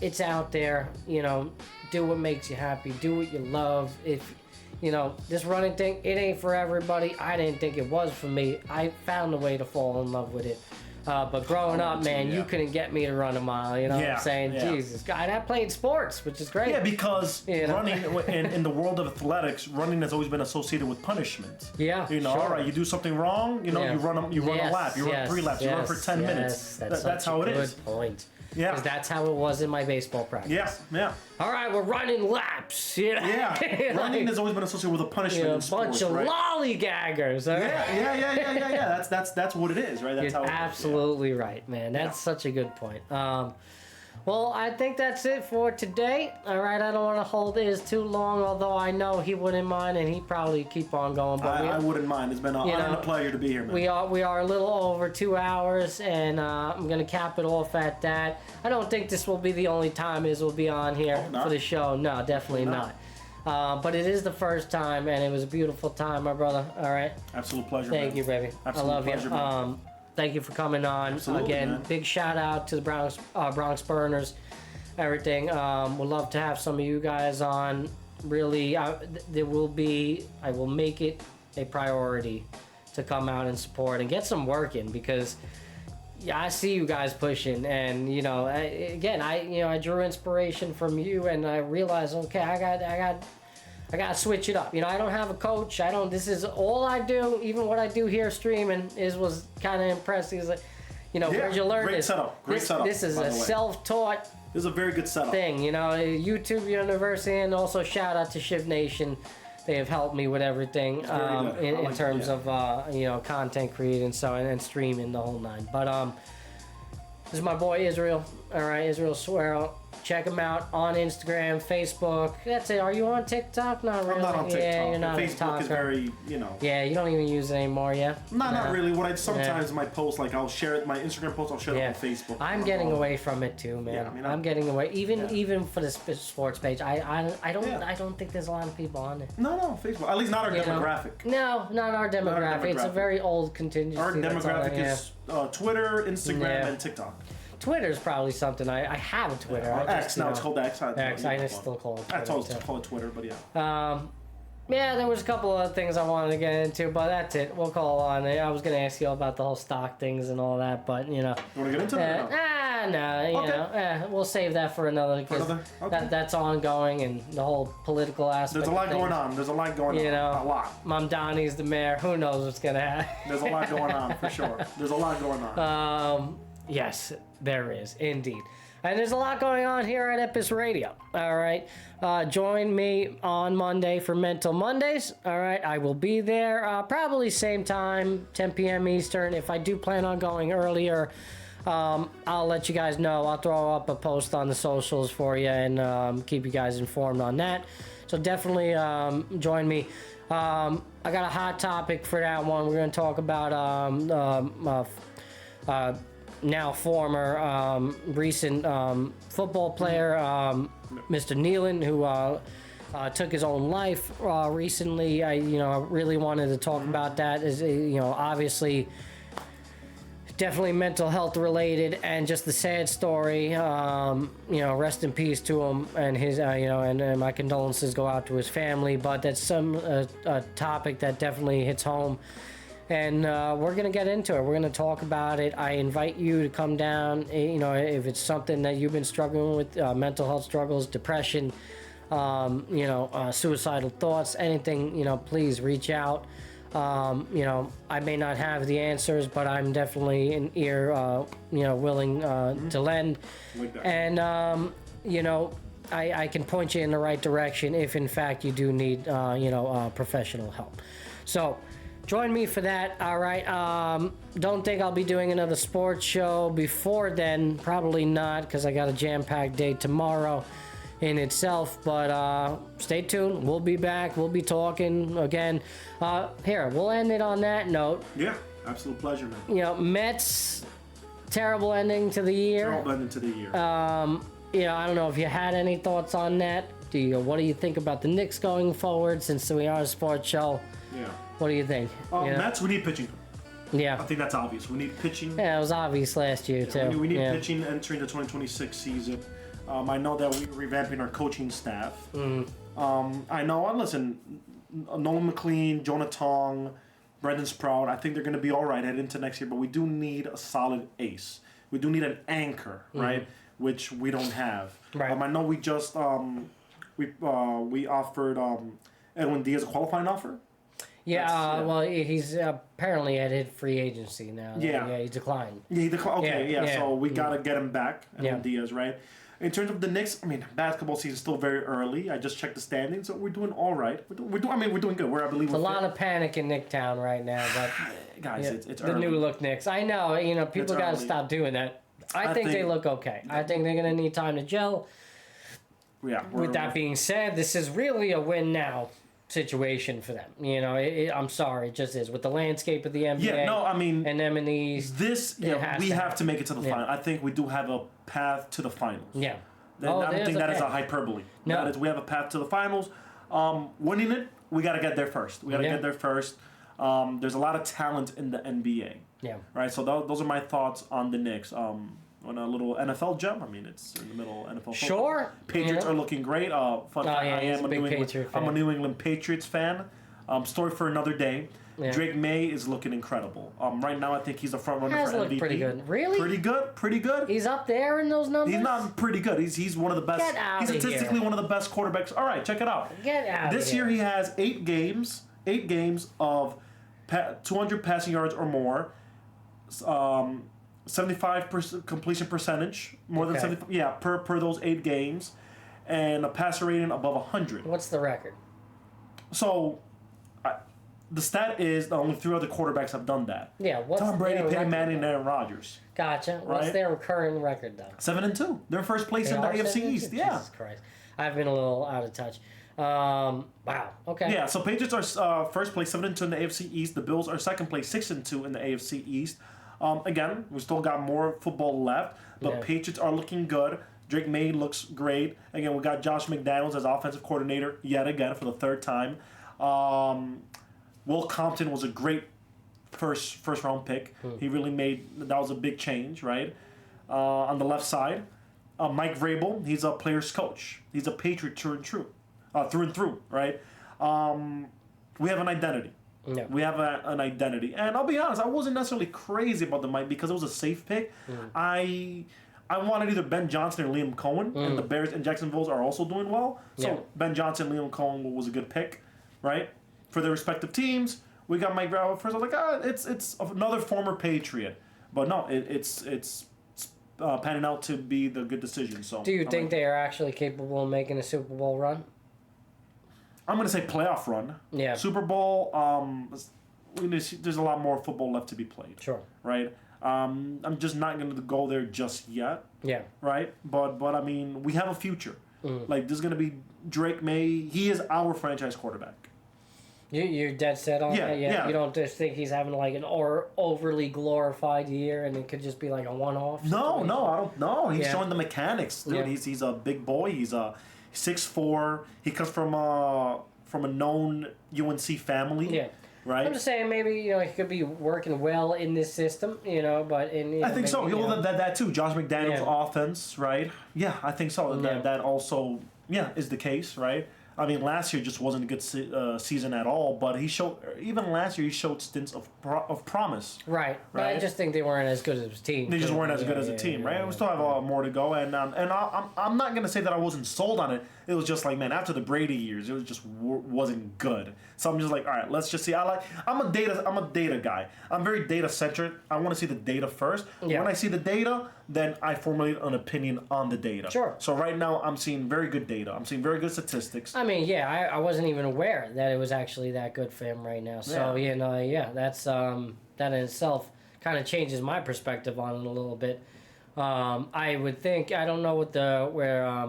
It's out there. You know, do what makes you happy. Do what you love. If you know, this running thing, it ain't for everybody. I didn't think it was for me. I found a way to fall in love with it. But growing up, man, you couldn't get me to run a mile. You know what I'm saying? Jesus God, I played sports, which is great. Yeah, because running in the world of athletics, running has always been associated with punishment. Yeah, you know, all right, you do something wrong, you know, you run a lap, you run 3 laps, you run for 10 minutes. That's how it is. Good point. Yeah, because that's how it was in my baseball practice. Yeah. All right, we're running laps. Yeah. Running has always been associated with a punishment. In sports, bunch of lollygaggers. All right? Yeah. That's what it is, right? That's You're absolutely right, man. That's such a good point. Well, I think that's it for today. All right, I don't want to hold this too long, although I know he wouldn't mind, and he'd probably keep on going. But I wouldn't mind. It's been a pleasure to be here, man. We are a little over 2 hours, and I'm gonna cap it off at that. I don't think this will be the only time Iz will be on here for the show. No, definitely not. But it is the first time, and it was a beautiful time, my brother. All right. Absolute pleasure. Thank man. you, baby. Absolute I love pleasure, you. man. Thank you for coming on. Absolutely, Again, man. big shout out to the Bronx Burners, everything. Would love to have some of you guys on. Really, I will make it a priority to come out and support and get some work in, because I see you guys pushing, and I drew inspiration from you, and I realized, okay, I got to switch it up. I don't have a coach. This is all I do. Even what I do here streaming was kind of impressive. Is like, where'd you learn great this? Setup. Great setup. This is a self-taught This is a very good setup. thing. YouTube University, and also shout out to Shiv Nation. They have helped me with everything in terms of content creating and streaming the whole nine. But this is my boy Israel. All right, Israel Suero. Check him out on Instagram, Facebook. That's it. Are you on TikTok? Not really. I'm not on TikTok. Yeah, you're not Facebook is very, Yeah, you don't even use it anymore, yeah? Not really. What I sometimes my post, like I'll share it, my Instagram post, I'll share it on Facebook. I'm getting away from it too, man. Yeah, I'm getting away. Even for the sports page, I don't think there's a lot of people on it. No, Facebook. At least not our demographic. No, not our demographic. It's a very old contingency. Our demographic is Twitter, Instagram, and TikTok. Twitter's probably something I have a Twitter. X now, it's called X. I still call it Twitter. I told call it Twitter, but yeah. Yeah, there was a couple of things I wanted to get into, but that's it. We'll call on it. I was gonna ask you about the whole stock things and all that, but You want to get into that? no. We'll save that for another, because that's ongoing, and the whole political aspect. There's a lot going on. There's a lot going on. A lot. Mamdani's the mayor. Who knows what's gonna happen? There's a lot going on for sure. There's a lot going on. Yes, there is, indeed. And there's a lot going on here at Epis Radio. All right. Join me on Monday for Mental Mondays. All right. I will be there probably same time, 10 p.m. Eastern. If I do plan on going earlier, I'll let you guys know. I'll throw up a post on the socials for you and keep you guys informed on that. So definitely join me. I got a hot topic for that one. We're going to talk about now former recent football player, Mr. Nealon, who took his own life recently. I really wanted to talk about that. Is obviously definitely mental health related, and just the sad story. Rest in peace to him and his and my condolences go out to his family. But that's a topic that definitely hits home. And we're going to get into it. We're going to talk about it. I invite you to come down. If it's something that you've been struggling with, mental health struggles, depression, suicidal thoughts, anything, please reach out. I may not have the answers, but I'm definitely an ear, willing to lend. And, I can point you in the right direction if, in fact, you do need, professional help. So, join me for that, all right? Don't think I'll be doing another sports show before then. Probably not, because I got a jam-packed day tomorrow in itself. But stay tuned. We'll be back. We'll be talking again. Here, we'll end it on that note. Yeah, absolute pleasure, man. Mets, terrible ending to the year. Terrible ending to the year. I don't know if you had any thoughts on that. What do you think about the Knicks going forward, since we are a sports show? Yeah. What do you think? Mets, we need pitching. Yeah. I think that's obvious. We need pitching. Yeah, it was obvious last year, too. We need pitching entering the 2026 season. I know that we're revamping our coaching staff. I know, listen, Nolan McLean, Jonah Tong, Brendan Sprout, I think they're going to be all right heading into next year, but we do need a solid ace. We do need an anchor, right? Which we don't have. Right. I know we just we offered Edwin Diaz a qualifying offer. Yeah, well, he's apparently at his free agency now. Yeah, he declined. Yeah, he declined. Okay, yeah. So we gotta get him back, Yeah. Diaz, right? In terms of the Knicks, basketball season is still very early. I just checked the standings, so we're doing all right. We're doing good. I believe. There's a lot of panic in Nicktown right now, but guys, it's the early. new look Knicks. I know, people got to stop doing that. I think they look okay. I think they're gonna need time to gel. Yeah. With that being said, this is really a win now situation for them. I'm sorry, it just is with the landscape of the NBA. Yeah, no, and them in the East. We have to make it to the final. I think we do have a path to the finals. Yeah. I don't think that is a hyperbole. No. We have a path to the finals. Winning it, we got to get there first. We got to get there first. There's a lot of talent in the NBA. Yeah. Right. So those are my thoughts on the Knicks. On a little NFL gem. I mean, it's in the middle of NFL football. Sure. Patriots are looking great. Fun fact, I am I'm a New England Patriots fan. Story for another day. Yeah. Drake May is looking incredible. Right now, I think he's a front runner for MVP. Pretty good. Really? Pretty good. He's up there in those numbers? He's not pretty good. He's one of the best. Get out he's of statistically here. one of the best quarterbacks. All right, check it out. Get out This of year here. he has 8 games of 200 passing yards or more. 75% completion percentage, more than 70. Yeah, per those 8 games, and a passer rating above 100. What's the record? So, the stat is that only 3 other quarterbacks have done that. Yeah, what's Tom Brady, their Peyton record, Manning, and though? Aaron Rodgers. Gotcha. What's their recurring record, though? 7-2. They're first place in the AFC East. Yeah. Jesus Christ. I've been a little out of touch. Wow. Okay. Yeah, so Patriots are first place, 7-2 in the AFC East. The Bills are second place, 6-2 in the AFC East. Again, we still got more football left, but Patriots are looking good. Drake May looks great. Again, we got Josh McDaniels as offensive coordinator yet again for the 3rd time. Will Compton was a great first round pick. He really that was a big change, right? On the left side, Mike Vrabel, he's a player's coach. He's a Patriot through and through, right? We have an identity. Yeah. We have an identity. And I'll be honest, I wasn't necessarily crazy about the Mike because it was a safe pick. I wanted either Ben Johnson or Liam Cohen, and the Bears and Jacksonville are also doing well. So Ben Johnson, Liam Cohen was a good pick, right? For their respective teams. We got Mike Vrabel first. I was like, it's another former Patriot. But no, it's panning out to be the good decision. So do you think they are actually capable of making a Super Bowl run? I'm going to say playoff run. Yeah. Super Bowl, there's a lot more football left to be played. Sure. Right? I'm just not going to go there just yet. Yeah. Right? But I mean, we have a future. Like, there's going to be Drake May. He is our franchise quarterback. You're dead set on that? Yeah. You don't just think he's having like an overly glorified year and it could just be like a one-off? No, I don't know. He's showing the mechanics, dude. Yeah. He's a big boy. He's 6'4". He comes from a known UNC family. Yeah. Right? I'm just saying maybe, he could be working well in this system, but I think so. That too. Josh McDaniels' offense, right? Yeah, I think so. That also, is the case, right? I mean, last year just wasn't a good season at all, but even last year he showed stints of promise. Right. But I just think they weren't as good as his team. They just weren't as good as a team, right? We still have a lot more to go, and I'm not gonna say that I wasn't sold on it. It was just like, man, after the Brady years, it was just wasn't good. So I'm just like, all right, let's just see. I'm a data guy. I'm very data centric. I want to see the data first. Yeah. When I see the data, then I formulate an opinion on the data. Sure. So right now, I'm seeing very good data. I'm seeing very good statistics. I mean, I wasn't even aware that it was actually that good for him right now. So, that's that in itself kind of changes my perspective on it a little bit. I would think, I don't know where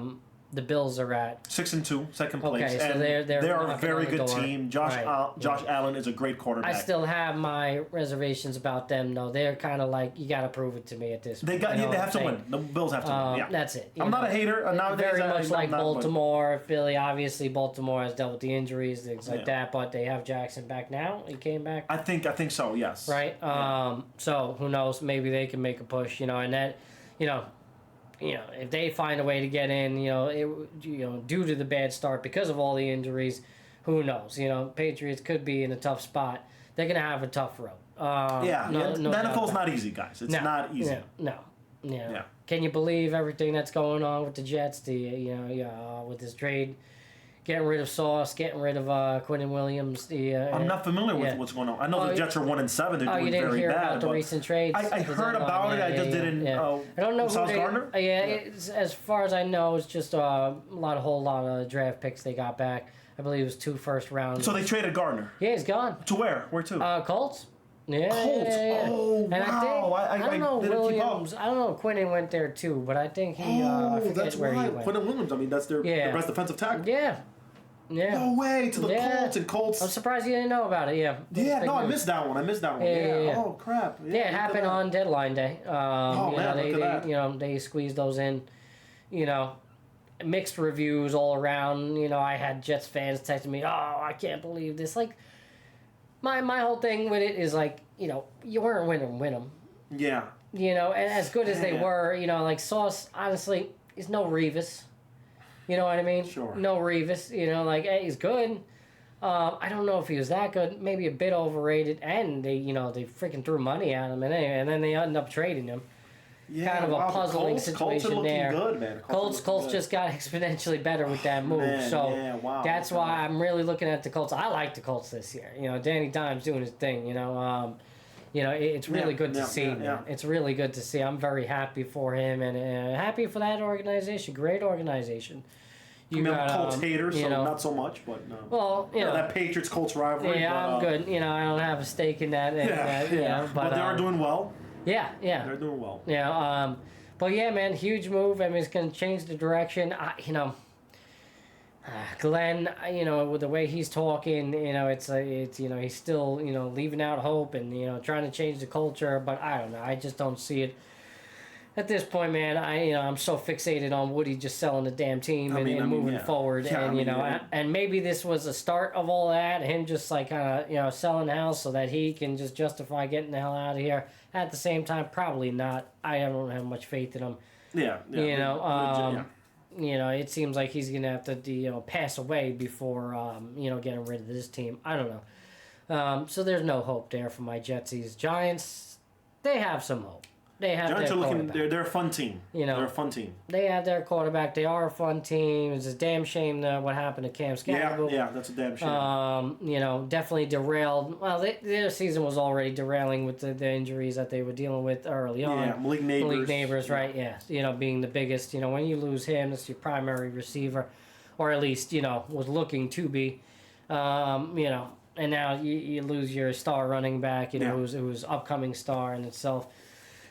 the Bills are at. 6-2, second place. Okay, so and they're a very good team. Josh Allen is a great quarterback. I still have my reservations about them, though. They're kind of like, you got to prove it to me at this point. They have to win. The Bills have to win. Yeah. That's it. I'm not a hater. Very much like Baltimore, Philly. Obviously, Baltimore has dealt with the injuries, things like that, but they have Jackson back now. He came back. I think so. Yes. Right. So who knows? Maybe they can make a push. And that, if they find a way to get in, due to the bad start because of all the injuries, who knows? Patriots could be in a tough spot. They're gonna have a tough road. The NFL's not easy, guys. It's not easy. No. Can you believe everything that's going on with the Jets? With this trade, getting rid of Sauce, getting rid of Quinnen Williams. I'm not familiar with what's going on. I know the Jets are 1-7. They're doing very bad. You didn't hear about the recent trades? I heard about it. I just didn't. I don't know Sauce Gardner? As far as I know, it's just a whole lot of draft picks they got back. I believe it was 2 first rounds. So they traded Gardner? Yeah, he's gone. To where? Where to? Colts. Yeah. Colts. Oh, and wow. I don't know Williams. I don't know if Quinnen went there too, but I think he. I forget that's where right. He went. Quinnen Williams. I mean, that's their best defensive tackle. Yeah. No way, to the Colts and Colts. I'm surprised you didn't know about it. Yeah. I missed that one. Yeah. Oh crap. Yeah, it happened on deadline day. They squeezed those in. mixed reviews all around. You know, I had Jets fans texting me, "Oh, I can't believe this." Like, my whole thing with it is like, you know, you weren't win them. Yeah. You know, and as good as they were, you know, like Sauce, honestly, is no Revis. You know what I mean? Sure. No Revis. You know, like, hey, he's good. I don't know if he was that good. Maybe a bit overrated. And they freaking threw money at him, and then they ended up trading him. Yeah, Kind of a puzzling situation Colts are looking there. Good, man. Colts just got exponentially better with that move. Man, so yeah, wow. that's why I'm really looking at the Colts. I like the Colts this year. You know, Danny Dimes doing his thing. You know, it's really good to see, man. Yeah. It's really good to see. I'm very happy for him and happy for that organization. Great organization. I'm a Colts hater, so not so much, but well, you know, that Patriots-Colts rivalry. Yeah, but, I'm good. You know, I don't have a stake in that. You know, but they are doing well. Yeah. They're doing well. Yeah. But yeah, man, huge move. I mean, it's going to change the direction. Glenn, you know, with the way he's talking, you know, it's you know, he's still, you know, leaving out hope and, you know, trying to change the culture. But I don't know. I just don't see it. At this point, man, I'm so fixated on Woody just selling the damn team and moving forward, and maybe this was the start of all that. Him just like kind of selling the house so that he can just justify getting the hell out of here. At the same time, probably not. I don't have much faith in him. Yeah. You know, it seems like he's gonna have to pass away before getting rid of this team. I don't know. So there's no hope there for my Jetsies. Giants, they have some hope. They have Giants their are looking. quarterback. They're a fun team. You know, they're a fun team. They have their quarterback. They are a fun team. It's a damn shame what happened to Cam Scattergood. Yeah, that's a damn shame. Definitely derailed. Well, their season was already derailing with the injuries that they were dealing with early on. Yeah, Malik Neighbors, right? Yeah, being the biggest. When you lose him, it's your primary receiver, or at least was looking to be. And now you lose your star running back. Who's upcoming star in itself.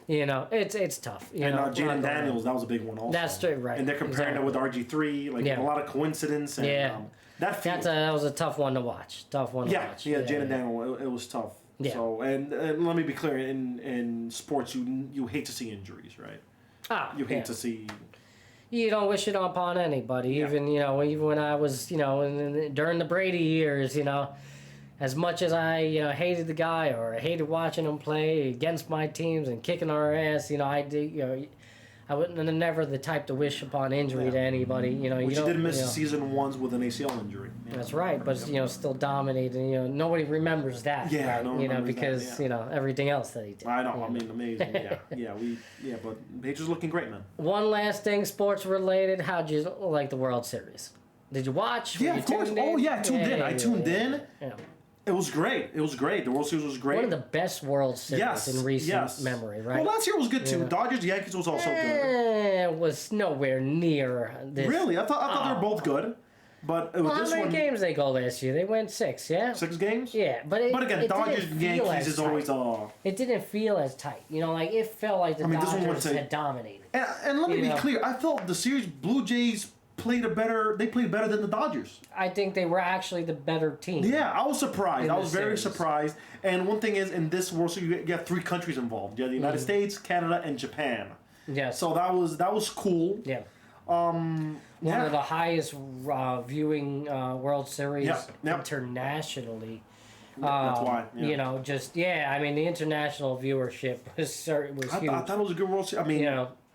It's tough. And Jaden Daniels, that was a big one also. That's true, right. And they're comparing it with RG3, a lot of coincidence. And, that was a tough one to watch. Yeah, Jaden Daniels, it was tough. Yeah. So, and let me be clear, in sports, you hate to see injuries, right? You hate to see... You don't wish it upon anybody. Even, even when I was, during the Brady years, as much as I, hated the guy or I hated watching him play against my teams and kicking our ass, I did, I wouldn't never the type to wish upon injury to anybody. Which you did miss season ones with an ACL injury. Yeah. That's right, but still dominating. Nobody remembers that. Yeah, right? No one remembers because that, everything else that he did. I know. I mean, amazing. But Patriots looking great, man. One last thing, sports related. How'd you like the World Series? Did you watch? Yeah, of course. Oh yeah, I tuned in. I tuned in. Yeah. It was great. The World Series was great. One of the best World Series in recent memory, right? Well, last year was good too. Yeah. Dodgers-Yankees was also good. It was nowhere near this. Really? I thought they were both good. But it was how many games they go last year? They went 6, yeah? 6 games? Yeah, but again, Dodgers-Yankees is always... It didn't feel as tight. it felt like the Dodgers had dominated. And let me be clear. I felt the series Blue Jays... played better than the Dodgers. I think they were actually the better team. Yeah, I was surprised. I was very surprised. And one thing is, in this World Series, you have 3 countries involved. You have the United States, Canada, and Japan. Yeah. So that was cool. Yeah. One of the highest viewing World Series internationally. That's why. Yeah. I mean, the international viewership was huge. I thought it was a good World Series. I mean,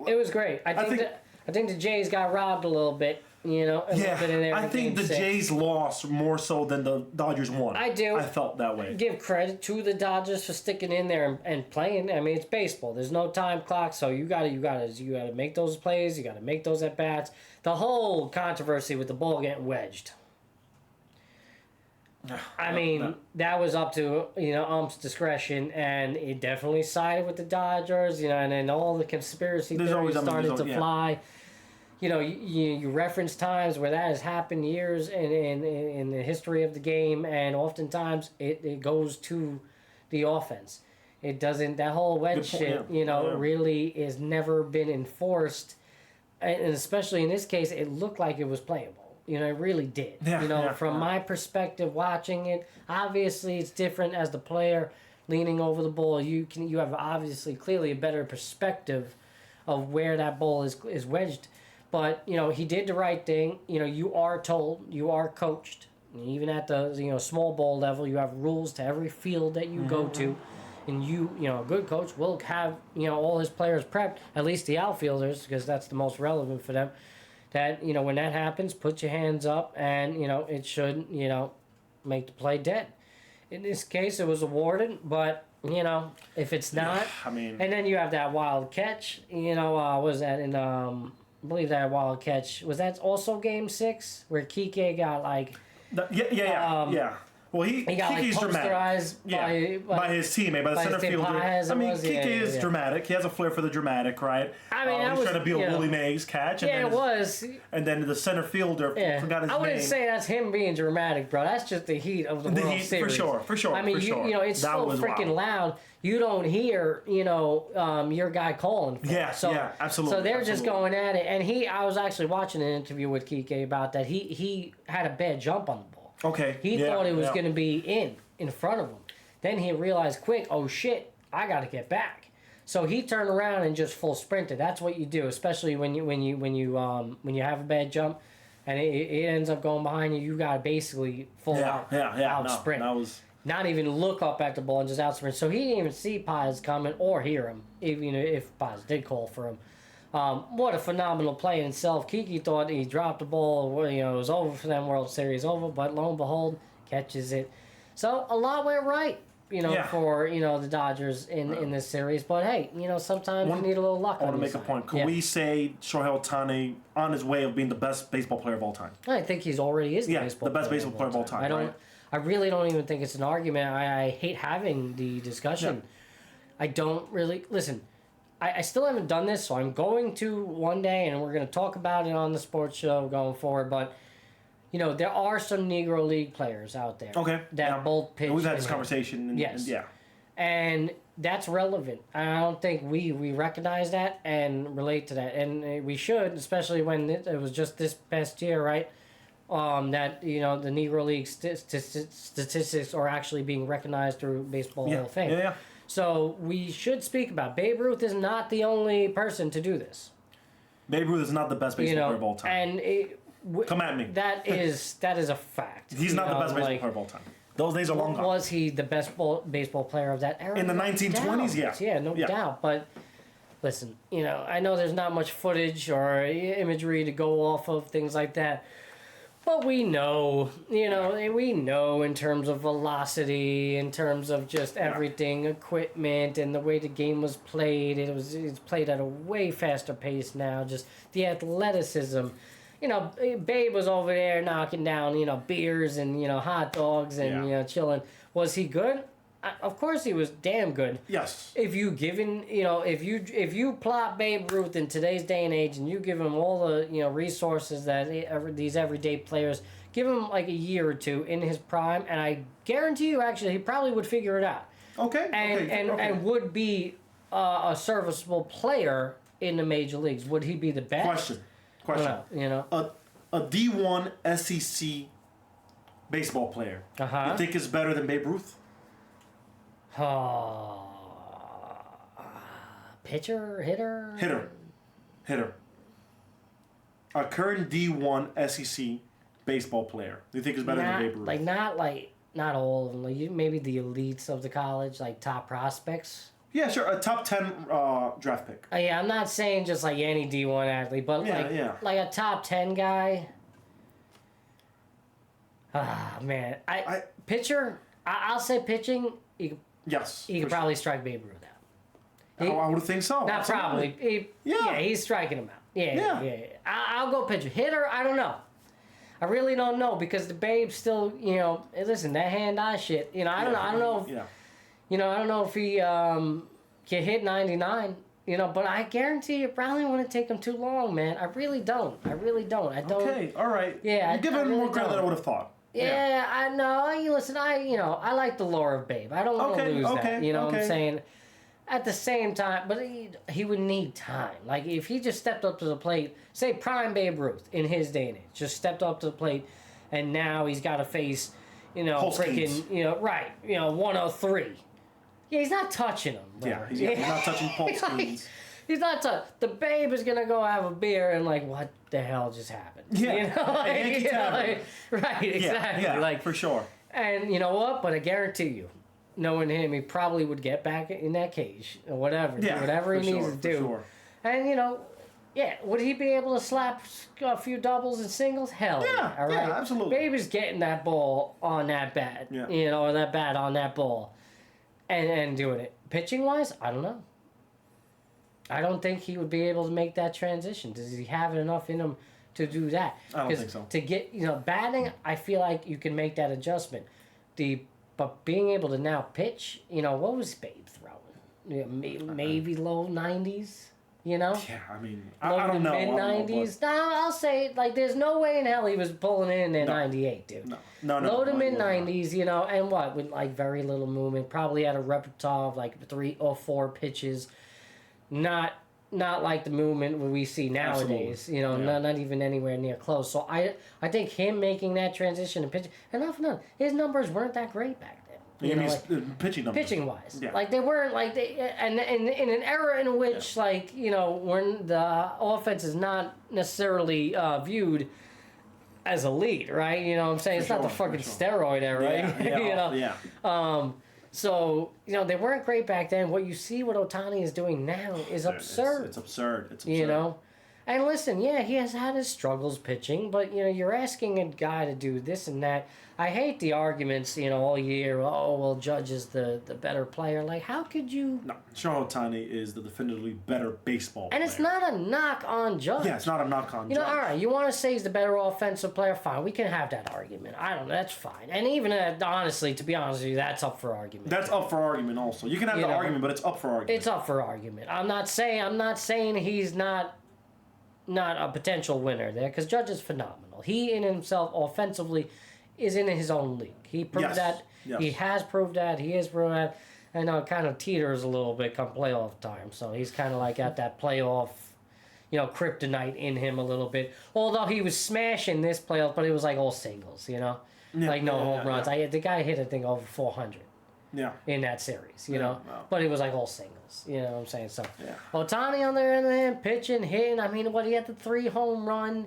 it was great. I think the Jays got robbed a little bit, I think the Jays lost more so than the Dodgers won. I do. I felt that way. Give credit to the Dodgers for sticking in there and playing. I mean, it's baseball. There's no time clock, so you gotta make those plays. You gotta make those at bats. The whole controversy with the ball getting wedged. I mean, that was up to ump's discretion, and it definitely sided with the Dodgers. And then all the conspiracy theories started to fly. You reference times where that has happened years in the history of the game, and oftentimes it goes to the offense. It doesn't. That whole wedge shit, really is never been enforced, and especially in this case, it looked like it was playable. It really did. From my perspective, watching it, obviously it's different as the player leaning over the ball. You have obviously clearly a better perspective of where that ball is wedged. But, he did the right thing. You are told, you are coached. Even at the, small ball level, you have rules to every field that you go to. And a good coach will have, all his players prepped, at least the outfielders, because that's the most relevant for them. That, when that happens, put your hands up and, it should, make the play dead. In this case, it was awarded, but, if it's not, and then you have that wild catch, was that in, I believe that wild catch, was that also game 6 where Kike got like, yeah. Well, he got Kiki's dramatic. By his teammate, by the center fielder. Kike is dramatic. He has a flair for the dramatic, right? He's trying to be a Willie Mays catch. And it was. And then the center fielder forgot his name. I wouldn't say that's him being dramatic, bro. That's just the heat of the World Series. For sure. It's so freaking loud. You don't hear, your guy calling for it. So, absolutely. So they're just going at it. And I was actually watching an interview with Kike about that. He had a bad jump on the ball. Okay. He thought it was going to be in front of him. Then he realized quick, oh shit, I got to get back. So he turned around and just full sprinted. That's what you do, especially when you have a bad jump, and it ends up going behind you. You got to basically out sprint. Not even look up at the ball and just out sprint. So he didn't even see Paz coming or hear him, even if Paz did call for him. What a phenomenal play in itself. Kiki thought he dropped the ball, it was over for them, World Series over, but lo and behold, catches it. So a lot went right, for, the Dodgers in this series. But hey, sometimes you need a little luck. I want to make a point. Can we say Shohei Ohtani on his way of being the best baseball player of all time? I think he's already the best baseball player of all time. I really don't even think it's an argument. I hate having the discussion. I don't really... Listen, I still haven't done this, so I'm going to one day, and we're going to talk about it on the sports show going forward. But, there are some Negro League players out there that both pitch. And we've had this conversation. And that's relevant. I don't think we recognize that and relate to that. And we should, especially when it was just this past year, right? That, the Negro League statistics are actually being recognized through Baseball Hall of Fame. Yeah. So we should speak about Babe Ruth is not the only person to do this. Babe Ruth is not the best baseball player of all time. And come at me. That is a fact. He's not the best baseball player of all time. Those days are long gone. Was he the best baseball player of that era? In the 1920s, yeah, no doubt. But listen, I know there's not much footage or imagery to go off of, things like that. But we know, we know in terms of velocity, in terms of just everything, equipment, and the way the game was played. It's played at a way faster pace now. Just the athleticism. Babe was over there knocking down, beers and, hot dogs and, chilling. Was he good? Of course he was damn good. Yes. If you given, if you plot Babe Ruth in today's day and age and you give him all the, resources that these everyday players, give him like a year or two in his prime, and I guarantee you, actually, he probably would figure it out. Okay. And would be a serviceable player in the major leagues. Would he be the best? Question. A D1 SEC baseball player. You think is better than Babe Ruth? Pitcher, hitter. A current D1 SEC baseball player. Do you think is better than Babe Ruth? Not all of them. Like maybe the elites of the college, like top prospects. Yeah, sure. A top 10 draft pick. I'm not saying just like any D1 athlete, but like a top 10 guy. Man, pitcher. I'll say pitching. Yes. He could probably strike Babe Ruth out. I would think so. Not probably. He's striking him out. Yeah. I'll go pitcher. Hitter, I don't know. I really don't know because the Babe still, listen, that hand-eye shit. I don't know. I don't know if he can hit 99. But I guarantee you probably wouldn't take him too long, man. I really don't. I don't. Okay, all right. Yeah, you're giving him more credit than I would have thought. Yeah, I know. Listen, I like the lore of Babe. I don't want to lose that. You know what I'm saying? At the same time, but he would need time. Like, if he just stepped up to the plate, say prime Babe Ruth in his day and age, just stepped up to the plate, and now he's got to face, freaking, 103. Yeah, he's not touching him. Bro. Yeah, he's not touching Paul Skeens. He's not. The babe is gonna go have a beer and like, what the hell just happened? Yeah. You know, right? Exactly. Yeah, like for sure. And you know what? But I guarantee you, knowing him, he probably would get back in that cage or whatever. Yeah, do whatever he needs to do. Sure. And you know. Yeah, would he be able to slap a few doubles and singles? Hell yeah, all right? Yeah, absolutely. Baby's getting that ball on that bat, you know, or that bat on that ball, and doing it. Pitching-wise, I don't know. I don't think he would be able to make that transition. Does he have enough in him to do that? I don't think so. To get, you know, batting, I feel like you can make that adjustment. But being able to now pitch, you know, what was Babe throwing? Maybe low 90s? You know? Yeah, I mean, I don't know. Mid-90s? No, I'll say, like, there's no way in hell he was pulling in 98, dude. No. Low to mid-90s, you know, and what? With, like, very little movement. Probably had a repertoire of, like, 3 or 4 pitches. Not like the movement we see nowadays. Absolutely. You know, not even anywhere near close. So I think him making that transition and pitching, and not for nothing, his numbers weren't that great back then. You know, like, pitching numbers. Pitching wise, Yeah. like they weren't like and in an era in which like you know when the offense is not necessarily viewed as elite, right? You know what I'm saying? It's not the fucking steroid era, right? Yeah, you know? So, you know, they weren't great back then. What you see what Ohtani is doing now is absurd. It's absurd. You know? And listen, yeah, he has had his struggles pitching, but, you know, you're asking a guy to do this and that. I hate the arguments, you know, all year, oh, well, Judge is the better player. Like, how could you... No, Shohei Ohtani is the definitively better baseball player. And it's not a knock on Judge. Yeah, it's not a knock on Judge. You know, all right, you want to say he's the better offensive player? Fine, we can have that argument. I don't know, that's fine. And even, honestly, to be honest with you, that's up for argument. That's up for argument also. You can have the argument, but it's up for argument. It's up for argument. I'm not saying he's not a potential winner there, because Judge is phenomenal. He in himself, offensively, is in his own league. He proved that. Yes. He has proved that. He is proved that. I know it kind of teeters a little bit come playoff time, so he's kind of like at that playoff, you know, kryptonite in him a little bit. Although he was smashing this playoff, but it was like all singles, you know? Like no home runs. Yeah. The guy hit, I think, over 400. Yeah. In that series, you know? Wow. But it was like all singles, you know what I'm saying? So, yeah. Ohtani on the other hand, pitching, hitting. I mean, he had the 3 home run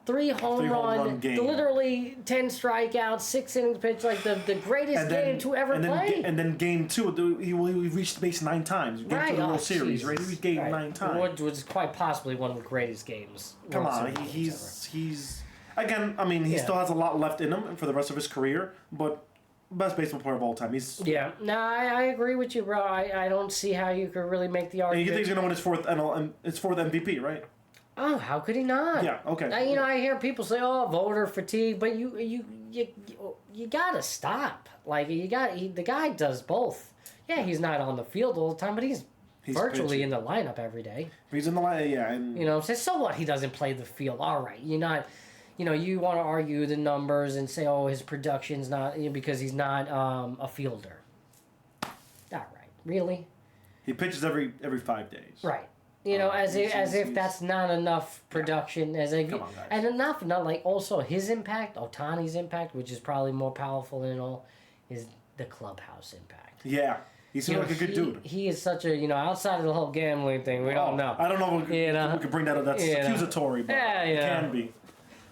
game. Literally 10 strikeouts, 6 innings pitched, like the greatest game to ever play. And then game 2, he reached the base 9 times. Game 2 of the World Series, right? He reached game 9 times. Which was quite possibly one of the greatest games. Come on, he's again. I mean, he still has a lot left in him for the rest of his career, but best baseball player of all time. No, I agree with you, bro. I don't see how you could really make the argument. And you think he's gonna win his fourth MVP, right? Oh, how could he not? Yeah, okay. I hear people say, "Oh, voter fatigue," but you gotta stop. Like the guy does both. Yeah, he's not on the field all the time, but he's virtually in the lineup every day. He's in the lineup, yeah. And you know, so what? He doesn't play the field. All right, you're not. You know, you want to argue the numbers and say, "Oh, his production's not," because he's not a fielder. All right, really? He pitches every 5 days. Right. You know, as if that's not enough production. Come on, guys. And not like also his impact, Ohtani's impact, which is probably more powerful than all, is the clubhouse impact. Yeah. He seems like a good dude. He is such a, outside of the whole gambling thing, we don't know. I don't know if we could bring that up. That's accusatory, but it can be.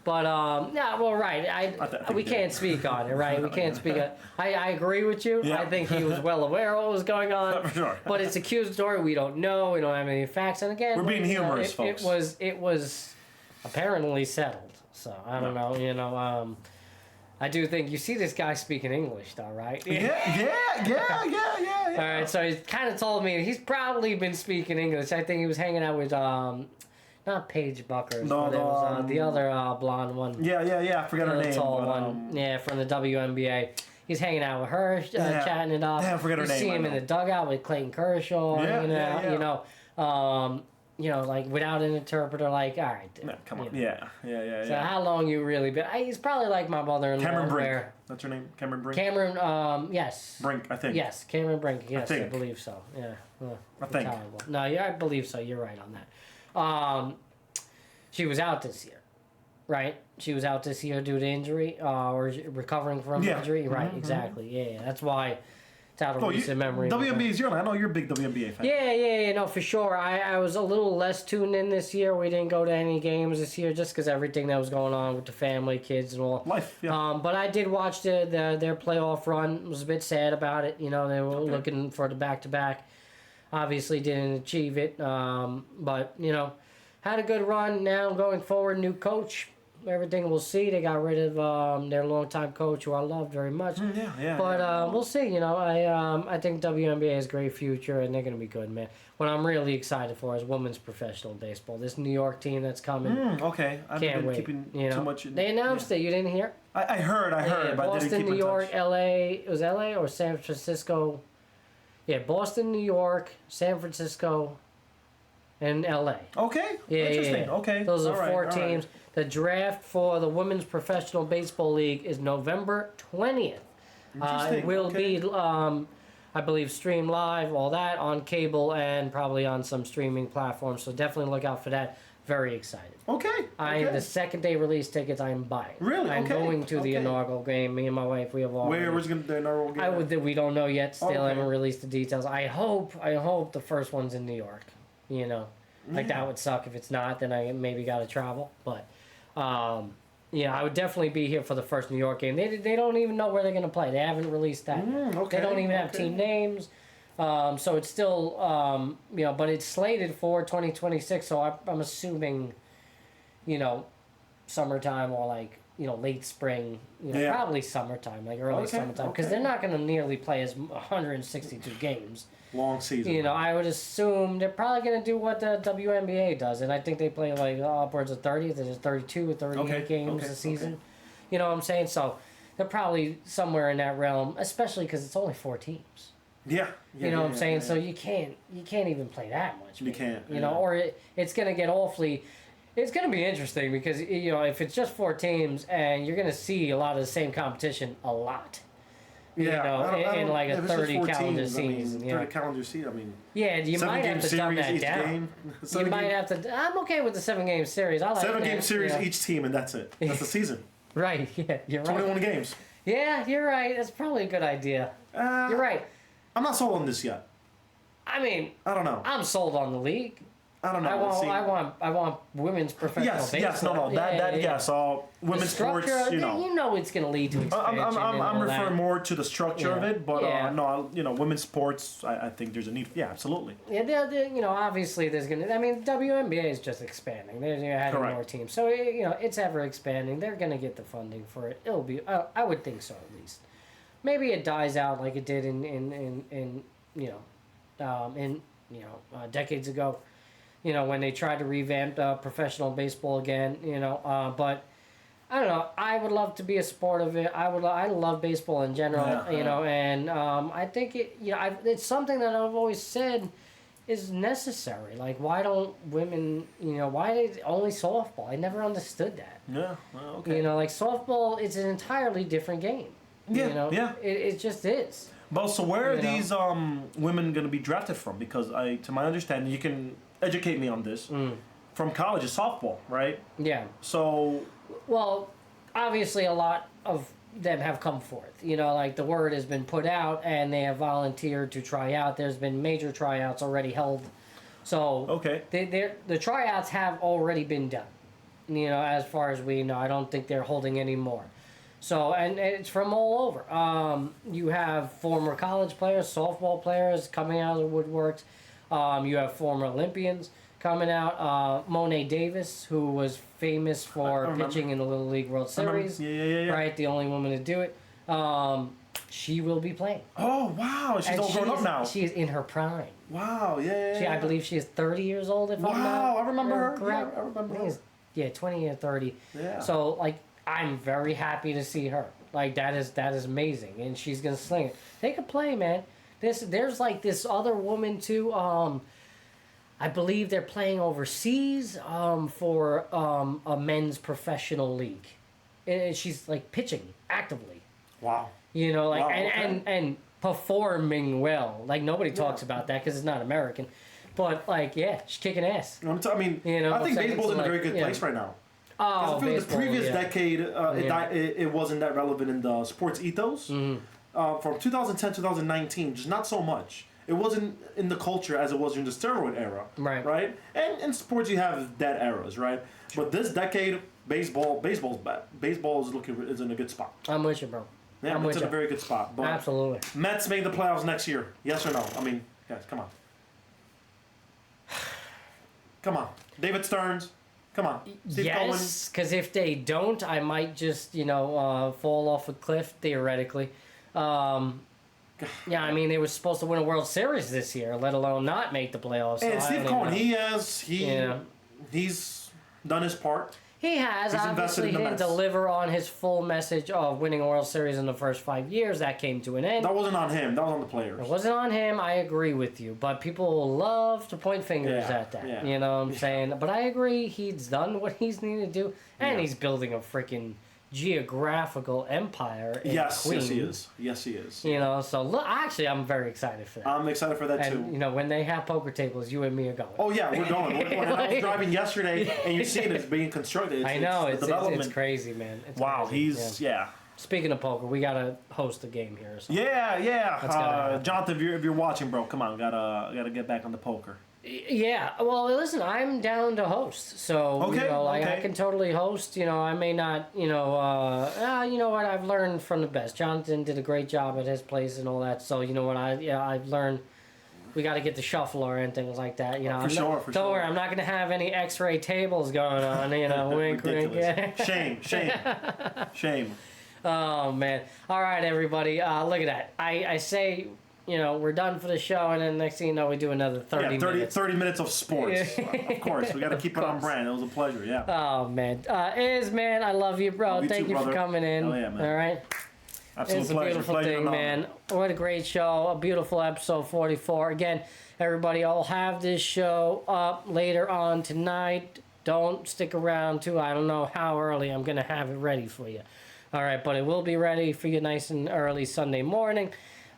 But, right. We can't speak on it, right? We can't speak on it. I agree with you. Yeah. I think he was well aware of what was going on. For sure. But it's accusatory. We don't know. We don't have any facts. And again, we're being humorous, folks. It was apparently settled. So, I don't know. I do think you see this guy speaking English, though, right? Yeah. All right, so he kind of told me he's probably been speaking English. I think he was hanging out with... not Paige Buckers, but it was the other blonde one. Yeah, I forgot her name. The tall one. Yeah, from the WNBA. He's hanging out with her, chatting it up. I forgot her name. You see him in the dugout with Clayton Kershaw. Like without an interpreter, like, all right, dude. No, come on. Yeah. So how long you really been? He's probably like my mother-in-law. Cameron Brink. That's her name? Cameron Brink? Yes. Brink, I think. Yes, Cameron Brink. Yes, I believe so. Yeah. I think. No, I believe so. You're right on that. She was out this year, right? She was out this year due to injury, or recovering from injury. Right, exactly. Yeah, that's why, It's out of recent memory. WNBA is your. I know you're a big WNBA fan. Yeah, no, for sure. I was a little less tuned in this year. We didn't go to any games this year just because everything that was going on with the family, kids, and all. Life, yeah. But I did watch their playoff run. Was a bit sad about it. You know, they were looking for the back-to-back. Obviously didn't achieve it. But, you know, had a good run. Now going forward, new coach. Everything we'll see. They got rid of their longtime coach, who I love very much. But we'll see. You know, I think WNBA has a great future, and they're gonna be good, man. What I'm really excited for is women's professional baseball. This New York team that's coming. Okay, I can't wait. Keeping too much. They announced it. You didn't hear? I heard, but I didn't Boston, keep New in York, touch. L.A. It was L.A. or San Francisco. Yeah, Boston, New York, San Francisco, and L.A. Okay. Yeah, Interesting. yeah. Okay. Those are All right, four all teams. right. The draft for the Women's Professional Baseball League is November 20th. It will be, I believe, streamed live, all that, on cable and probably on some streaming platforms. So definitely look out for that. Very excited. Okay. The second day release tickets I am buying. Really? I'm Okay. going to the Okay. inaugural game. Me and my wife, we have all. Where was the inaugural game? We don't know yet. Still Okay. haven't released the details. I hope the first one's in New York. You know, like that would suck if it's not. Then I maybe got to travel. But I would definitely be here for the first New York game. They don't even know where they're gonna play. They haven't released that. Okay. They don't even have team names. So it's still but it's slated for 2026. So I'm assuming, summertime or late spring, probably summertime, like early summertime, because they're not going to nearly play as 162 games. Long season. I would assume they're probably going to do what the WNBA does, and I think they play like upwards of 30. There's 32 or 38 games a season. You know what I'm saying? So they're probably somewhere in that realm, especially because it's only 4 teams. Yeah. You know what I'm saying? So you can't even play that much. You can't. Or it's going to get awfully. It's going to be interesting because, if it's just 4 teams and you're going to see a lot of the same competition a lot. In like a 30 calendar season. 30 calendar season, Yeah, you might have to dumb that down. You might have to. I'm okay with the 7-game series. I like 7-game series each team, and that's it. That's the season. Right, yeah, you're right. 21 games. Yeah, you're right. That's probably a good idea. You're right. I'm not sold on this yet. I mean, I don't know. I'm sold on the league. I don't know. I want women's professional baseball. Yes, no. Yes, all women's sports, it's going to lead to expansion. I'm referring more to the structure of it, but Yeah. women's sports, I think there's a need. Yeah, absolutely. Yeah, obviously there's going to, WNBA is just expanding. They're adding more teams. So, it's ever expanding. They're going to get the funding for it. It'll be, I would think so at least. Maybe it dies out like it did in decades ago. When they tried to revamp professional baseball again, but I don't know. I would love to be a sport of it. I love baseball in general, and I think it's something that I've always said is necessary. Like, why don't women, why only softball? I never understood that. Yeah, well, okay. Like softball, it's an entirely different game. Yeah. It just is. But so where are these women going to be drafted from? Because to my understanding, you can educate me on this. From college, it's softball, right? Yeah. So. Well, obviously, a lot of them have come forth. Like the word has been put out, and they have volunteered to try out. There's been major tryouts already held. So. Okay. The tryouts have already been done. As far as we know, I don't think they're holding any more. So, and it's from all over. You have former college players, softball players coming out of the woodworks. You have former Olympians coming out. Monet Davis, who was famous for pitching in the Little League World Series. Yeah. Right, the only woman to do it. She will be playing. Oh, wow. She's all grown up now. She is in her prime. Wow, yeah. I believe she is 30 years old, if I'm not. Wow, I remember her. Correct. Yeah, I remember her. Yeah, 20 or 30. Yeah. So, I'm very happy to see her. That is amazing, and she's gonna sling it. They could play, man. There's this other woman too. I believe they're playing overseas for a men's professional league, and she's pitching actively. Wow. Wow, and performing well. Nobody talks about that because it's not American, but she's kicking ass. I think baseball's in a very good place right now. Oh, I feel the previous decade, it wasn't that relevant in the sports ethos. from 2010 2019, just not so much. It wasn't in the culture as it was in the steroid era. Right? And in sports, you have dead eras, right? But this decade, baseball's bad. Baseball is in a good spot. I'm with you, bro. Yeah, it's in a very good spot. But absolutely. Mets make the playoffs next year. Yes or no? I mean, guys, come on. Come on. David Stearns. Come on. Steve yes, because if they don't, I might just, fall off a cliff, theoretically. Yeah, I mean, they were supposed to win a World Series this year, let alone not make the playoffs. And Steve Cohen, he's done his part. He has. He's obviously, he didn't deliver on his full message of winning a World Series in the first 5 years. That came to an end. That wasn't on him. That was on the players. It wasn't on him. I agree with you. But people will love to point fingers at that. Yeah. You know what I'm saying? But I agree. He's done what he's needed to do. And he's building a freaking geographical empire in Queens. Yes, he is. So look, actually, I'm very excited for that. I'm excited for that, too. And, when they have poker tables, you and me are going. Oh, yeah, we're going. And I was driving yesterday, and you're seeing it's being constructed. I know. It's crazy, man. It's crazy. Speaking of poker, we got to host a game here or something. Yeah. Jonathan, if you're watching, bro, come on. Gotta get back on the poker. Yeah, well, listen, I'm down to host, so I can totally host. I may not, you know what, I've learned from the best. Jonathan did a great job at his place and all that, so you know what, I've learned. We got to get the shuffler and things like that. For sure. Don't worry, I'm not going to have any X-ray tables going on. Wink, wink. Shame. Oh man! All right, everybody, look at that. I say. We're done for the show, and then next thing you know, we do another 30 minutes. 30 minutes of sports. Of course. We got to keep it on brand. It was a pleasure, yeah. Oh, man. Man, I love you, bro. Thank you for coming in. Oh, yeah, man. All right? Absolute it's a pleasure. beautiful thing, man. What a great show. A beautiful episode 44. Again, everybody, I'll have this show up later on tonight. Don't stick around, too. I don't know how early I'm going to have it ready for you. All right, but it will be ready for you nice and early Sunday morning.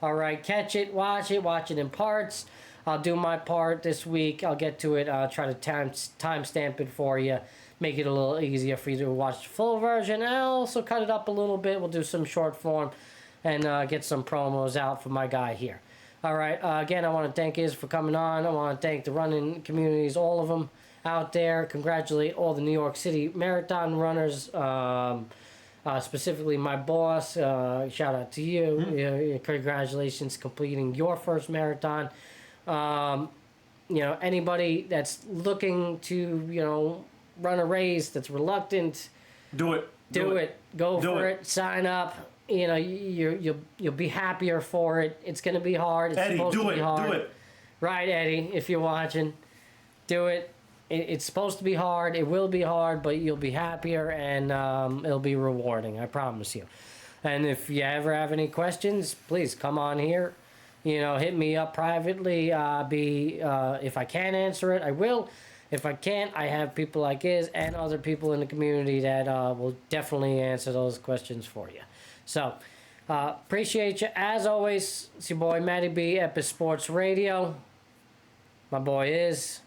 All right, catch it, watch it in parts. I'll do my part this week. I'll get to it. I'll try to timestamp it for you, make it a little easier for you to watch the full version. And I'll also cut it up a little bit. We'll do some short form and get some promos out for my guy here. All right, again, I want to thank Iz for coming on. I want to thank the running communities, all of them out there. Congratulate all the New York City Marathon runners. Specifically my boss, shout out to you. Congratulations completing your first marathon. Anybody that's looking to, run a race that's reluctant, do it. Do it. Go for it. Sign up. You'll be happier for it. It's going to be hard. It's supposed to be hard. Do it. Right, Eddie, if you're watching, do it. It's supposed to be hard. It will be hard, but you'll be happier, and it'll be rewarding. I promise you. And if you ever have any questions, please come on here. Hit me up privately. If I can answer it, I will. If I can't, I have people like Iz and other people in the community that will definitely answer those questions for you. So, appreciate you. As always, it's your boy Matty B, Epis Sports Radio. My boy Iz.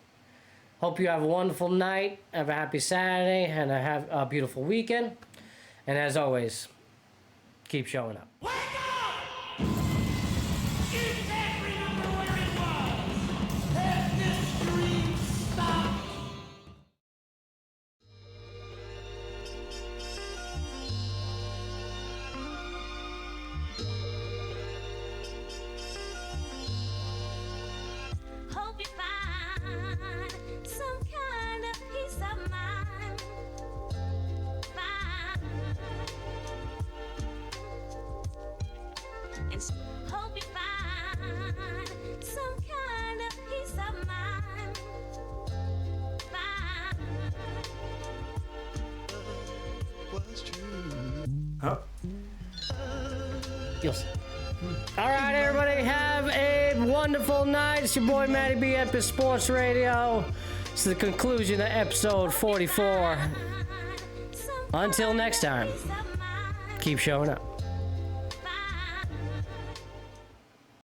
Hope you have a wonderful night, have a happy Saturday, and have a beautiful weekend. And as always, keep showing up. Wake up! You can't remember where it was. Let this dream stop. Hope you find some kind of peace of mind. And hope you find some kind of peace of mind. Was true. Huh? Yes. All right, everybody, have a wonderful night. It's your boy Matty B, Epis Sports Radio. It's the conclusion of episode 44. Until next time, keep showing up.